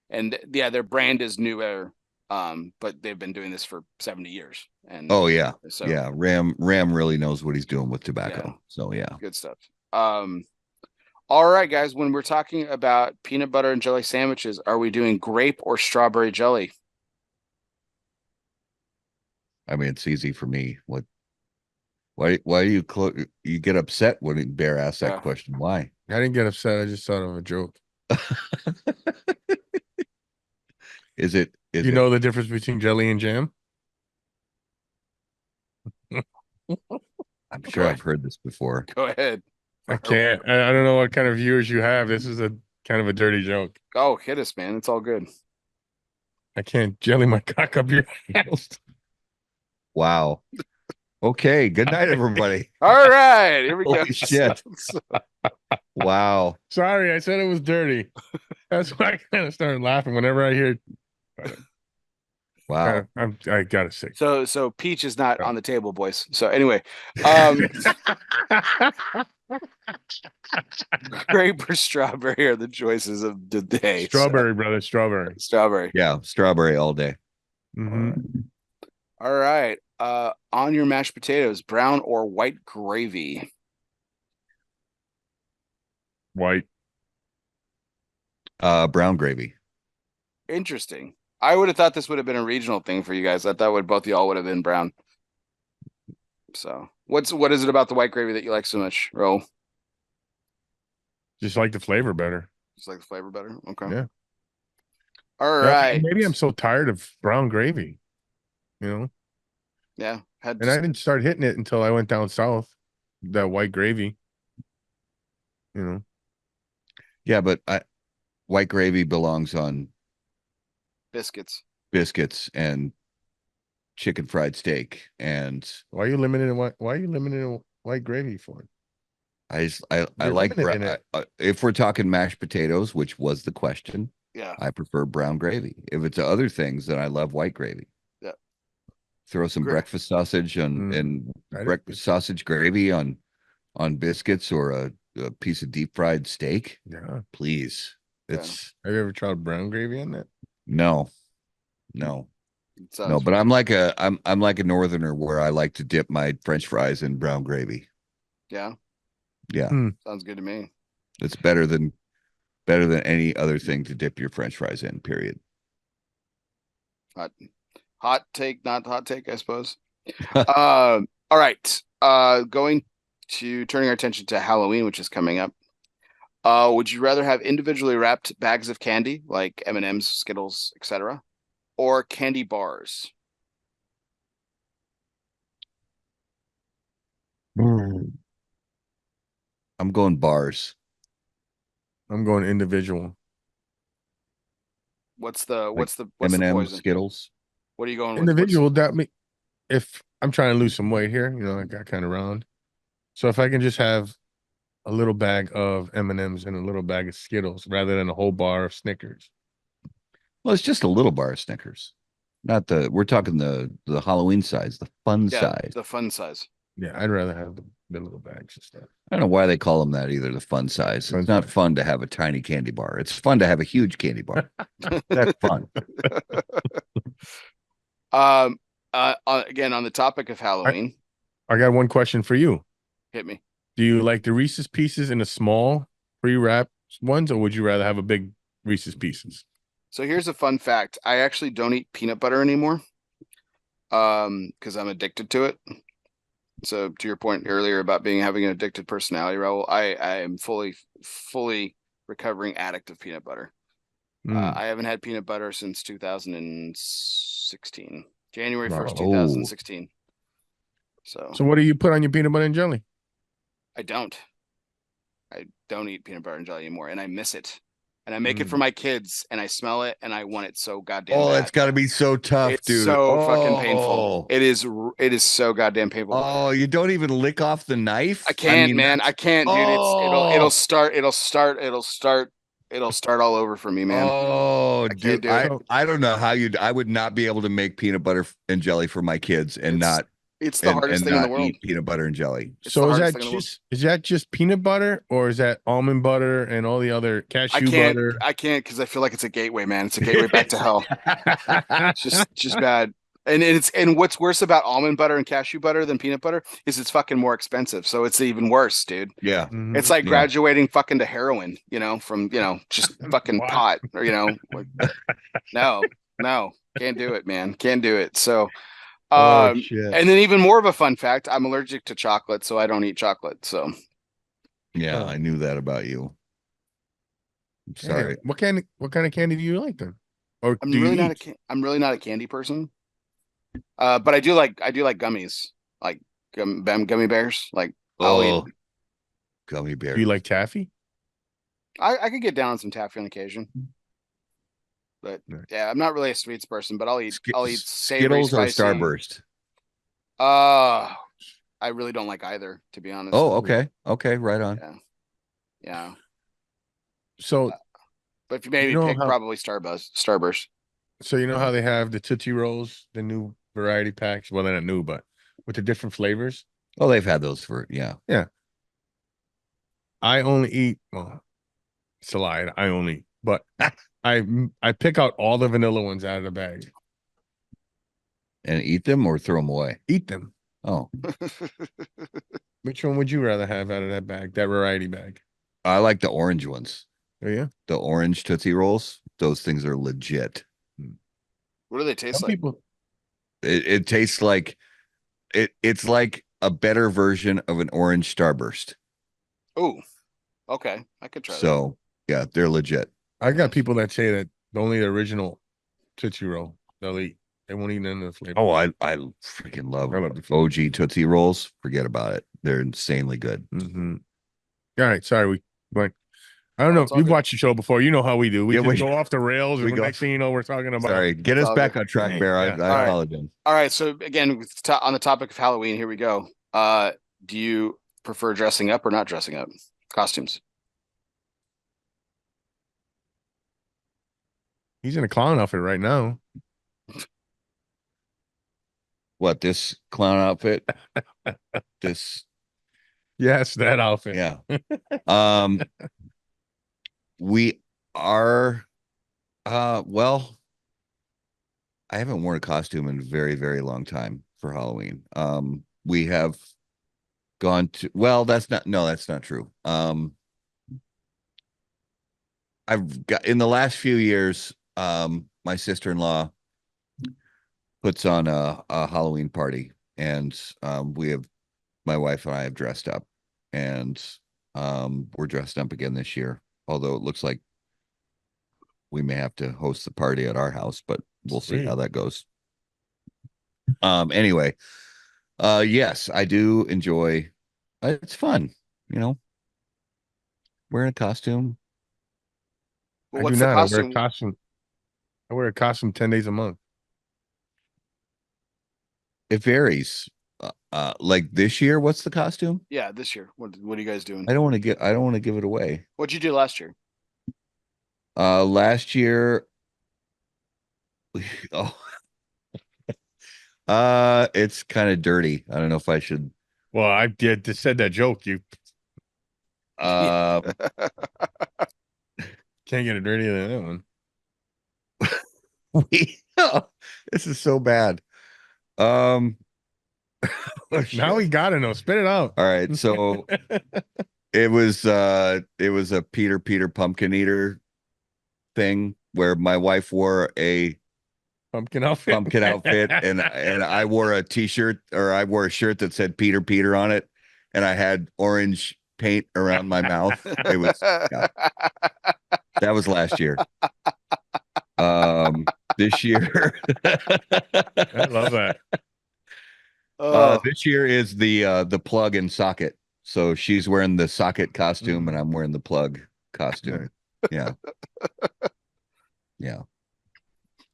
And yeah, their brand is newer, but they've been doing this for 70 years. And Oh yeah. so Yeah. Ram really knows what he's doing with tobacco. Yeah. So yeah. Good stuff. All right, guys, when we're talking about peanut butter and jelly sandwiches, are we doing grape or strawberry jelly? I mean, it's easy for me. Why do you get upset when Bear asks that question? Why? I didn't get upset. I just thought of a joke. Is it You know the difference between jelly and jam? I'm sure I've heard this before. Go ahead. I can't. I don't know what kind of viewers you have. This is a kind of a dirty joke. Oh, hit us, man. It's all good. I can't jelly my cock up your ass. Wow. Okay. Good night, everybody. All right, here we go. Holy shit. Wow. Sorry, I said it was dirty. That's why I kind of started laughing whenever I hear. Wow. I gotta say. So peach is not on the table, boys. So anyway, grape or strawberry are the choices of the day. Strawberry, brother, strawberry. Strawberry. Yeah. Strawberry all day. Mm-hmm. All right. On your mashed potatoes, brown or white gravy? White. Brown gravy. Interesting. I would have thought this would have been a regional thing for you guys. I thought both of y'all would have been brown. So what is it about the white gravy that you like so much, Ro? Just like the flavor better. Just like the flavor better? Okay. Yeah. All Yeah, right. maybe I'm so tired of brown gravy. You know? Yeah. I didn't start hitting it until I went down south. That white gravy. You know. Yeah, but white gravy belongs on biscuits and chicken fried steak. And why are you limited in white gravy for? I like if we're talking mashed potatoes, which was the question. Yeah. I prefer brown gravy. If it's other things, then I love white gravy. Yeah. Throw some breakfast sausage and breakfast sausage gravy on biscuits or a piece of deep fried steak. Yeah. Please. Have you ever tried brown gravy on that? No. But I'm like a northerner where I like to dip my French fries in brown gravy. Yeah. Yeah. Sounds good to me. It's better than any other thing to dip your French fries in, period. Hot take, not hot take, I suppose. All right. Turning our attention to Halloween, which is coming up. Would you rather have individually wrapped bags of candy like M&Ms, Skittles, etc., or candy bars? I'm going bars. I'm going individual. What's the M&M's, Skittles? What are you going with? Individual. If I'm trying to lose some weight here, I got kind of round. So if I can just have a little bag of M&Ms and a little bag of Skittles rather than a whole bar of Snickers. Well, it's just a little bar of Snickers. We're talking the Halloween size, the fun size. The fun size. Yeah, I'd rather have the little bags and stuff. I don't know why they call them that either, the fun size. It's not fun to have a tiny candy bar. It's fun to have a huge candy bar. That's fun. Again, on the topic of Halloween. I got one question for you. Hit me. Do you like the Reese's Pieces in the small pre-wrapped ones, or would you rather have a big Reese's Pieces? So here's a fun fact. I actually don't eat peanut butter anymore because I'm addicted to it. So to your point earlier about having an addicted personality, Raul, I am fully recovering addict of peanut butter. I haven't had peanut butter since 2016, January 1st, 2016. So what do you put on your peanut butter and jelly? I don't eat peanut butter and jelly anymore, and I miss it. And I make it for my kids, and I smell it, and I want it so goddamn bad. That's got to be so tough, it's dude. So fucking painful. It is so goddamn painful. Oh, you don't even lick off the knife? I can't, man. I can't, dude. It'll start all over for me, man. Oh, dude. I don't know how I would not be able to make peanut butter and jelly for my kids and it's the hardest thing in the world. Eat peanut butter and jelly. So is that just peanut butter, or is that almond butter and all the other cashew butter? I can't because I feel like it's a gateway, man. It's a gateway back to hell. It's just bad. And what's worse about almond butter and cashew butter than peanut butter is it's fucking more expensive. So it's even worse, dude. Yeah. Mm-hmm. It's like graduating fucking to heroin, from just fucking pot or no, can't do it, man. Can't do it. So and then even more of a fun fact, I'm allergic to chocolate, so I don't eat chocolate. So yeah, I knew that about you. I'm sorry. What kind of candy do you like then? Or I'm really not a candy person. But I do like gummies, like gummy bears. Like I'll eat. Oh, gummy bears. Do you like taffy? I could get down on some taffy on occasion, but Right. yeah, I'm not really a sweets person. But I'll eat savory, Skittles or spicy. Starburst? Uh, I really don't like either, to be honest. Oh, okay. Okay, right on. Yeah, yeah. So But if you you maybe know pick how probably Starburst. you know how they have the Tootsie Rolls, the new variety packs? Well, they're not new, but with the different flavors. Oh, they've had those for yeah. I only eat, well, it's a lie. I only, but I pick out all the vanilla ones out of the bag. And eat them or throw them away. Eat them. Oh, Which one would you rather have out of that bag, that variety bag? I like the orange ones. Oh, yeah. The orange Tootsie Rolls. Those things are legit. What do they taste Some like? people, It tastes like it's like a better version of an orange Starburst. Oh, okay. I could try that. So yeah, they're legit. I got people that say that only the original Tootsie Roll they'll eat. They won't eat none of the flavor. Oh, I freaking love I love the flavor. OG Tootsie Rolls. Forget about it. They're insanely good. Mm-hmm. All right, sorry, we went. I don't know. it's all You've good. watched the show before. You know how we do. We Yeah, just we- go off the rails, we and go- next thing you know, we're talking about. Sorry, get us all back good. on track, Bear. I Yeah. right. apologize. All right. So again, on the topic of Halloween, here we go. Do you prefer dressing up or not dressing up? Costumes. He's in a clown outfit right now. What, this clown outfit? This Yes, that outfit. yeah. We are well, I haven't worn a costume in a very, very long time for Halloween. We have gone to that's not true. I've got in the last few years, my sister-in-law puts on a Halloween party, and my wife and I have dressed up, and we're dressed up again this year. Although it looks like we may have to host the party at our house, but we'll see how that goes. Anyway, yes, I do enjoy. It's fun, wearing a costume. Well, I what's do the not. costume? I wear a costume. I wear a costume 10 days a month. It varies. Like this year, what's the costume? Yeah, this year. What are you guys doing? I don't want to give it away. What'd you do last year? Last year, oh, it's kind of dirty. I don't know if I should. Well, I did just said that joke. You Uh, can't get it dirtier than that one. this is so bad. Now we gotta know. Spit it out. All right, so it was a Peter Pumpkin Eater thing where my wife wore a Pumpkin outfit. and I wore a t-shirt, or I wore a shirt that said Peter on it, and I had orange paint around my mouth. It was that was last year. This year I love that. this year is the plug and socket. So she's wearing the socket costume and I'm wearing the plug costume. Yeah. Yeah.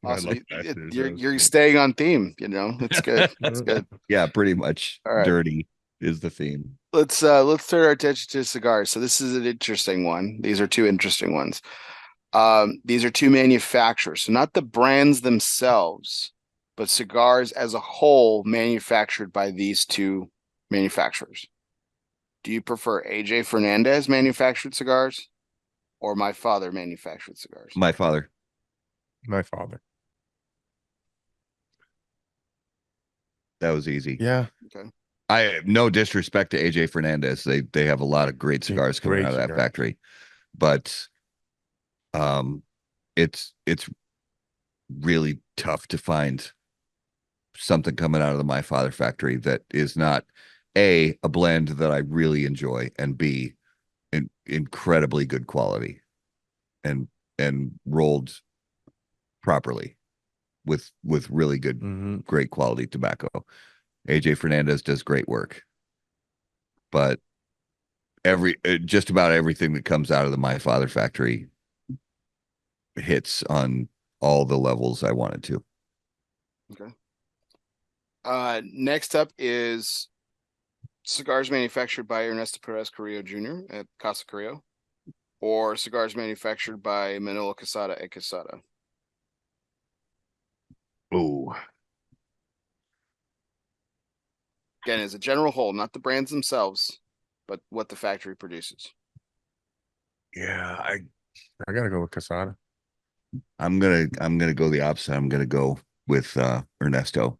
Awesome. I love You're staying on theme, It's good. It's good. Yeah, pretty much. All right. Dirty is the theme. Let's turn our attention to cigars. So this is an interesting one. These are two interesting ones. These are two manufacturers, so not the brands themselves, but cigars as a whole manufactured by these two manufacturers. Do you prefer AJ Fernandez manufactured cigars or My Father manufactured cigars? My father. My father. That was easy. Yeah. Okay. I no disrespect to AJ Fernandez. They have a lot of great cigars coming Great out of that cigars. factory. But it's really tough to find something coming out of the My Father factory that is not a blend that I really enjoy, and B, incredibly good quality and rolled properly with really good, Mm-hmm. great quality tobacco. AJ Fernandez does great work, but just about everything that comes out of the My Father factory hits on all the levels I wanted to. Okay. Next up is cigars manufactured by Ernesto Perez Carrillo Jr. at Casa Carrillo, or cigars manufactured by Manolo Quesada at Quesada. Oh, Again, as a general whole, not the brands themselves, but what the factory produces. Yeah, I gotta go with Casada. I'm gonna go the opposite. I'm gonna go with Ernesto.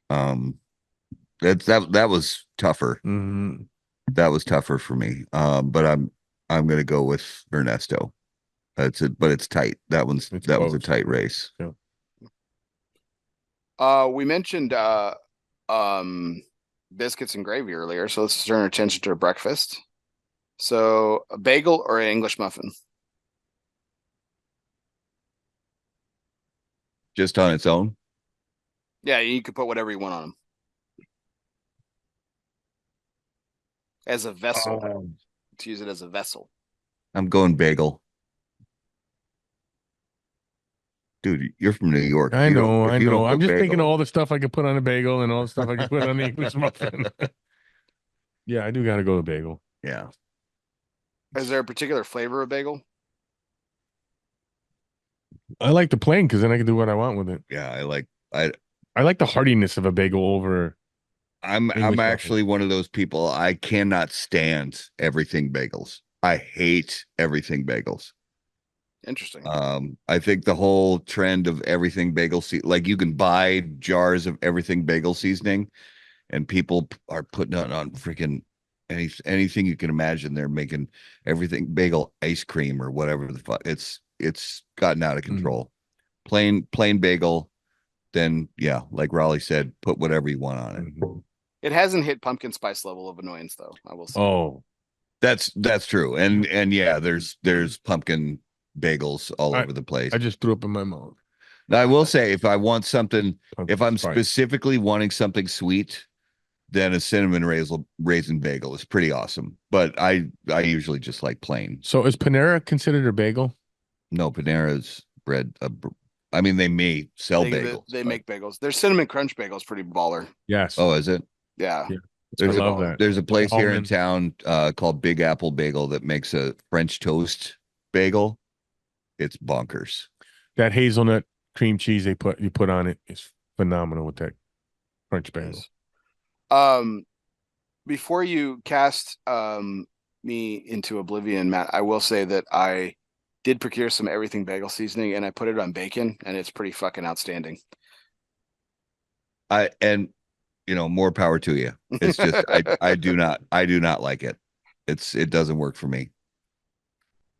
That was tougher. Mm-hmm. That was tougher for me. But I'm gonna go with Ernesto. But it's tight. That was a tight race. Yeah. We mentioned biscuits and gravy earlier, so let's turn our attention to breakfast. So a bagel or an English muffin? Just on its own. Yeah, you could put whatever you want on them. As a vessel. To use it as a vessel. I'm going bagel. Dude, you're from New York. I know. I'm just bagel. thinking of all the stuff I could put on a bagel and all the stuff I could put on the English muffin. Yeah, I do got to go to bagel. Yeah. Is there a particular flavor of bagel? I like the plain because then I can do what I want with it. Yeah, I like the heartiness of a bagel over. I'm actually one of those people. I cannot stand everything bagels. I hate everything bagels. Interesting. I think the whole trend of everything bagel, like you can buy jars of everything bagel seasoning, and people are putting it on freaking anything you can imagine. They're making everything bagel ice cream or whatever the fuck. It's gotten out of control. Plain bagel. Then yeah, like Raleigh said, put whatever you want on it. It hasn't hit pumpkin spice level of annoyance though, I will say. Oh, that's true. And yeah, there's pumpkin bagels all over the place. I just threw up in my mouth. Now, I will say, if I want something, if I'm spice. specifically wanting something sweet, then a cinnamon raisin bagel is pretty awesome. But I usually just like plain. So is Panera considered a bagel? No, Panera's bread. I mean, they may sell bagels. They make bagels. Their cinnamon crunch bagel is pretty baller. Yes. Oh, is it? Yeah. I love that. There's a place here in town called Big Apple Bagel that makes a French toast bagel. It's bonkers. That hazelnut cream cheese you put on it is phenomenal with that French bagel. Before you cast me into oblivion, Matt, I will say that I did procure some everything bagel seasoning and I put it on bacon and it's pretty fucking outstanding. More power to you. It's just I do not like it. It doesn't work for me.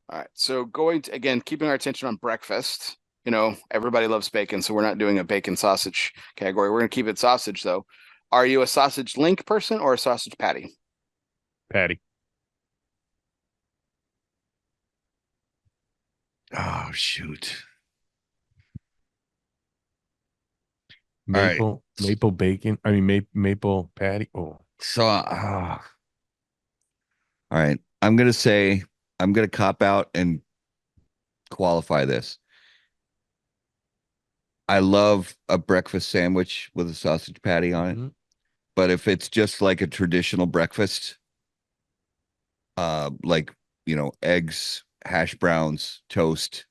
All right. So keeping our attention on breakfast, everybody loves bacon, so we're not doing a bacon sausage category. We're going to keep it sausage though. Are you a sausage link person or a sausage patty? Patty. Oh, shoot. Maple bacon. I mean, maple patty. Oh, so, all right. I'm going to cop out and qualify this. I love a breakfast sandwich with a sausage patty on it. But if it's just like a traditional breakfast, eggs, hash browns, toast,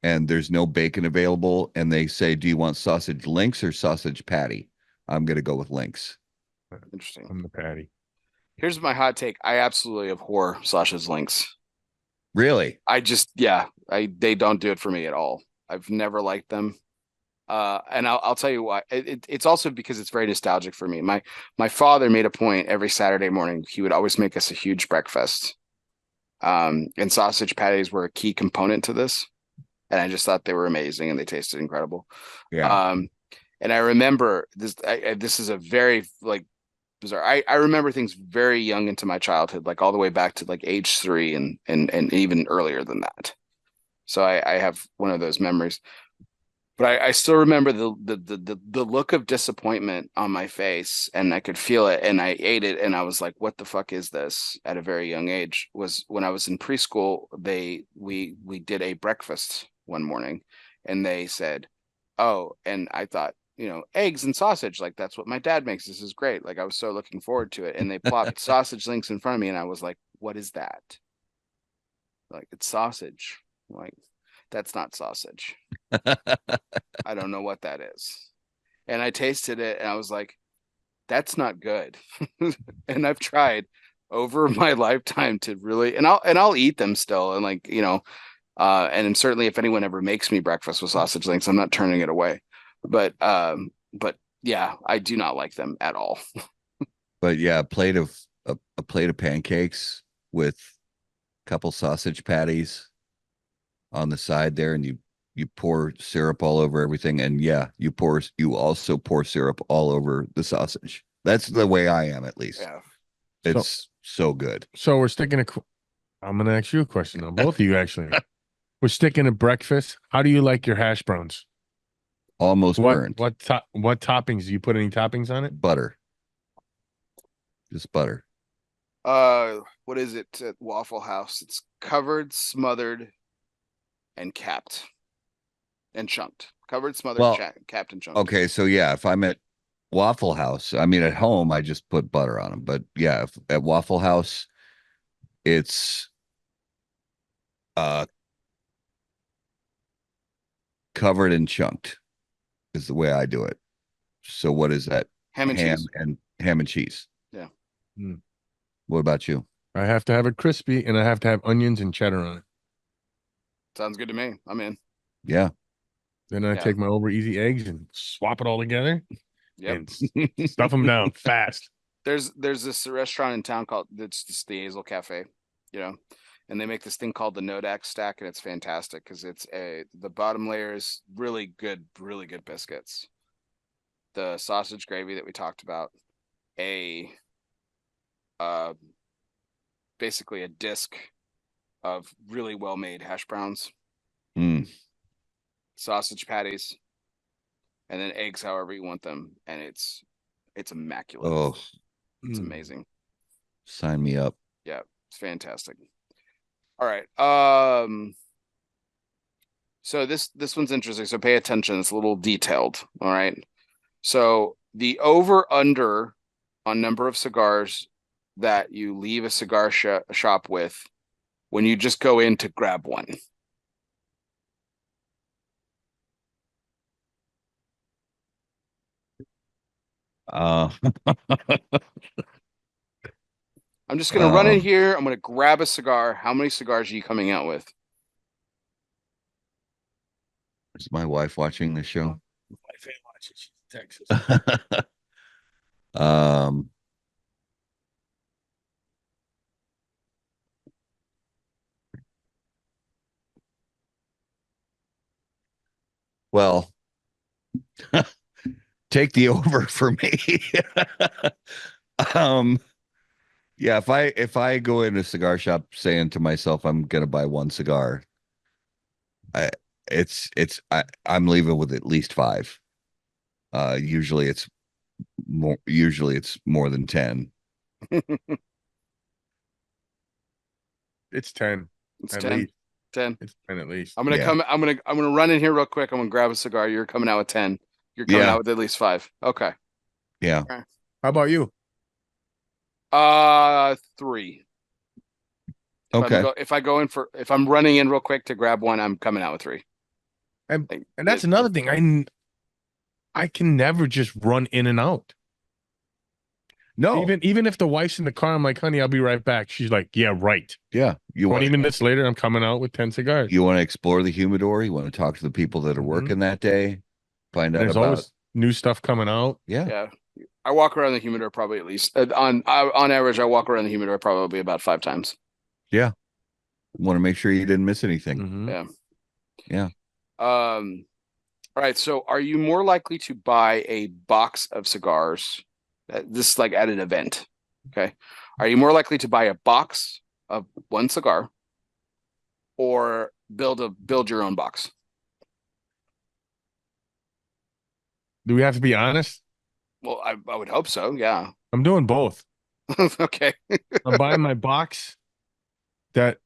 and there's no bacon available, and they say, do you want sausage links or sausage patty? I'm going to go with links. Interesting. I'm the patty. Here's my hot take. I absolutely abhor sausage links. Really? They don't do it for me at all. I've never liked them. And I'll tell you why. It's also because it's very nostalgic for me. My father made a point every Saturday morning. He would always make us a huge breakfast. And sausage patties were a key component to this. And I just thought they were amazing and they tasted incredible. Yeah. And I remember this. This is a very bizarre. I remember things very young into my childhood, like all the way back to like age 3 and even earlier than that. So I have one of those memories. But I still remember the look of disappointment on my face, and I could feel it. And I ate it, and I was like, "What the fuck is this?" At a very young age, was when I was in preschool. We did a breakfast one morning, and they said, "Oh," and I thought, eggs and sausage, like that's what my dad makes. This is great. Like I was so looking forward to it, and they plopped sausage links in front of me, and I was like, "What is that?" Like it's sausage. I'm like that's not sausage. I don't know what that is. And I tasted it and I was like, that's not good. And I've tried over my lifetime to really and I'll eat them still. And like, and certainly if anyone ever makes me breakfast with sausage links, I'm not turning it away. But yeah, I do not like them at all. But yeah, a plate of pancakes with a couple sausage patties on the side there, and you pour syrup all over everything, and yeah, you also pour syrup all over the sausage. That's the way I am, at least. Yeah. It's so good. So we're sticking to. I'm going to ask you a question now, both of you actually. We're sticking to breakfast. How do you like your hash browns? Almost burnt. What toppings? Do you put any toppings on it? Butter. Just butter. What is it at Waffle House? It's covered, smothered, and capped and chunked. Covered, smothered, Well, capped, and chunked. Okay, so yeah, if I'm at Waffle House, I mean at home I just put butter on them, but yeah, if at Waffle House it's uh covered and chunked is the way I do it. So what is that? Ham and cheese. And ham and cheese. Yeah. What about you? I have to have it crispy, and I have to have onions and cheddar on it. Sounds good to me. I'm in. Yeah. Then I take my over easy eggs and swap it all together Yep. and stuff them down fast. There's this restaurant in town called it's just the Hazel Cafe, and they make this thing called the Nodak stack, and it's fantastic because the bottom layer is really good biscuits. The sausage gravy that we talked about, basically a disc of really well made hash browns, sausage patties, and then eggs however you want them, and it's immaculate. Oh, it's amazing. Sign me up. Yeah, it's fantastic. All right. So this one's interesting, so pay attention. It's a little detailed. All right. So the over under on number of cigars that you leave a cigar shop with when you just go in to grab one. Uh I'm just going to run in here. I'm going to grab a cigar. How many cigars are you coming out with? Is my wife watching the show? My wife ain't watching. She's in Texas. Well, take the over for me. Yeah, if I go in a cigar shop saying to myself I'm gonna buy one cigar, I'm leaving with at least 5. Usually it's more than 10. It's 10. It's at 10. least. 10. It's 10 at least. I'm gonna run in here real quick. I'm gonna grab a cigar. You're coming out with 10. You're coming out with at least 5. Okay. Yeah. Okay. How about you? 3. Okay. If I'm running in real quick to grab one, I'm coming out with 3. And that's another thing. I can never just run in and out. No. Even if the wife's in the car, I'm like, honey, I'll be right back. She's like, yeah, right. Yeah. 20 minutes later, I'm coming out with 10 cigars. You want to explore the humidor? You want to talk to the people that are working that day? Find out There's always new stuff coming out. Yeah. Yeah. I walk around the humidor probably at least on average. I walk around the humidor probably about 5 times. Yeah. Want to make sure you didn't miss anything. Yeah. Yeah. All right. So, are you more likely to buy a box of cigars? This is like at an event. Okay. Are you more likely to buy a box of one cigar, or build your own box? Do we have to be honest? Well, I would hope so. Yeah. I'm doing both. Okay. I'm buying my box that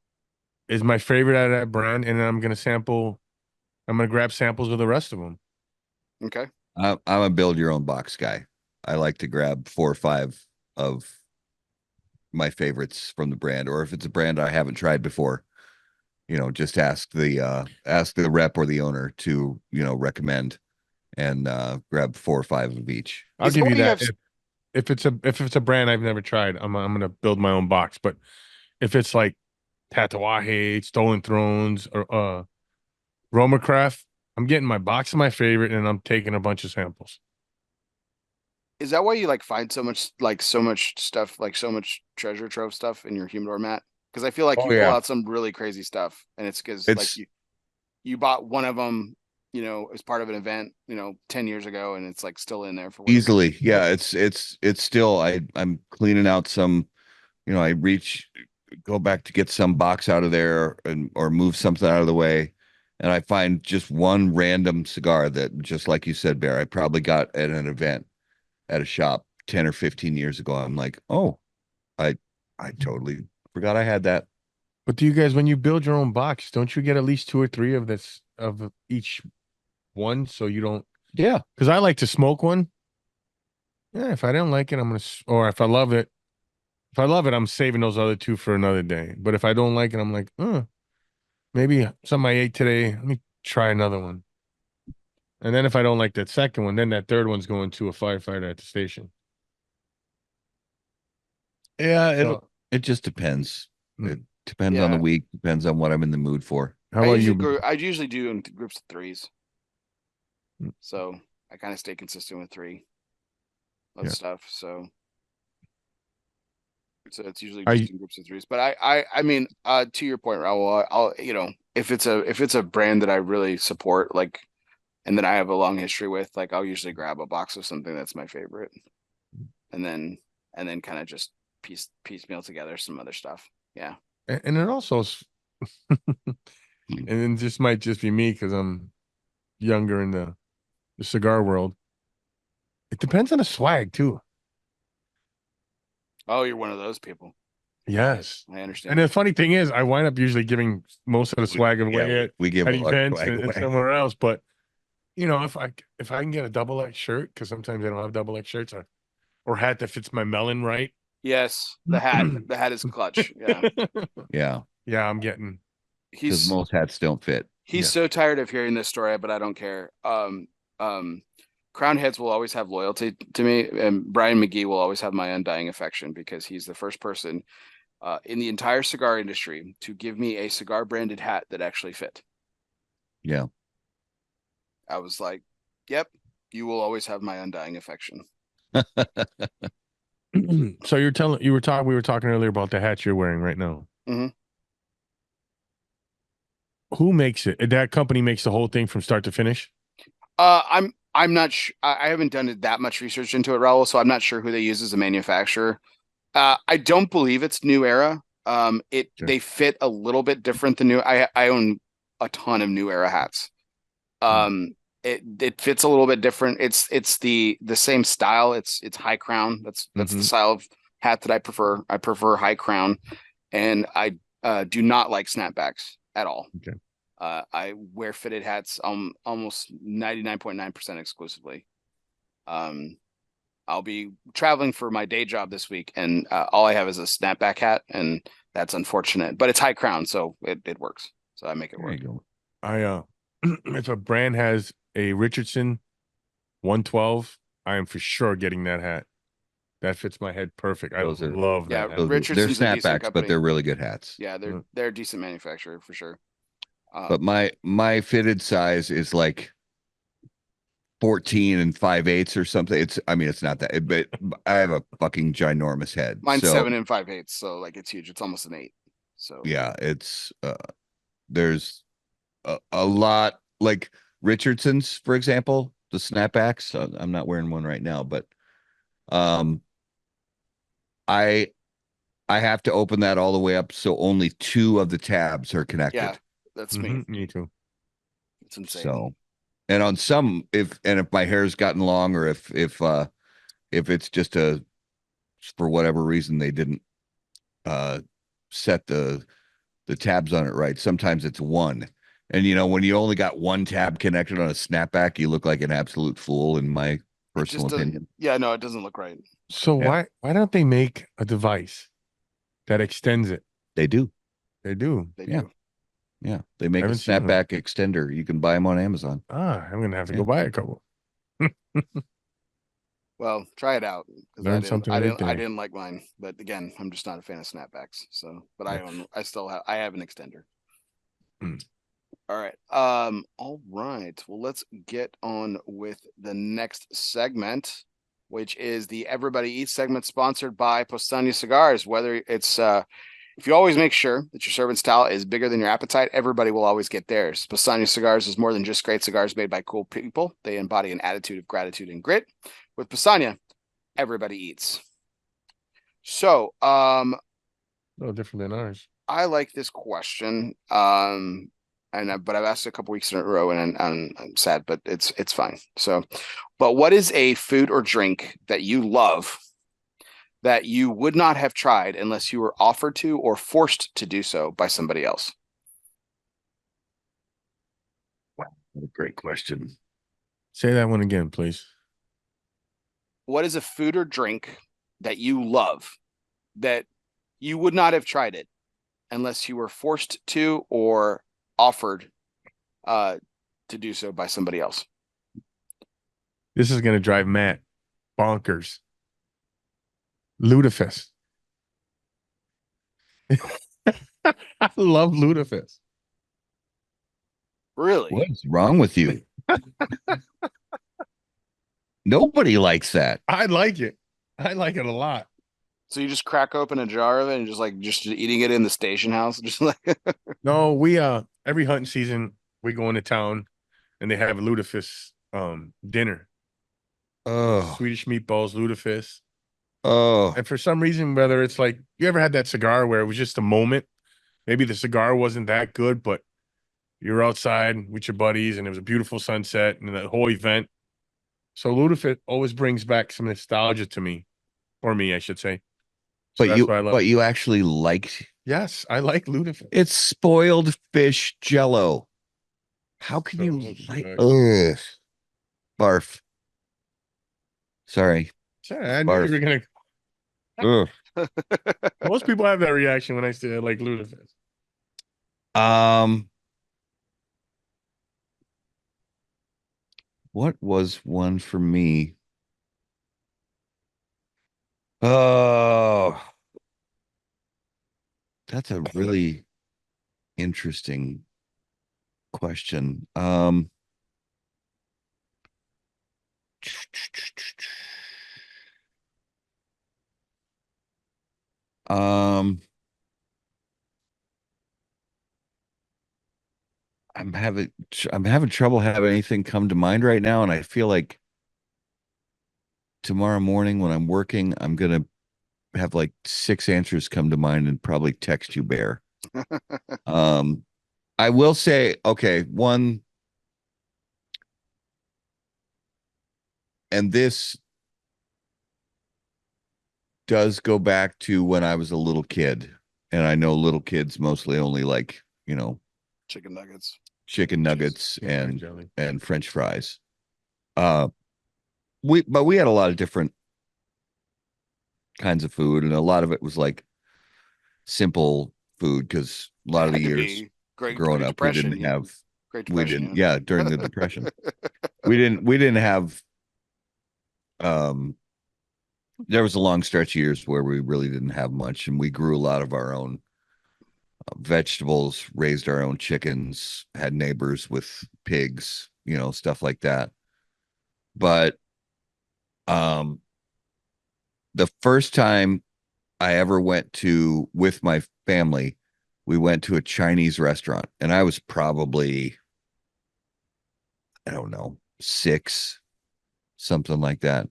is my favorite out of that brand, and then I'm gonna sample. I'm gonna grab samples of the rest of them. Okay. I'm a build your own box guy. I like to grab 4 or 5 of my favorites from the brand, or if it's a brand I haven't tried before, just ask the rep or the owner to, recommend, and grab 4 or 5 of each. I'll Is that give why you you that have? if it's a brand I've never tried. I'm gonna build my own box. But if it's like Tatuaje, Stolen Thrones, or Roma Craft, I'm getting my box of my favorite, and I'm taking a bunch of samples. Is that why you like find so much stuff, like so much treasure trove stuff in your humidor, Matt? Because I feel like Oh you pull yeah, out some really crazy stuff, and it's because like it's you bought one of them, as part of an event, 10 years ago, and it's like still in there for whatever reason. easily, yeah, it's still, I'm cleaning out some, I go back to get some box out of there, and or move something out of the way, and I find just one random cigar that, just like you said, Bear, I probably got at an event at a shop 10 or 15 years ago. I'm like, oh, I I totally forgot I had that. But do you guys, when you build your own box, don't you get at least 2 or 3 of this of each one, so you don't? Yeah. Because I like to smoke one. Yeah, if I don't like it, or if I love it, I'm saving those other 2 for another day. But if I don't like it, I'm like, maybe something I ate today. Let me try another one. And then if I don't like that second one, then that third one's going to a firefighter at the station. Yeah, So, it just depends. It mm, depends on the Yeah, week, depends on what I'm in the mood for. how about you? Boo? I usually do in groups of threes, Mm, so I kind of stay consistent with three of yeah, stuff. So it's usually just I in groups of threes. But I mean, to your point, Raul, I'll if it's a brand that I really support, like, and that I have a long history with, like, I'll usually grab a box of something that's my favorite, and then kind of just piecemeal together some other stuff. Yeah. and it also, and Mm. it just might just be me because I'm younger in the cigar world. It depends on the swag too. Oh, you're one of those people. Yes. I And understand. the funny thing is, I wind up usually giving most of the swag Yeah, away we give at a lot of events swag and away. somewhere else. But if I can get a double X shirt, because sometimes I don't have double X shirts, or hat that fits my melon right. Yes, the hat. The hat is clutch. Yeah. Yeah, Yeah, I'm getting. because He's most hats don't fit. he's Yeah. so tired of hearing this story, but I don't care. Um, Crown heads will always have loyalty to me, and Brian McGee will always have my undying affection because he's the first person in the entire cigar industry to give me a cigar branded hat that actually fit. Yeah. I was like, "Yep, you will always have my undying affection." So we were talking earlier about the hat you're wearing right now. hmm Who makes it? That company makes the whole thing from start to finish? I'm not sure. I haven't done that much research into it, Raul, so I'm not sure who they use as a manufacturer. I don't believe it's New Era. Sure. They fit a little bit different than New. I own a ton of New Era hats. Mm. It fits a little bit different. It's the same style. It's high crown. That's the Mhm. style of hat that I prefer. I prefer high crown, and I do not like snapbacks at all. Okay. I wear fitted hats almost 99.9% exclusively. Um, I'll be traveling for my day job this week, and all I have is a snapback hat, and that's unfortunate. But it's high crown, so it works. So I make it There you work. go. I if a brand has a Richardson 112, I am for sure getting that hat. That fits my head perfect. I Those are love that Yeah, hat. they're Richardson's a decent snapbacks, but company. they're really good hats. Yeah, Mm. they're a decent manufacturer for sure. But my fitted size is like 14 and 5/8 or something. I mean, it's not that, but I have a fucking ginormous head. Mine's So 7 and 5/8, so like it's huge. It's almost an 8. So yeah, there's a lot, like Richardson's, for example, the snapbacks. I'm not wearing one right now, but um, I I have to open that all the way up so only 2 of the tabs are yeah, connected. that's me. Mhm, me too. It's insane. So And on some, if my hair's gotten long, or if it's just for whatever reason they didn't set the tabs on it right, sometimes it's one. And when you only got one tab connected on a snapback, you look like an absolute fool, in my It personal just doesn't. opinion. Yeah, no, it doesn't look right. So Yeah. why don't they make a device that extends it? They do. They do. They Yeah. do. Yeah. They make a haven't seen them. snapback extender. You can buy them on Amazon. I'm gonna have to Yeah. go buy a couple. Well, try it out because Learn something I every didn't. I day. didn't like mine, but again, I'm just not a fan of snapbacks. So, but Yeah. I still have. I have an extender. Mm. All right. All right. Well, let's get on with the next segment, which is the Everybody Eats segment, sponsored by Postania Cigars. Whether it's if you always make sure that your servant's talent is bigger than your appetite, everybody will always get theirs. Postania Cigars is more than just great cigars made by cool people. They embody an attitude of gratitude and grit. With Postania, everybody eats. So, A little different than ours. I like this question. But I've asked it a couple weeks in a row, and I'm sad, but it's fine. So, but what is a food or drink that you love that you would not have tried unless you were offered to or forced to do so by somebody else? What a great question. Say that one again, please. What is a food or drink that you love that you would not have tried it unless you were forced to or offered to do so by somebody else? This is gonna drive Matt bonkers. Lutefisk. I love Lutefisk. Really? What's wrong with you? Nobody likes that. I like it. I like it a lot. So you just crack open a jar of it and just eating it in the station house, just like No, we every hunting season we go into town and they have a lutefisk dinner. Oh, Swedish meatballs, lutefisk. oh, And for some reason, whether it's like you ever had that cigar where it was just a moment, maybe the cigar wasn't that good, but you're outside with your buddies and it was a beautiful sunset and the whole event. So lutefisk always brings back some nostalgia to me, or me, I should say. So but that's you, why I love. but you actually liked. Yes, I like lutefisk. It's spoiled fish jello. How can you like? Ugh, barf. Sorry, Sorry, I knew you were gonna. ugh. Most people have that reaction when I say I like lutefisk. What was one for me? Oh, that's a really interesting question. Um, I'm having trouble having anything come to mind right now, and I feel like tomorrow morning when I'm working, I'm gonna have like 6 answers come to mind and probably text you, Bear. I will say, okay, one, and this does go back to when I was a little kid, and I know little kids mostly only like, chicken nuggets. chicken nuggets and jelly. and French fries. We had a lot of different kinds of food, and a lot of it was like simple food because a lot of the years growing up we didn't have during the Depression we didn't have there was a long stretch of years where we really didn't have much, and we grew a lot of our own vegetables, raised our own chickens, had neighbors with pigs, stuff like that. But the first time I ever went to with my family, we went to a Chinese restaurant, and I was probably, I don't know, 6, something like that.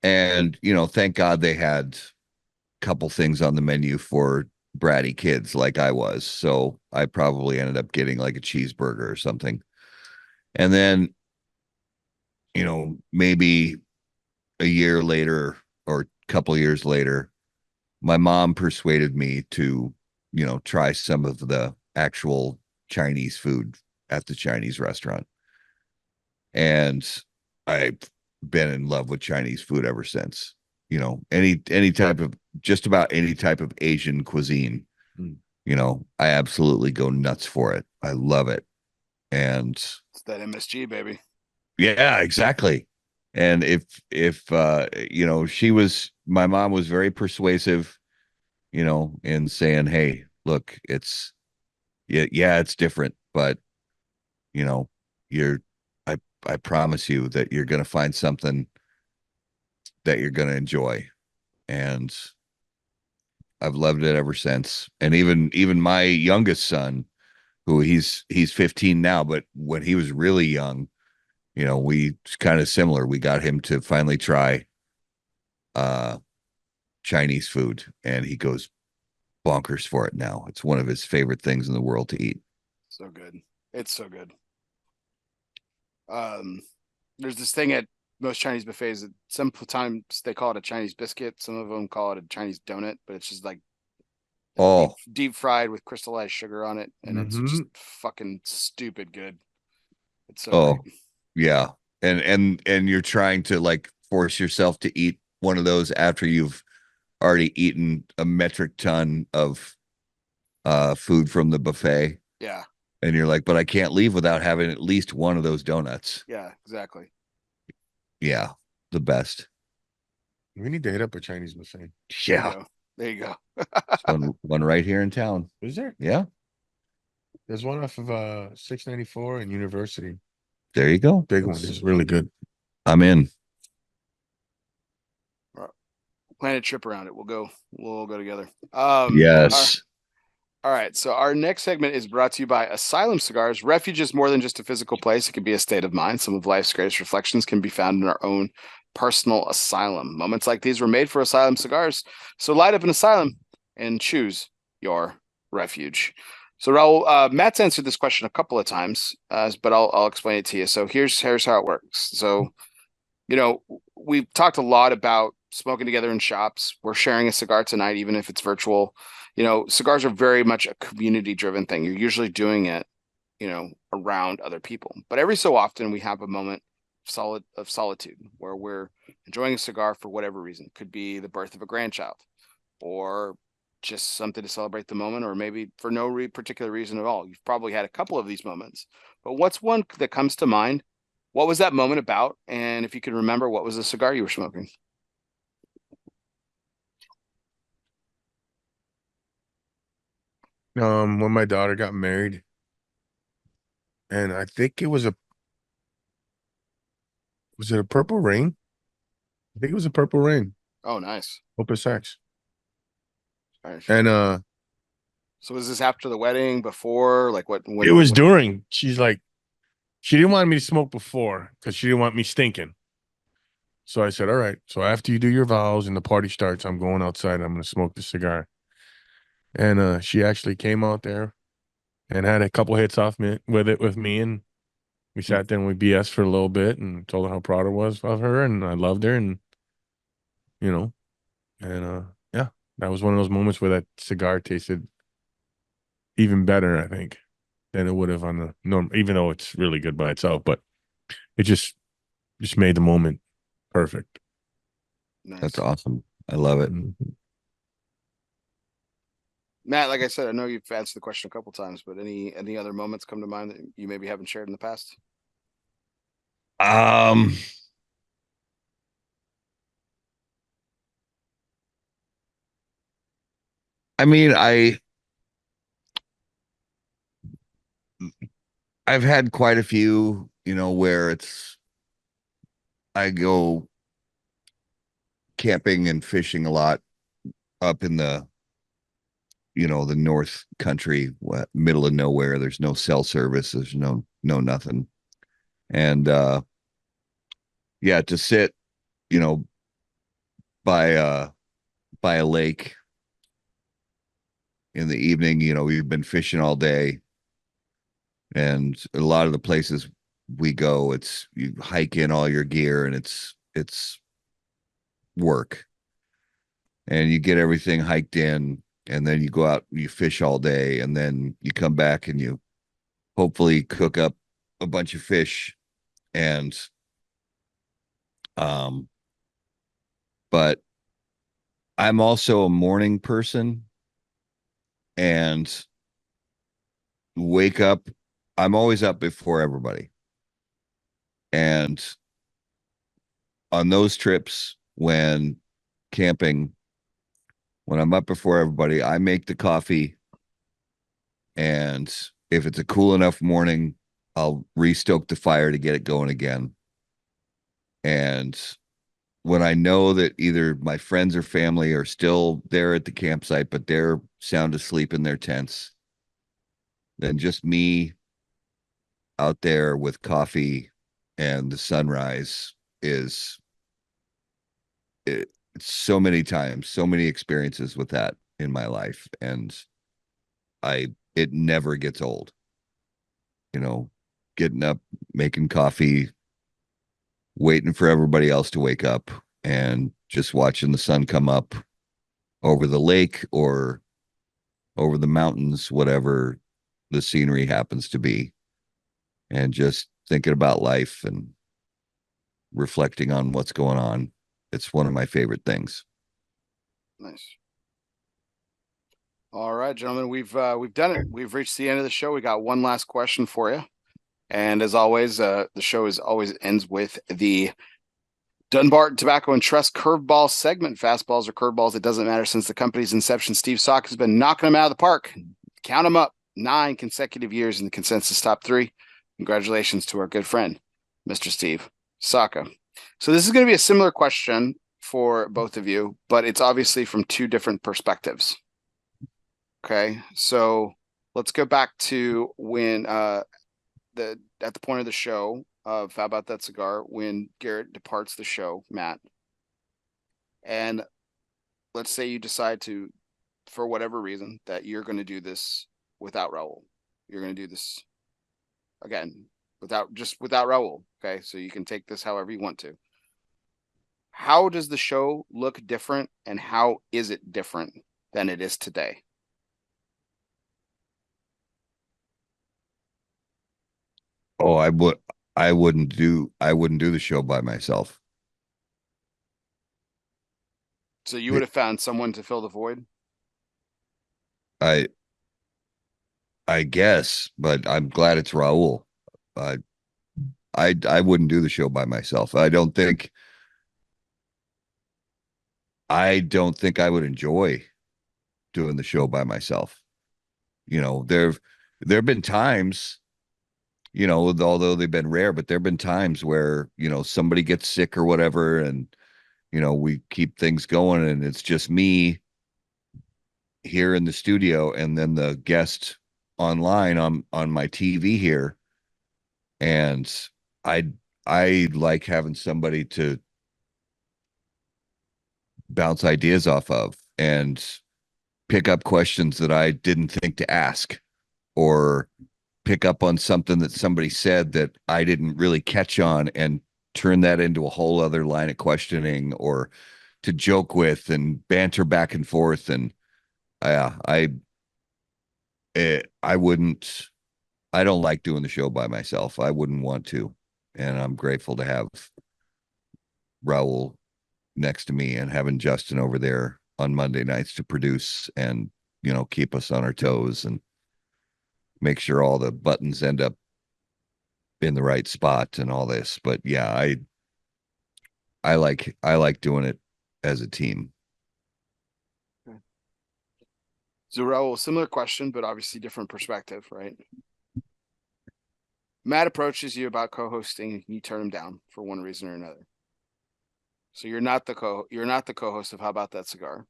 And, thank God they had a couple things on the menu for bratty kids like I was. So I probably ended up getting like a cheeseburger or something. And then, maybe a year later or a couple years later, my mom persuaded me to, try some of the actual Chinese food at the Chinese restaurant. And I've been in love with Chinese food ever since. Any type of just about any type of Asian cuisine, I absolutely go nuts for it. I love it. And It's that MSG, baby. yeah, exactly. And if my mom was very persuasive, in saying, "Hey, look, it's different, but you know, you're I promise you that you're going to find something that you're going to enjoy." And I've loved it ever since. And even my youngest son, who he's 15 now, but when he was really young, we kind of similar. We got him to finally try Chinese food, and he goes bonkers for it now. It's one of his favorite things in the world to eat. So good. It's so good. There's this thing at most Chinese buffets that sometimes they call it a Chinese biscuit. Some of them call it a Chinese donut, but it's just like deep fried with crystallized sugar on it, and it's just fucking stupid good. It's so great. Yeah. And you're trying to like force yourself to eat one of those after you've already eaten a metric ton of food from the buffet. Yeah. And you're like, but I can't leave without having at least one of those donuts. Yeah, exactly. Yeah, the best. We need to hit up a Chinese buffet. Yeah. There you go. one right here in town. Is there? Yeah. There's one off of 694 and University. There you go. Big one. It's really good. I'm in. Plan a trip around it. We'll go together. Yes. All right. So our next segment is brought to you by Asylum Cigars. Refuge is more than just a physical place. It can be a state of mind. Some of life's greatest reflections can be found in our own personal asylum. Moments like these were made for Asylum Cigars. So light up an asylum and choose your refuge. So Raul, Matt's answered this question a couple of times, but I'll explain it to you. So here's how it works. So, we've talked a lot about smoking together in shops. We're sharing a cigar tonight, even if it's virtual. Cigars are very much a community driven thing. You're usually doing it, around other people. But every so often we have a moment of solitude where we're enjoying a cigar for whatever reason. Could be the birth of a grandchild, or just something to celebrate the moment, or maybe for no particular reason at all. You've probably had a couple of these moments, but what's one that comes to mind? What was that moment about? And if you could remember, what was the cigar you were smoking? When my daughter got married, and I think was it a Purple Rain? I think it was a Purple Rain. Oh, nice. Opus X. Nice. And so was this after the wedding, before, like what? It was during. She's like, she didn't want me to smoke before because she didn't want me stinking. So I said, all right. So after you do your vows and the party starts, I'm going outside. I'm going to smoke the cigar. And she actually came out there and had a couple hits off with me, and we sat there and we BS for a little bit and told her how proud I was of her and I loved her, and yeah, that was one of those moments where that cigar tasted even better, I think, than it would have on the norm, even though it's really good by itself, but it just made the moment perfect. Nice. That's awesome. I love it. Mm-hmm. Matt, like I said, I know you've answered the question a couple times, but any other moments come to mind that you maybe haven't shared in the past? I mean, I've had quite a few, where I go camping and fishing a lot up in the North Country, middle of nowhere. There's no cell service. There's no nothing. And yeah, to sit, by a lake in the evening, we've been fishing all day, and a lot of the places we go. It's you hike in all your gear, and it's work, and you get everything hiked in, and then you go out and you fish all day, and then you come back and you hopefully cook up a bunch of fish. And um but I'm also a morning person, and wake up, I'm always up before everybody. And on those trips, when camping, when I'm up before everybody, I make the coffee. And if it's a cool enough morning, I'll restoke the fire to get it going again. And when I know that either my friends or family are still there at the campsite, but they're sound asleep in their tents, then just me out there with coffee and the sunrise is it, it's so many times, so many experiences with that in my life. And it never gets old, you know, getting up, making coffee, waiting for everybody else to wake up, and just watching the sun come up over the lake or over the mountains, whatever the scenery happens to be, and just thinking about life and reflecting on what's going on. It's one of my favorite things. Nice. All right, gentlemen, we've done it. We've reached the end of the show. We got one last question for you. And as always, the show ends with the Dunbar Tobacco and Trust curveball segment. Fastballs or curveballs, it doesn't matter. Since the company's inception, Steve Sock has been knocking them out of the park. Count them up. 9 consecutive years in the consensus top 3. Congratulations to our good friend, Mr. Steve Saka. So this is going to be a similar question for both of you, but it's obviously from 2 different perspectives. Okay, so let's go back to when at the point of the show of How About That Cigar, when Garrett departs the show, Matt. And let's say you decide to, for whatever reason, that you're going to do this without Raul. You're going to do this again without Raul. Okay, so you can take this however you want to. How does the show look different, and how is it different than it is today? Oh, I wouldn't do the show by myself. So you would have found someone to fill the void? I I guess, but I'm glad it's Raul. Uh, I wouldn't do the show by myself. I don't think I would enjoy doing the show by myself. You know, there've been times, you know, although they've been rare, but there've been times where, you know, somebody gets sick or whatever, and you know, we keep things going, and it's just me here in the studio, and then the guest online on my TV here. And I I like having somebody to bounce ideas off of and pick up questions that I didn't think to ask, or pick up on something that somebody said that I didn't really catch on, and turn that into a whole other line of questioning, or to joke with and banter back and forth. And I wouldn't, I don't like doing the show by myself. I wouldn't want to. And I'm grateful to have Raul next to me, and having Justin over there on Monday nights to produce and, you know, keep us on our toes and make sure all the buttons end up in the right spot and all this. But yeah, I like doing it as a team. So Raul, similar question, but obviously different perspective, right? Matt approaches you about co-hosting, and you turn him down for one reason or another. So you're not the co-host of How About That Cigar.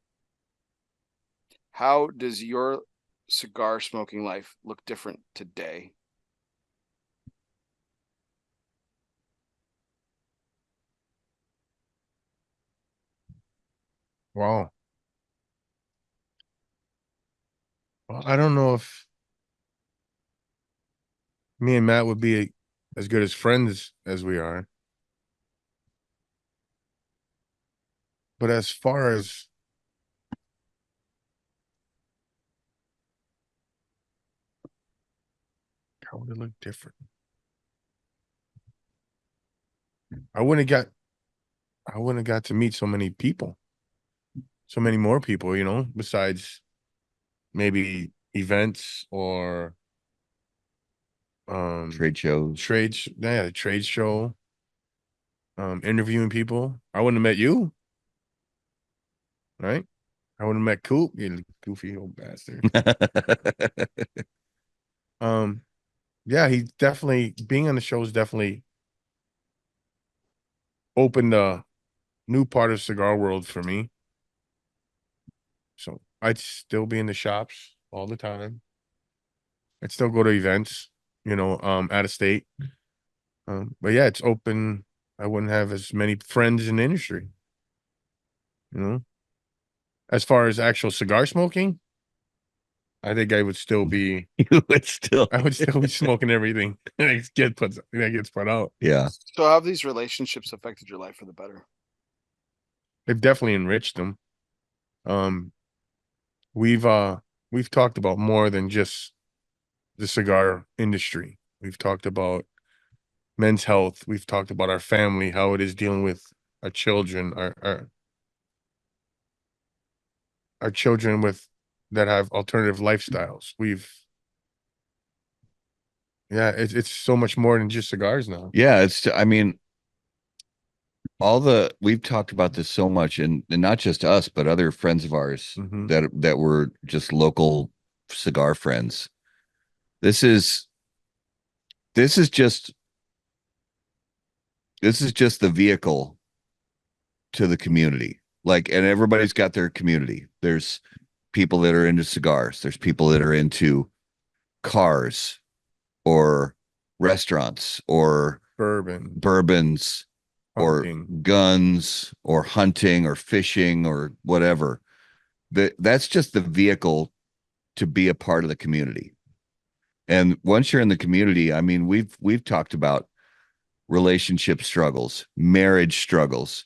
How does your cigar smoking life look different today? Wow. Well, I don't know if me and Matt would be as good as friends as we are. But as far as how would it look different? I wouldn't have got to meet so many people. So many more people, you know, besides maybe events or Trade shows. the trade show, interviewing people. I wouldn't have met you, right? I wouldn't have met Coop, you goofy old bastard. Yeah, he definitely being on the show is definitely opened a new part of cigar world for me. So I'd still be in the shops all the time. I'd still go to events, you know, out of state. But yeah, it's open. I wouldn't have as many friends in the industry, you know. As far as actual cigar smoking, I think I would still be. You would still. I would still be smoking everything that gets put out. Yeah. So how have these relationships affected your life for the better? They've definitely enriched them. Um, we've talked about more than just the cigar industry. We've talked about men's health. We've talked about our family, how it is dealing with our children, our children that have alternative lifestyles. It's so much more than just cigars now. Yeah, I mean, we've talked about this so much, and not just us, but other friends of ours that were just local cigar friends. This is just the vehicle to the community. Like, and everybody's got their community. There's people that are into cigars. There's people that are into cars or restaurants or bourbons hunting, or guns or hunting or fishing or whatever. That's just the vehicle to be a part of the community. And once you're in the community, I mean, we've talked about relationship struggles, marriage struggles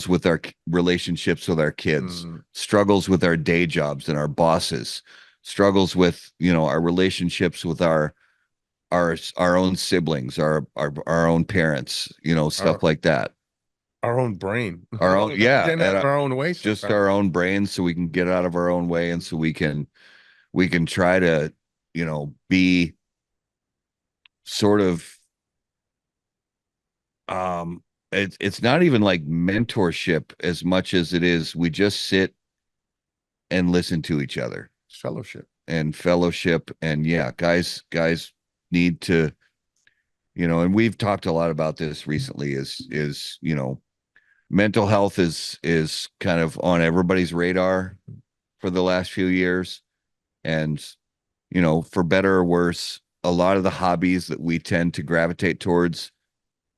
with our relationships with our kids, struggles with our day jobs and our bosses, struggles with, you know, our relationships with our own siblings, our own parents, you know, stuff like that. Our own brain, our own and our own way, just our own brains, so we can get out of our own way, and so we can try to, you know, be sort of it's not even like mentorship as much as it is we just sit and listen to each other. Fellowship. And yeah, guys need to, you know, and we've talked a lot about this recently, is you know, mental health is kind of on everybody's radar for the last few years. And, you know, for better or worse, a lot of the hobbies that we tend to gravitate towards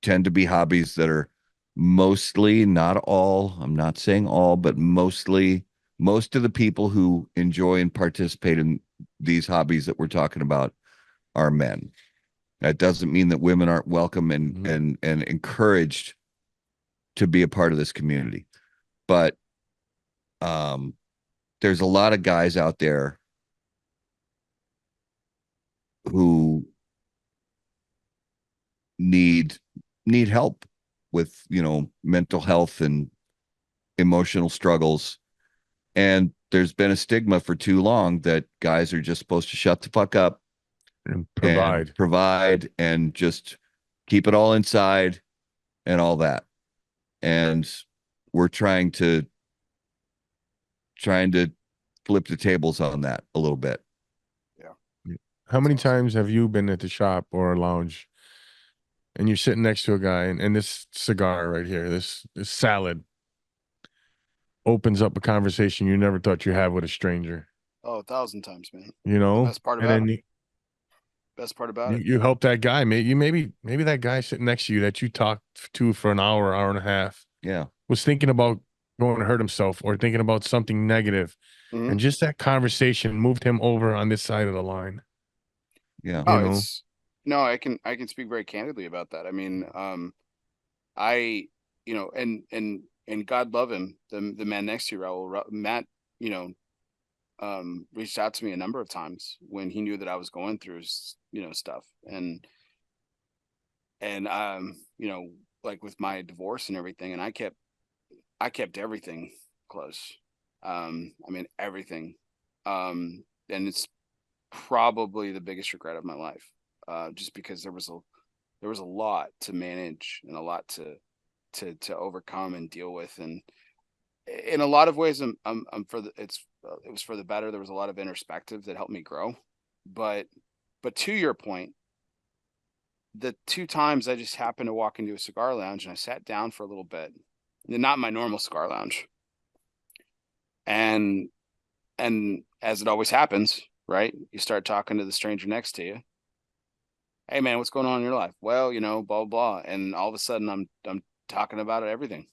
tend to be hobbies that are mostly, not all, I'm not saying all, but most of the people who enjoy and participate in these hobbies that we're talking about are men. That doesn't mean that women aren't welcome and encouraged to be a part of this community. But there's a lot of guys out there who need help with, you know, mental health and emotional struggles. And there's been a stigma for too long that guys are just supposed to shut the fuck up and provide and just keep it all inside and all that. And we're trying to flip the tables on that a little bit. Yeah. How many times have you been at the shop or a lounge and you're sitting next to a guy and this cigar right here, this salad opens up a conversation you never thought you'd have with a stranger? Oh, 1,000 times, man. You know, the best part about it. You help that guy. Maybe that guy sitting next to you that you talked to for an hour and a half, was thinking about going to hurt himself or thinking about something negative. And just that conversation moved him over on this side of the line. Yeah. Oh, No, I can speak very candidly about that. I mean, I, and God love him, the man next to you, Matt, you know, reached out to me a number of times when he knew that I was going through, stuff, and like with my divorce and everything, and I kept everything close. I mean everything, and it's probably the biggest regret of my life, just because there was a lot to manage and a lot to overcome and deal with, and in a lot of ways, I'm for the it was for the better. There was a lot of introspective that helped me grow, but to your point, the two times I just happened to walk into a cigar lounge and I sat down for a little bit, not my normal cigar lounge, and as it always happens, right? You start talking to the stranger next to you. Hey man, what's going on in your life? Well, blah blah, and all of a sudden I'm talking about everything,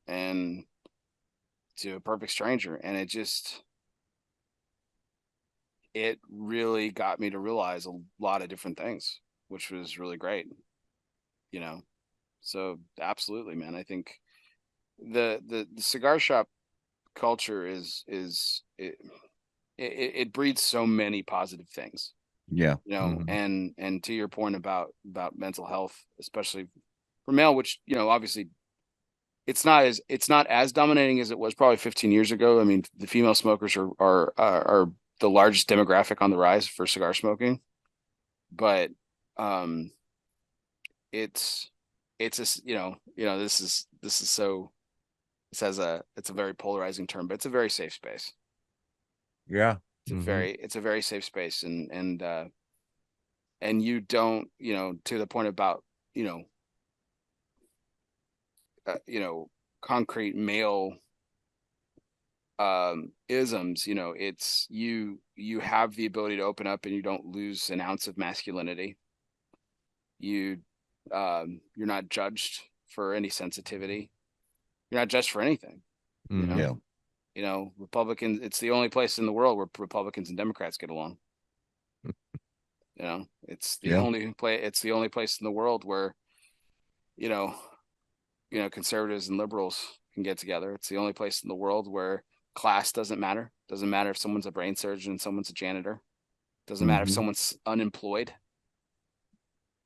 and to a perfect stranger, and it really got me to realize a lot of different things, which was really great, so absolutely, man. I think the cigar shop culture it breeds so many positive things, Yeah. and to your point about mental health, especially for male, which obviously it's not as dominating as it was probably 15 years ago. I mean, the female smokers are the largest demographic on the rise for cigar smoking, but it's just it's a very polarizing term, but it's a very safe space. Yeah. It's a very safe space, and you don't, to the point about concrete male isms, it's you have the ability to open up and you don't lose an ounce of masculinity. You're not judged for any sensitivity. You're not judged for anything. Yeah. Republicans, it's the only place in the world where Republicans and Democrats get along. It's the only place in the world where conservatives and liberals can get together. It's the only place in the world where class doesn't matter. Doesn't matter if someone's a brain surgeon and someone's a janitor. Doesn't matter if someone's unemployed.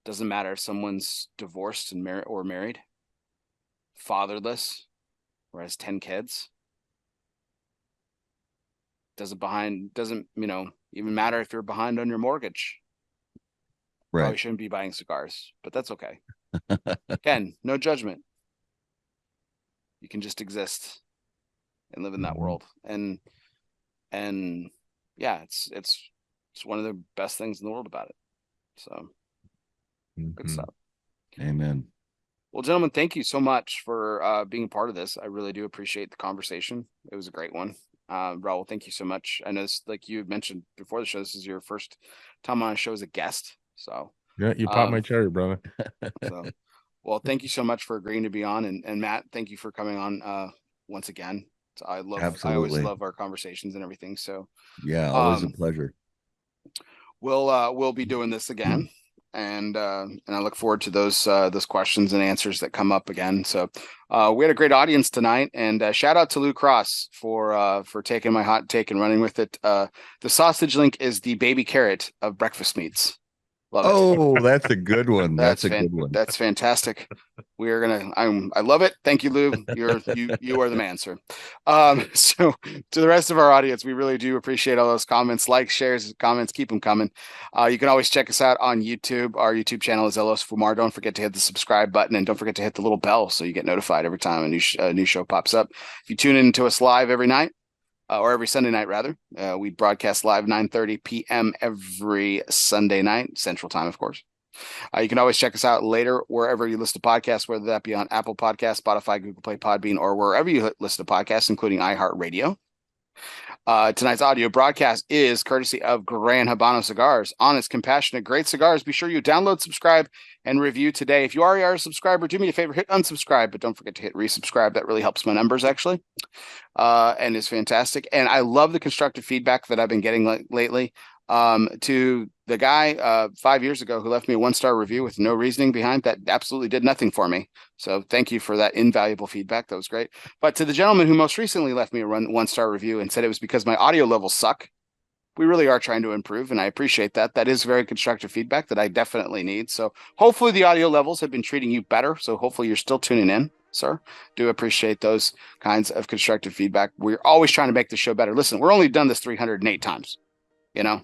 Doesn't matter if someone's divorced and married, fatherless, or has 10 kids. Doesn't even matter if you're behind on your mortgage. Right. Probably shouldn't be buying cigars, but that's okay. Again, no judgment. You can just exist and live in that world, and yeah, it's one of the best things in the world about it. So good stuff. Amen. Well, gentlemen, thank you so much for being a part of this. I really do appreciate the conversation. It was a great one. Raul, thank you so much. I know this, like you had mentioned before the show, this is your first time on a show as a guest. So yeah, you popped my cherry, brother. So, well, thank you so much for agreeing to be on, and Matt, thank you for coming on once again. So I always love our conversations and everything. So yeah, always a pleasure. We'll be doing this again. And I look forward to those questions and answers that come up again. So we had a great audience tonight, and shout out to Lou Cross for taking my hot take and running with it. The sausage link is the baby carrot of breakfast meats. Love it. Oh, that's a good one. That's a good one. That's fantastic. We are I love it. Thank you, Lou. You are the man, sir. So to the rest of our audience, we really do appreciate all those comments, likes, shares, comments. Keep them coming. You can always check us out on YouTube. Our YouTube channel is ELOSOFUMAR. Don't forget to hit the subscribe button, and don't forget to hit the little bell so you get notified every time a new show pops up. If you tune into us live every night, or every Sunday night, rather. We broadcast live 9:30 p.m. every Sunday night, Central Time, of course. You can always check us out later wherever you listen to podcasts, whether that be on Apple Podcasts, Spotify, Google Play, Podbean, or wherever you listen to podcasts, including iHeartRadio. Tonight's audio broadcast is courtesy of Gran Habano Cigars. Honest, compassionate, great cigars. Be sure you download, subscribe, and review today. If you already are a subscriber, do me a favor, hit unsubscribe, but don't forget to hit resubscribe. That really helps my numbers, actually, and is fantastic. And I love the constructive feedback that I've been getting lately. To the guy 5 years ago who left me a 1-star review with no reasoning behind that absolutely did nothing for me. So thank you for that invaluable feedback. That was great. But to the gentleman who most recently left me a 1-star review and said it was because my audio levels suck, we really are trying to improve, and I appreciate that. That is very constructive feedback that I definitely need. So hopefully the audio levels have been treating you better. So hopefully you're still tuning in, sir. Do appreciate those kinds of constructive feedback. We're always trying to make the show better. Listen, we're only done this 308 times. You know,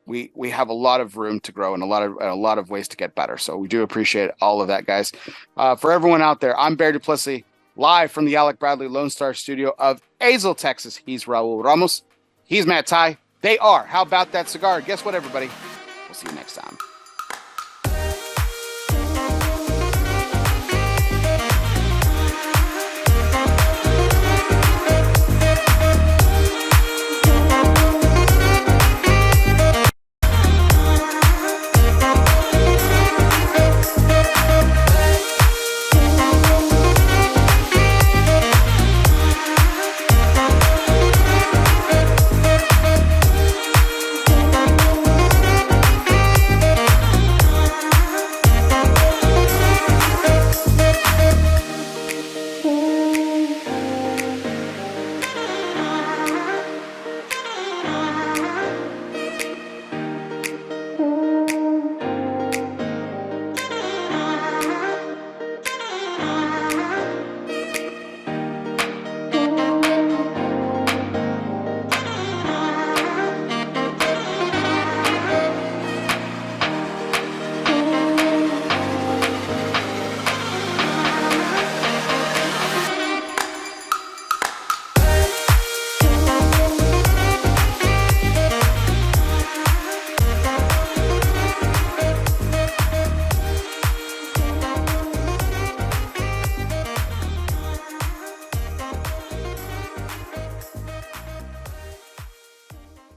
we have a lot of room to grow and a lot of ways to get better. So we do appreciate all of that, guys. For everyone out there, I'm Bear Duplessis, live from the Alec Bradley Lone Star studio of Azle, Texas. He's Raul Ramos. He's Matt Tye. They are How About That Cigar. Guess what, everybody? We'll see you next time.